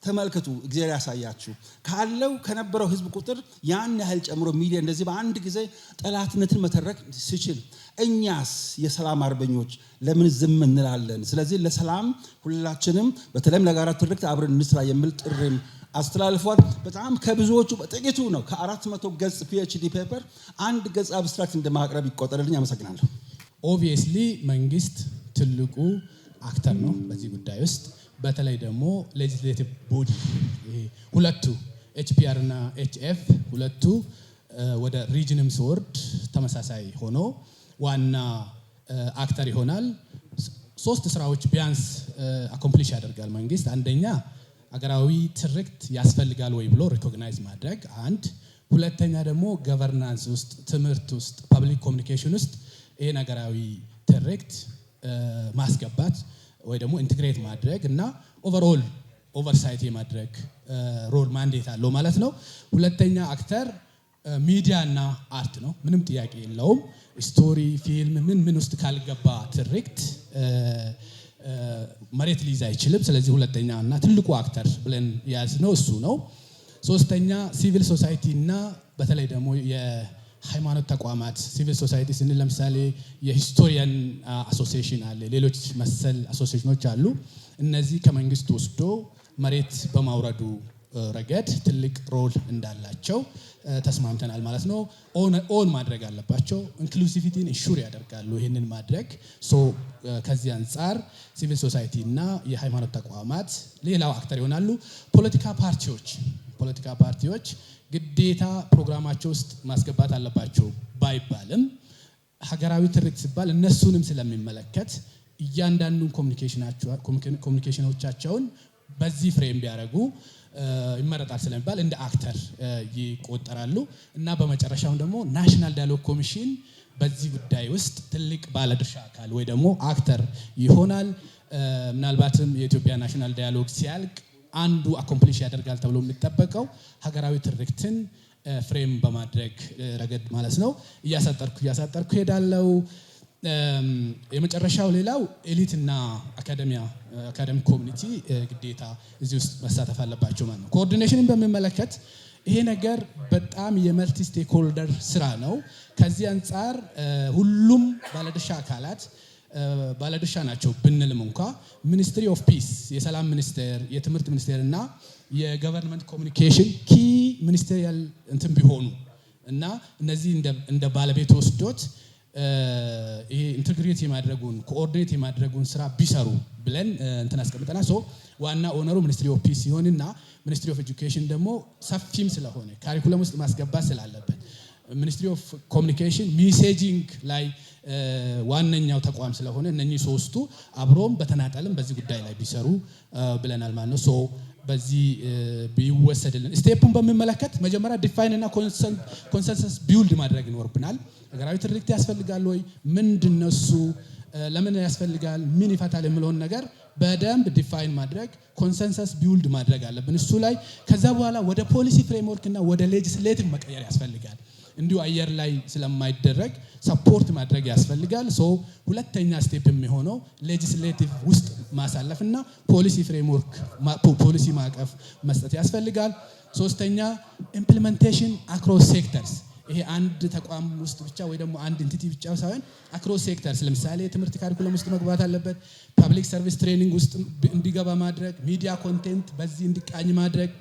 Speaker 9: ተመልከቱ፣ እግዚአብሔር ያሳያችሁ። ካለው ከነበረው ህዝብ ቁጥር ያን ያህል ጨምሮ ሚሊዮን እንደዚህ በአንድ ጊዜ ጠላትነትን መተረክ ሲችል እኛስ የሰላም አርበኞች ለምን ዝም እንላለን? ስለዚህ ለሰላም ሁላችንም በተለይም ለጋራ ትርክት አብረን እንስራ የሚል ጥሪም አስተላልፏል። በጣም ከብዙዎቹ በጥቂቱ ነው። ከ400 ገጽ ፒኤችዲ ፔፐር 1 ገጽ አብስትራክት እንደማቅረብ ይቆጠርልኝ። አመሰግናለሁ።
Speaker 3: ኦብቪየስሊ መንግስት ትልቁ አክተር ነው በዚህ ጉዳይ ውስጥ። በተለይ ደግሞ ሌጂስሌቲቭ ቦዲ ሁለቱ ኤችፒአር እና ኤችኤፍ ሁለቱ ወደ ሪጅንም ሲወርድ ተመሳሳይ ሆኖ ዋና አክተር ይሆናል። 3 ስራዎች ቢያንስ አኮምፕሊሽ ያደርጋል መንግስት። አንደኛ አገራዊ ትርክት ያስፈልጋል ወይ ብሎ ሪኮግናይዝ ማድረግ አንድ። ሁለተኛ ደግሞ ገቨርናንስ ውስጥ፣ ትምህርት ውስጥ፣ ፐብሊክ ኮሚኒኬሽን ውስጥ ይሄን አገራዊ ትርክት ማስገባት ወይ ደግሞ ኢንቴግሬት ማድረግ እና ኦቨርኦል ኦቨርሳይት የማድረግ ሮል ማንዴት አለው ማለት ነው። ሁለተኛ አክተር ሚዲያ እና አርት ነው። ምንም ጥያቄ የለውም። ስቶሪ፣ ፊልም ምን ውስጥ ካልገባ ትርክት መሬት ሊይዝ አይችልም። ስለዚህ ሁለተኛ እና ትልቁ አክተር ብለን ያዝነው እሱ ነው። ሶስተኛ ሲቪል ሶሳይቲ እና በተለይ ደግሞ የሃይማኖት ተቋማት። ሲቪል ሶሳይቲ ስንል ለምሳሌ የሂስቶሪያን አሶሲዬሽን አለ፣ ሌሎች መሰል አሶሲዬሽኖች አሉ። እነዚህ ከመንግስት ወስዶ መሬት በማውረዱ ረገድ ትልቅ ሮል እንዳላቸው ተስማምተናል ማለት ነው። ኦን ማድረግ አለባቸው። ኢንክሉሲቪቲን ኢንሹር ያደርጋሉ። ይህንን ማድረግ ከዚህ አንጻር ሲቪል ሶሳይቲ እና የሃይማኖት ተቋማት ሌላው አክተር ይሆናሉ። ፖለቲካ ፓርቲዎች ግዴታ ፕሮግራማቸው ውስጥ ማስገባት አለባቸው ባይባልም ሀገራዊ ትርክት ሲባል እነሱንም ስለሚመለከት እያንዳንዱን ኮሚኒኬሽኖቻቸውን በዚህ ፍሬም ቢያደርጉ ይመረጣል ስለሚባል እንደ አክተር ይቆጠራሉ። እና በመጨረሻው ደግሞ ናሽናል ዳያሎግ ኮሚሽን በዚህ ጉዳይ ውስጥ ትልቅ ባለድርሻ አካል ወይ ደግሞ አክተር ይሆናል። ምናልባትም የኢትዮጵያ ናሽናል ዳያሎግ ሲያልቅ አንዱ አኮምፕሊሽ ያደርጋል ተብሎ የሚጠበቀው ሀገራዊ ትርክትን ፍሬም በማድረግ ረገድ ማለት ነው። እያሳጠርኩ ሄዳለው። የመጨረሻው ሌላው ኤሊትና አካደሚክ ኮሚኒቲ ግዴታ እዚህ ውስጥ መሳተፍ አለባቸው ማለት ነው። ኮኦርዲኔሽንን በሚመለከት ይሄ ነገር በጣም የመልቲ ስቴክሆልደር ስራ ነው። ከዚህ አንጻር ሁሉም ባለድርሻ አካላት ባለድርሻ ናቸው ብንልም እንኳ ሚኒስትሪ ኦፍ ፒስ፣ የሰላም ሚኒስቴር፣ የትምህርት ሚኒስቴር እና የገቨርንመንት ኮሚኒኬሽን ኪ ሚኒስቴሪያል እንትን ቢሆኑ እና እነዚህ እንደ ባለቤት ወስዶት ይሄ ኢንተግሬት የማድረጉን ኮኦርዲኔት የማድረጉን ስራ ቢሰሩ ብለን እንትን አስቀምጠናል። ዋና ኦነሩ ሚኒስትሪ ኦፍ ፒስ ሲሆንና ሚኒስትሪ ኦፍ ኤጁኬሽን ደግሞ ሰፊም ስለሆነ ካሪኩለም ውስጥ ማስገባት ስላለበት ሚኒስትሪ ኦፍ ኮሚኒኬሽን ሜሴጂንግ ላይ ዋነኛው ተቋም ስለሆነ እነኚህ ሶስቱ አብሮም በተናጠልም በዚህ ጉዳይ ላይ ቢሰሩ ብለናል ማለት ነው። በዚህ ቢወሰድልን። ስቴፑን በሚመለከት መጀመሪያ ዲፋይን እና ኮንሰንሰስ ቢውልድ ማድረግ ይኖርብናል። ሀገራዊ ትርክት ያስፈልጋል ወይ? ምንድነው እሱ? ለምን ያስፈልጋል፣ ምን ይፈታል የሚለውን ነገር በደንብ ዲፋይን ማድረግ ኮንሰንሰስ ቢውልድ ማድረግ አለብን እሱ ላይ። ከዛ በኋላ ወደ ፖሊሲ ፍሬምወርክ እና ወደ ሌጅስሌቲቭ መቀየር ያስፈልጋል። እንዲሁ አየር ላይ ስለማይደረግ ሰፖርት ማድረግ ያስፈልጋል። ሶ ሁለተኛ ስቴፕ የሚሆነው ሌጅስሌቲቭ ውስጥ ማሳለፍና ፖሊሲ ፍሬምወርክ ፖሊሲ ማዕቀፍ መስጠት ያስፈልጋል። ሶስተኛ ኢምፕሊሜንቴሽን አክሮስ ሴክተርስ። ይሄ አንድ ተቋም ውስጥ ብቻ ወይ ደግሞ አንድ ኢንቲቲ ብቻ ሳይሆን አክሮስ ሴክተርስ፣ ለምሳሌ የትምህርት ካሪኩለም ውስጥ መግባት አለበት፣ ፐብሊክ ሰርቪስ ትሬኒንግ ውስጥ እንዲገባ ማድረግ፣ ሚዲያ ኮንቴንት በዚህ እንዲቃኝ ማድረግ፣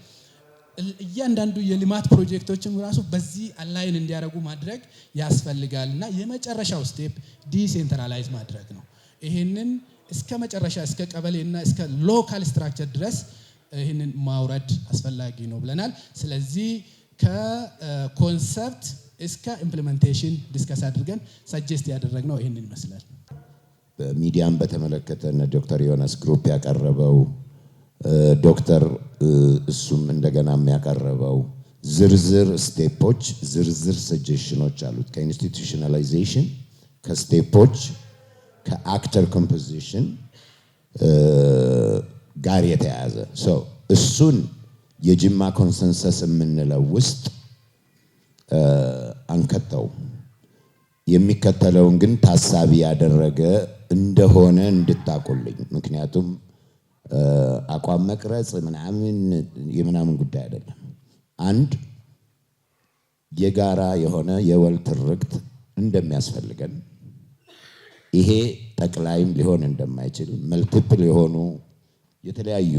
Speaker 3: እያንዳንዱ የልማት ፕሮጀክቶችን ራሱ በዚህ አላይን እንዲያደርጉ ማድረግ ያስፈልጋል። እና የመጨረሻው ስቴፕ ዲሴንትራላይዝ ማድረግ ነው። ይሄንን እስከ መጨረሻ እስከ ቀበሌና እስከ ሎካል ስትራክቸር ድረስ ይህንን ማውረድ አስፈላጊ ነው ብለናል። ስለዚህ ከኮንሰፕት እስከ ኢምፕሊሜንቴሽን ዲስከስ አድርገን ሰጀስት ያደረግነው ይህንን ይመስላል።
Speaker 6: በሚዲያም በተመለከተ ዶክተር ዮናስ ግሩፕ ያቀረበው ዶክተር እሱም እንደገና የሚያቀርበው ዝርዝር ስቴፖች ዝርዝር ሰጀሽኖች አሉት። ከኢንስቲቱሽናላይዜሽን፣ ከስቴፖች፣ ከአክተር ኮምፖዚሽን ጋር የተያያዘ እሱን የጅማ ኮንሰንሰስ የምንለው ውስጥ አንከተው የሚከተለውን ግን ታሳቢ ያደረገ እንደሆነ እንድታቁልኝ። ምክንያቱም አቋም መቅረጽ ምናምን ጉዳይ አይደለም። አንድ የጋራ የሆነ የወል ትርክት እንደሚያስፈልገን፣ ይሄ ጠቅላይም ሊሆን እንደማይችል መልቲፕል የሆኑ የተለያዩ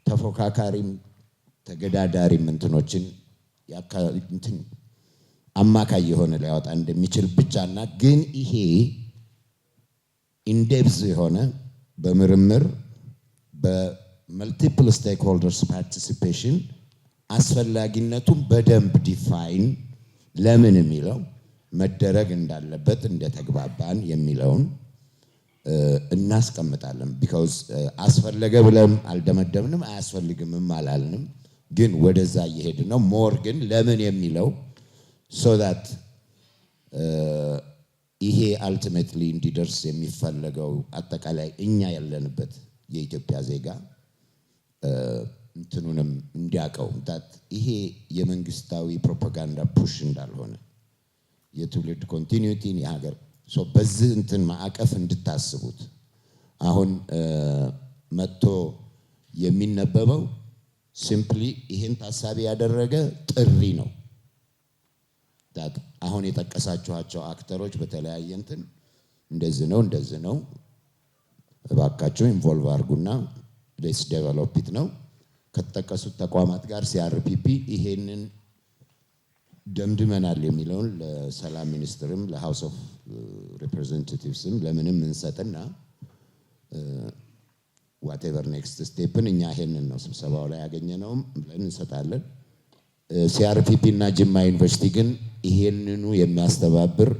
Speaker 6: ተፎካካሪም ተገዳዳሪም እንትኖችን አማካይ የሆነ ሊያወጣ እንደሚችል ብቻና ግን ይሄ ኢንዴፕዝ የሆነ በምርምር በመልቲፕል ስቴክሆልደርስ ፓርቲሲፔሽን አስፈላጊነቱን በደንብ ዲፋይን ለምን የሚለው መደረግ እንዳለበት እንደተግባባን የሚለውን እናስቀምጣለን። ቢካውዝ አስፈለገ ብለን አልደመደምንም፣ አያስፈልግምም አላልንም፣ ግን ወደዛ እየሄድን ነው። ሞር ግን ለምን የሚለው ሶ ዛት ይሄ አልቲሜትሊ እንዲደርስ የሚፈለገው አጠቃላይ እኛ ያለንበት የኢትዮጵያ ዜጋ እንትኑንም እንዲያውቀው ይሄ የመንግስታዊ ፕሮፓጋንዳ ፑሽ እንዳልሆነ የትውልድ ኮንቲኒዩቲን የሀገር በዚህ እንትን ማዕቀፍ እንድታስቡት። አሁን መጥቶ የሚነበበው ሲምፕሊ ይሄን ታሳቢ ያደረገ ጥሪ ነው። አሁን የጠቀሳችኋቸው አክተሮች በተለያየ እንትን እንደዚህ ነው እባካችሁ ኢንቮልቭ አድርጉና ሌትስ ዴቨሎፕ ኢት ነው። ከተጠቀሱት ተቋማት ጋር ሲአርፒፒ ይሄንን ደምድመናል የሚለውን ለሰላም ሚኒስትርም ለሃውስ ኦፍ ሪፕሬዘንታቲቭስም ለምንም እንሰጥና ዋቴቨር ኔክስት ስቴፕን እኛ ይሄንን ነው ስብሰባው ላይ ያገኘነውም ብለን እንሰጣለን። ሲአርፒፒ እና ጅማ ዩኒቨርሲቲ ግን ይሄንኑ የሚያስተባብር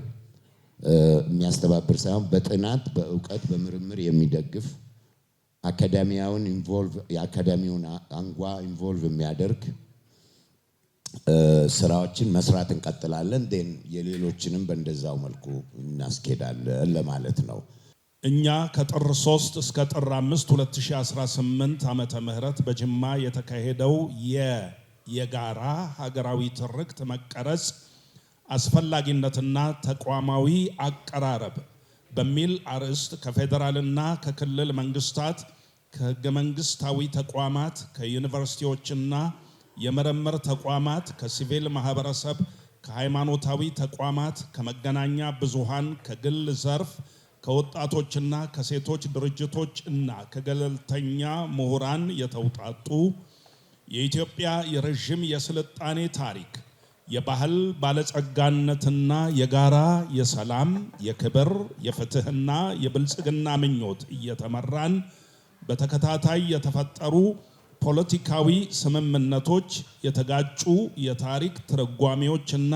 Speaker 6: ሳይሆን በጥናት በእውቀት በምርምር የሚደግፍ አካዳሚያውን የአካዳሚውን አንጓ ኢንቮልቭ የሚያደርግ ስራዎችን መስራት እንቀጥላለን። ዴን የሌሎችንም በእንደዛው መልኩ እናስኬዳለን ለማለት ነው።
Speaker 10: እኛ ከጥር 3 እስከ ጥር 5 2018 ዓመተ ምህረት በጅማ የተካሄደው የጋራ ሀገራዊ ትርክት መቀረጽ አስፈላጊነትና ተቋማዊ አቀራረብ በሚል አርዕስት ከፌደራልና ከክልል መንግስታት፣ ከህገ መንግስታዊ ተቋማት፣ ከዩኒቨርሲቲዎችና የምርምር ተቋማት፣ ከሲቪል ማህበረሰብ፣ ከሃይማኖታዊ ተቋማት፣ ከመገናኛ ብዙሃን፣ ከግል ዘርፍ፣ ከወጣቶችና ከሴቶች ድርጅቶች እና ከገለልተኛ ምሁራን የተውጣጡ የኢትዮጵያ የረዥም የስልጣኔ ታሪክ፣ የባህል ባለጸጋነትና የጋራ የሰላም፣ የክብር፣ የፍትህና የብልጽግና ምኞት እየተመራን በተከታታይ የተፈጠሩ ፖለቲካዊ ስምምነቶች፣ የተጋጩ የታሪክ ትርጓሜዎችና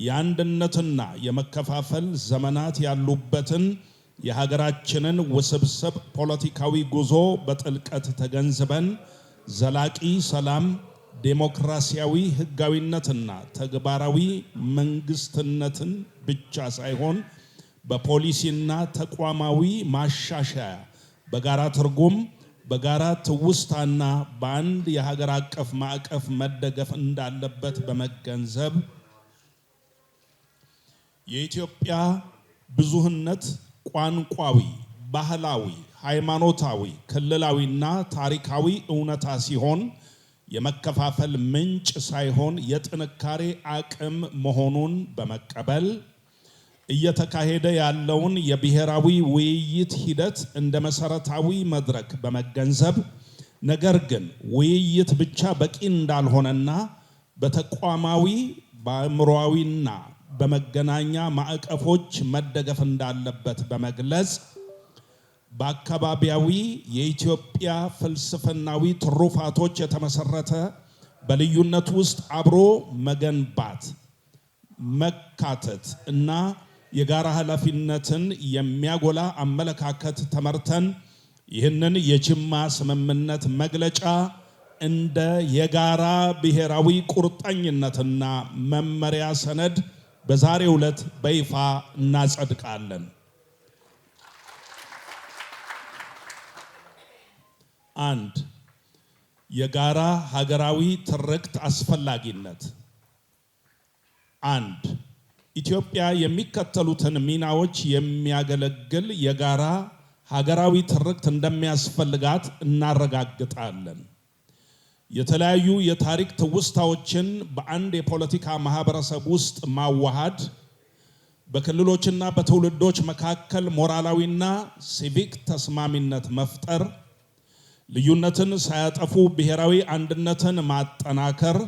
Speaker 10: የአንድነትና የመከፋፈል ዘመናት ያሉበትን የሀገራችንን ውስብስብ ፖለቲካዊ ጉዞ በጥልቀት ተገንዝበን ዘላቂ ሰላም፣ ዴሞክራሲያዊ ህጋዊነትና ተግባራዊ መንግስትነትን ብቻ ሳይሆን በፖሊሲና ተቋማዊ ማሻሻያ በጋራ ትርጉም በጋራ ትውስታና በአንድ የሀገር አቀፍ ማዕቀፍ መደገፍ እንዳለበት በመገንዘብ የኢትዮጵያ ብዙህነት ቋንቋዊ፣ ባህላዊ፣ ሃይማኖታዊ፣ ክልላዊና ታሪካዊ እውነታ ሲሆን የመከፋፈል ምንጭ ሳይሆን የጥንካሬ አቅም መሆኑን በመቀበል እየተካሄደ ያለውን የብሔራዊ ውይይት ሂደት እንደ መሰረታዊ መድረክ በመገንዘብ ነገር ግን ውይይት ብቻ በቂ እንዳልሆነና በተቋማዊ በአእምሮአዊና በመገናኛ ማዕቀፎች መደገፍ እንዳለበት በመግለጽ በአካባቢያዊ የኢትዮጵያ ፍልስፍናዊ ትሩፋቶች የተመሰረተ በልዩነት ውስጥ አብሮ መገንባት፣ መካተት እና የጋራ ኃላፊነትን የሚያጎላ አመለካከት ተመርተን ይህንን የጅማ ስምምነት መግለጫ እንደ የጋራ ብሔራዊ ቁርጠኝነትና መመሪያ ሰነድ በዛሬው ዕለት በይፋ እናጸድቃለን። አንድ የጋራ ሀገራዊ ትርክት አስፈላጊነት። አንድ ኢትዮጵያ የሚከተሉትን ሚናዎች የሚያገለግል የጋራ ሀገራዊ ትርክት እንደሚያስፈልጋት እናረጋግጣለን። የተለያዩ የታሪክ ትውስታዎችን በአንድ የፖለቲካ ማህበረሰብ ውስጥ ማዋሃድ፣ በክልሎችና በትውልዶች መካከል ሞራላዊና ሲቪክ ተስማሚነት መፍጠር፣ ልዩነትን ሳያጠፉ ብሔራዊ አንድነትን ማጠናከር፣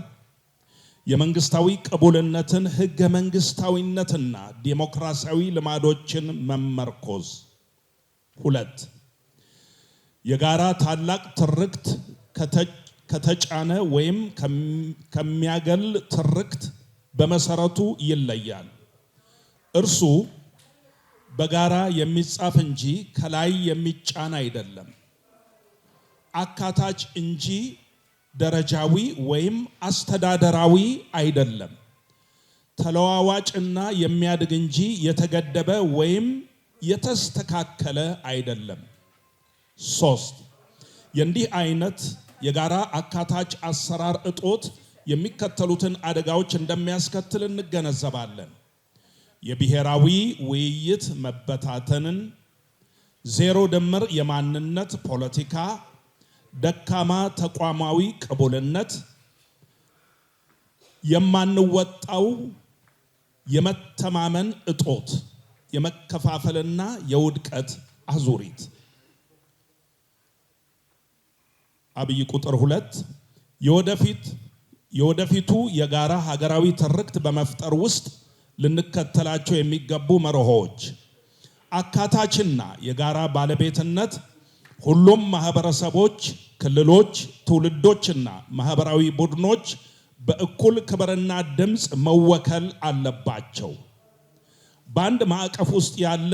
Speaker 10: የመንግስታዊ ቅቡልነትን፣ ህገ መንግስታዊነትና ዲሞክራሲያዊ ልማዶችን መመርኮዝ። ሁለት የጋራ ታላቅ ትርክት ከተጫነ ወይም ከሚያገል ትርክት በመሰረቱ ይለያል። እርሱ በጋራ የሚጻፍ እንጂ ከላይ የሚጫን አይደለም። አካታች እንጂ ደረጃዊ ወይም አስተዳደራዊ አይደለም። ተለዋዋጭና የሚያድግ እንጂ የተገደበ ወይም የተስተካከለ አይደለም። ሶስት የእንዲህ አይነት የጋራ አካታች አሰራር እጦት የሚከተሉትን አደጋዎች እንደሚያስከትል እንገነዘባለን። የብሔራዊ ውይይት መበታተንን፣ ዜሮ ድምር የማንነት ፖለቲካ፣ ደካማ ተቋማዊ ቅቡልነት፣ የማንወጣው የመተማመን እጦት፣ የመከፋፈልና የውድቀት አዙሪት። አብይ ቁጥር 2 የወደፊቱ የጋራ ሀገራዊ ትርክት በመፍጠር ውስጥ ልንከተላቸው የሚገቡ መርሆች አካታችና የጋራ ባለቤትነት፣ ሁሉም ማህበረሰቦች፣ ክልሎች፣ ትውልዶችና ማህበራዊ ቡድኖች በእኩል ክብርና ድምፅ መወከል አለባቸው። በአንድ ማዕቀፍ ውስጥ ያለ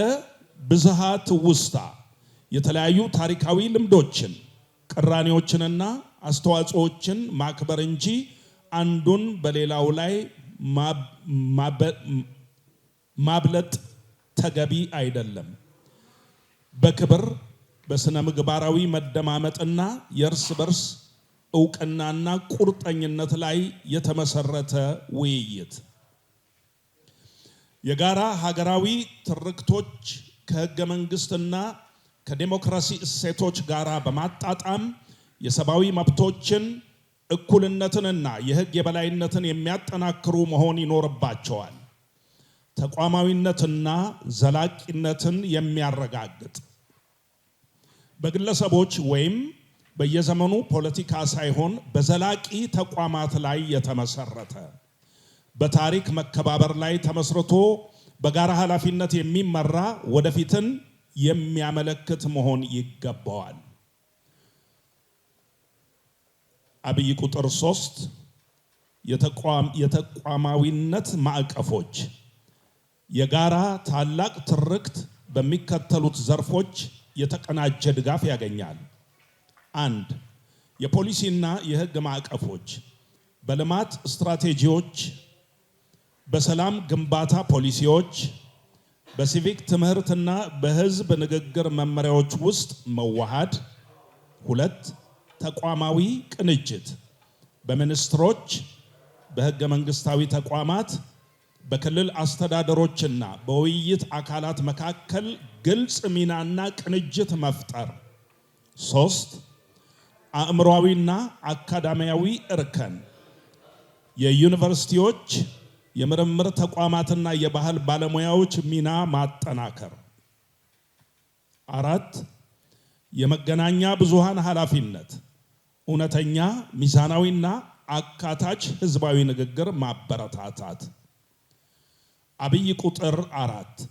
Speaker 10: ብዝሃ ትውስታ የተለያዩ ታሪካዊ ልምዶችን፣ ቅራኔዎችንና አስተዋጽኦችን ማክበር እንጂ አንዱን በሌላው ላይ ማብለጥ ተገቢ አይደለም። በክብር በስነ ምግባራዊ መደማመጥና የእርስ በርስ እውቅናና ቁርጠኝነት ላይ የተመሰረተ ውይይት። የጋራ ሀገራዊ ትርክቶች ከህገ መንግስትና ከዲሞክራሲ እሴቶች ጋር በማጣጣም የሰብአዊ መብቶችን፣ እኩልነትንና የህግ የበላይነትን የሚያጠናክሩ መሆን ይኖርባቸዋል። ተቋማዊነትና ዘላቂነትን የሚያረጋግጥ በግለሰቦች ወይም በየዘመኑ ፖለቲካ ሳይሆን በዘላቂ ተቋማት ላይ የተመሰረተ በታሪክ መከባበር ላይ ተመስርቶ በጋራ ኃላፊነት የሚመራ ወደፊትን የሚያመለክት መሆን ይገባዋል። አብይ ቁጥር 3 የተቋማዊነት ማዕቀፎች የጋራ ታላቅ ትርክት በሚከተሉት ዘርፎች የተቀናጀ ድጋፍ ያገኛል። 1. የፖሊሲና የህግ ማዕቀፎች በልማት ስትራቴጂዎች፣ በሰላም ግንባታ ፖሊሲዎች፣ በሲቪክ ትምህርትና በህዝብ ንግግር መመሪያዎች ውስጥ መዋሃድ። 2 ተቋማዊ ቅንጅት በሚኒስትሮች፣ በህገ መንግስታዊ ተቋማት፣ በክልል አስተዳደሮችና በውይይት አካላት መካከል ግልጽ ሚናና ቅንጅት መፍጠር። 3 አእምሯዊና አካዳሚያዊ እርከን የዩኒቨርሲቲዎች፣ የምርምር ተቋማትና የባህል ባለሙያዎች ሚና ማጠናከር። 4 የመገናኛ ብዙሃን ኃላፊነት እውነተኛ፣ ሚዛናዊና አካታች ህዝባዊ ንግግር ማበረታታት። አብይ ቁጥር 4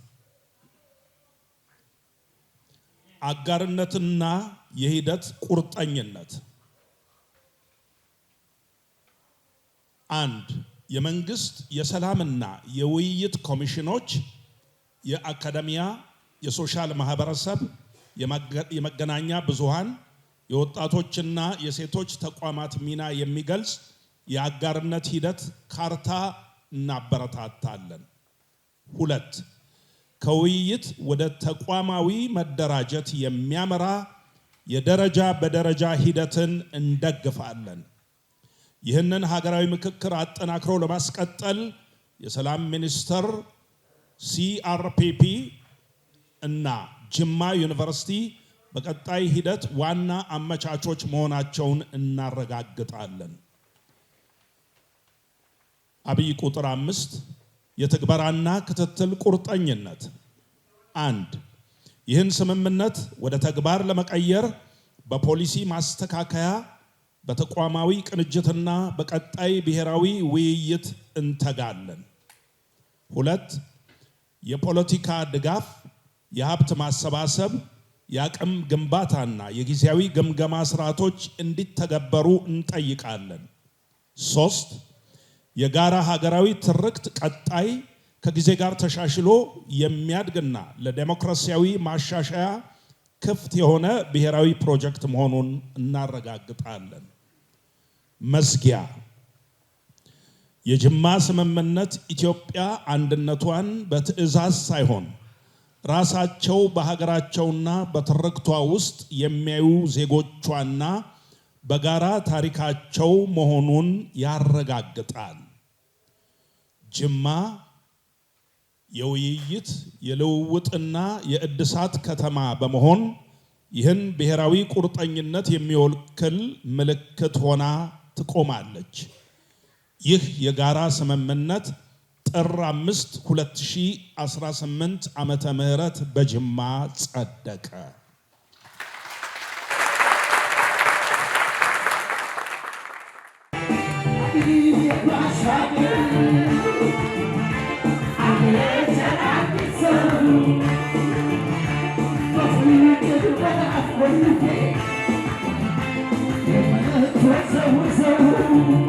Speaker 10: አጋርነትና የሂደት ቁርጠኝነት። 1 የመንግስት የሰላምና የውይይት ኮሚሽኖች፣ የአካዳሚያ፣ የሶሻል ማህበረሰብ፣ የመገናኛ ብዙሃን፣ የወጣቶችና የሴቶች ተቋማት ሚና የሚገልጽ የአጋርነት ሂደት ካርታ እናበረታታለን። 2 ከውይይት ወደ ተቋማዊ መደራጀት የሚያመራ የደረጃ በደረጃ ሂደትን እንደግፋለን። ይህንን ሀገራዊ ምክክር አጠናክሮ ለማስቀጠል የሰላም ሚኒስቴር፣ CRPP እና ጅማ ዩኒቨርሲቲ በቀጣይ ሂደት ዋና አመቻቾች መሆናቸውን እናረጋግጣለን። አብይ ቁጥር 5 የትግበራና ክትትል ቁርጠኝነት። 1 ይህን ስምምነት ወደ ተግባር ለመቀየር በፖሊሲ ማስተካከያ፣ በተቋማዊ ቅንጅትና በቀጣይ ብሔራዊ ውይይት እንተጋለን። 2 የፖለቲካ ድጋፍ፣ የሀብት ማሰባሰብ፣ የአቅም ግንባታና የጊዜያዊ ግምገማ ስርዓቶች እንዲተገበሩ እንጠይቃለን። 3 የጋራ ሀገራዊ ትርክት ቀጣይ ከጊዜ ጋር ተሻሽሎ የሚያድግና ለዴሞክራሲያዊ ማሻሻያ ክፍት የሆነ ብሔራዊ ፕሮጀክት መሆኑን እናረጋግጣለን። መዝጊያ የጅማ ስምምነት ኢትዮጵያ አንድነቷን በትዕዛዝ ሳይሆን ራሳቸው በሀገራቸውና በትርክቷ ውስጥ የሚያዩ ዜጎቿና በጋራ ታሪካቸው መሆኑን ያረጋግጣል። ጅማ የውይይት የልውውጥና የእድሳት ከተማ በመሆን ይህን ብሔራዊ ቁርጠኝነት የሚወክል ምልክት ሆና ትቆማለች። ይህ የጋራ ስምምነት ጥር 5 2018 ዓመተ ምህረት በጅማ ጸደቀ።
Speaker 11: We're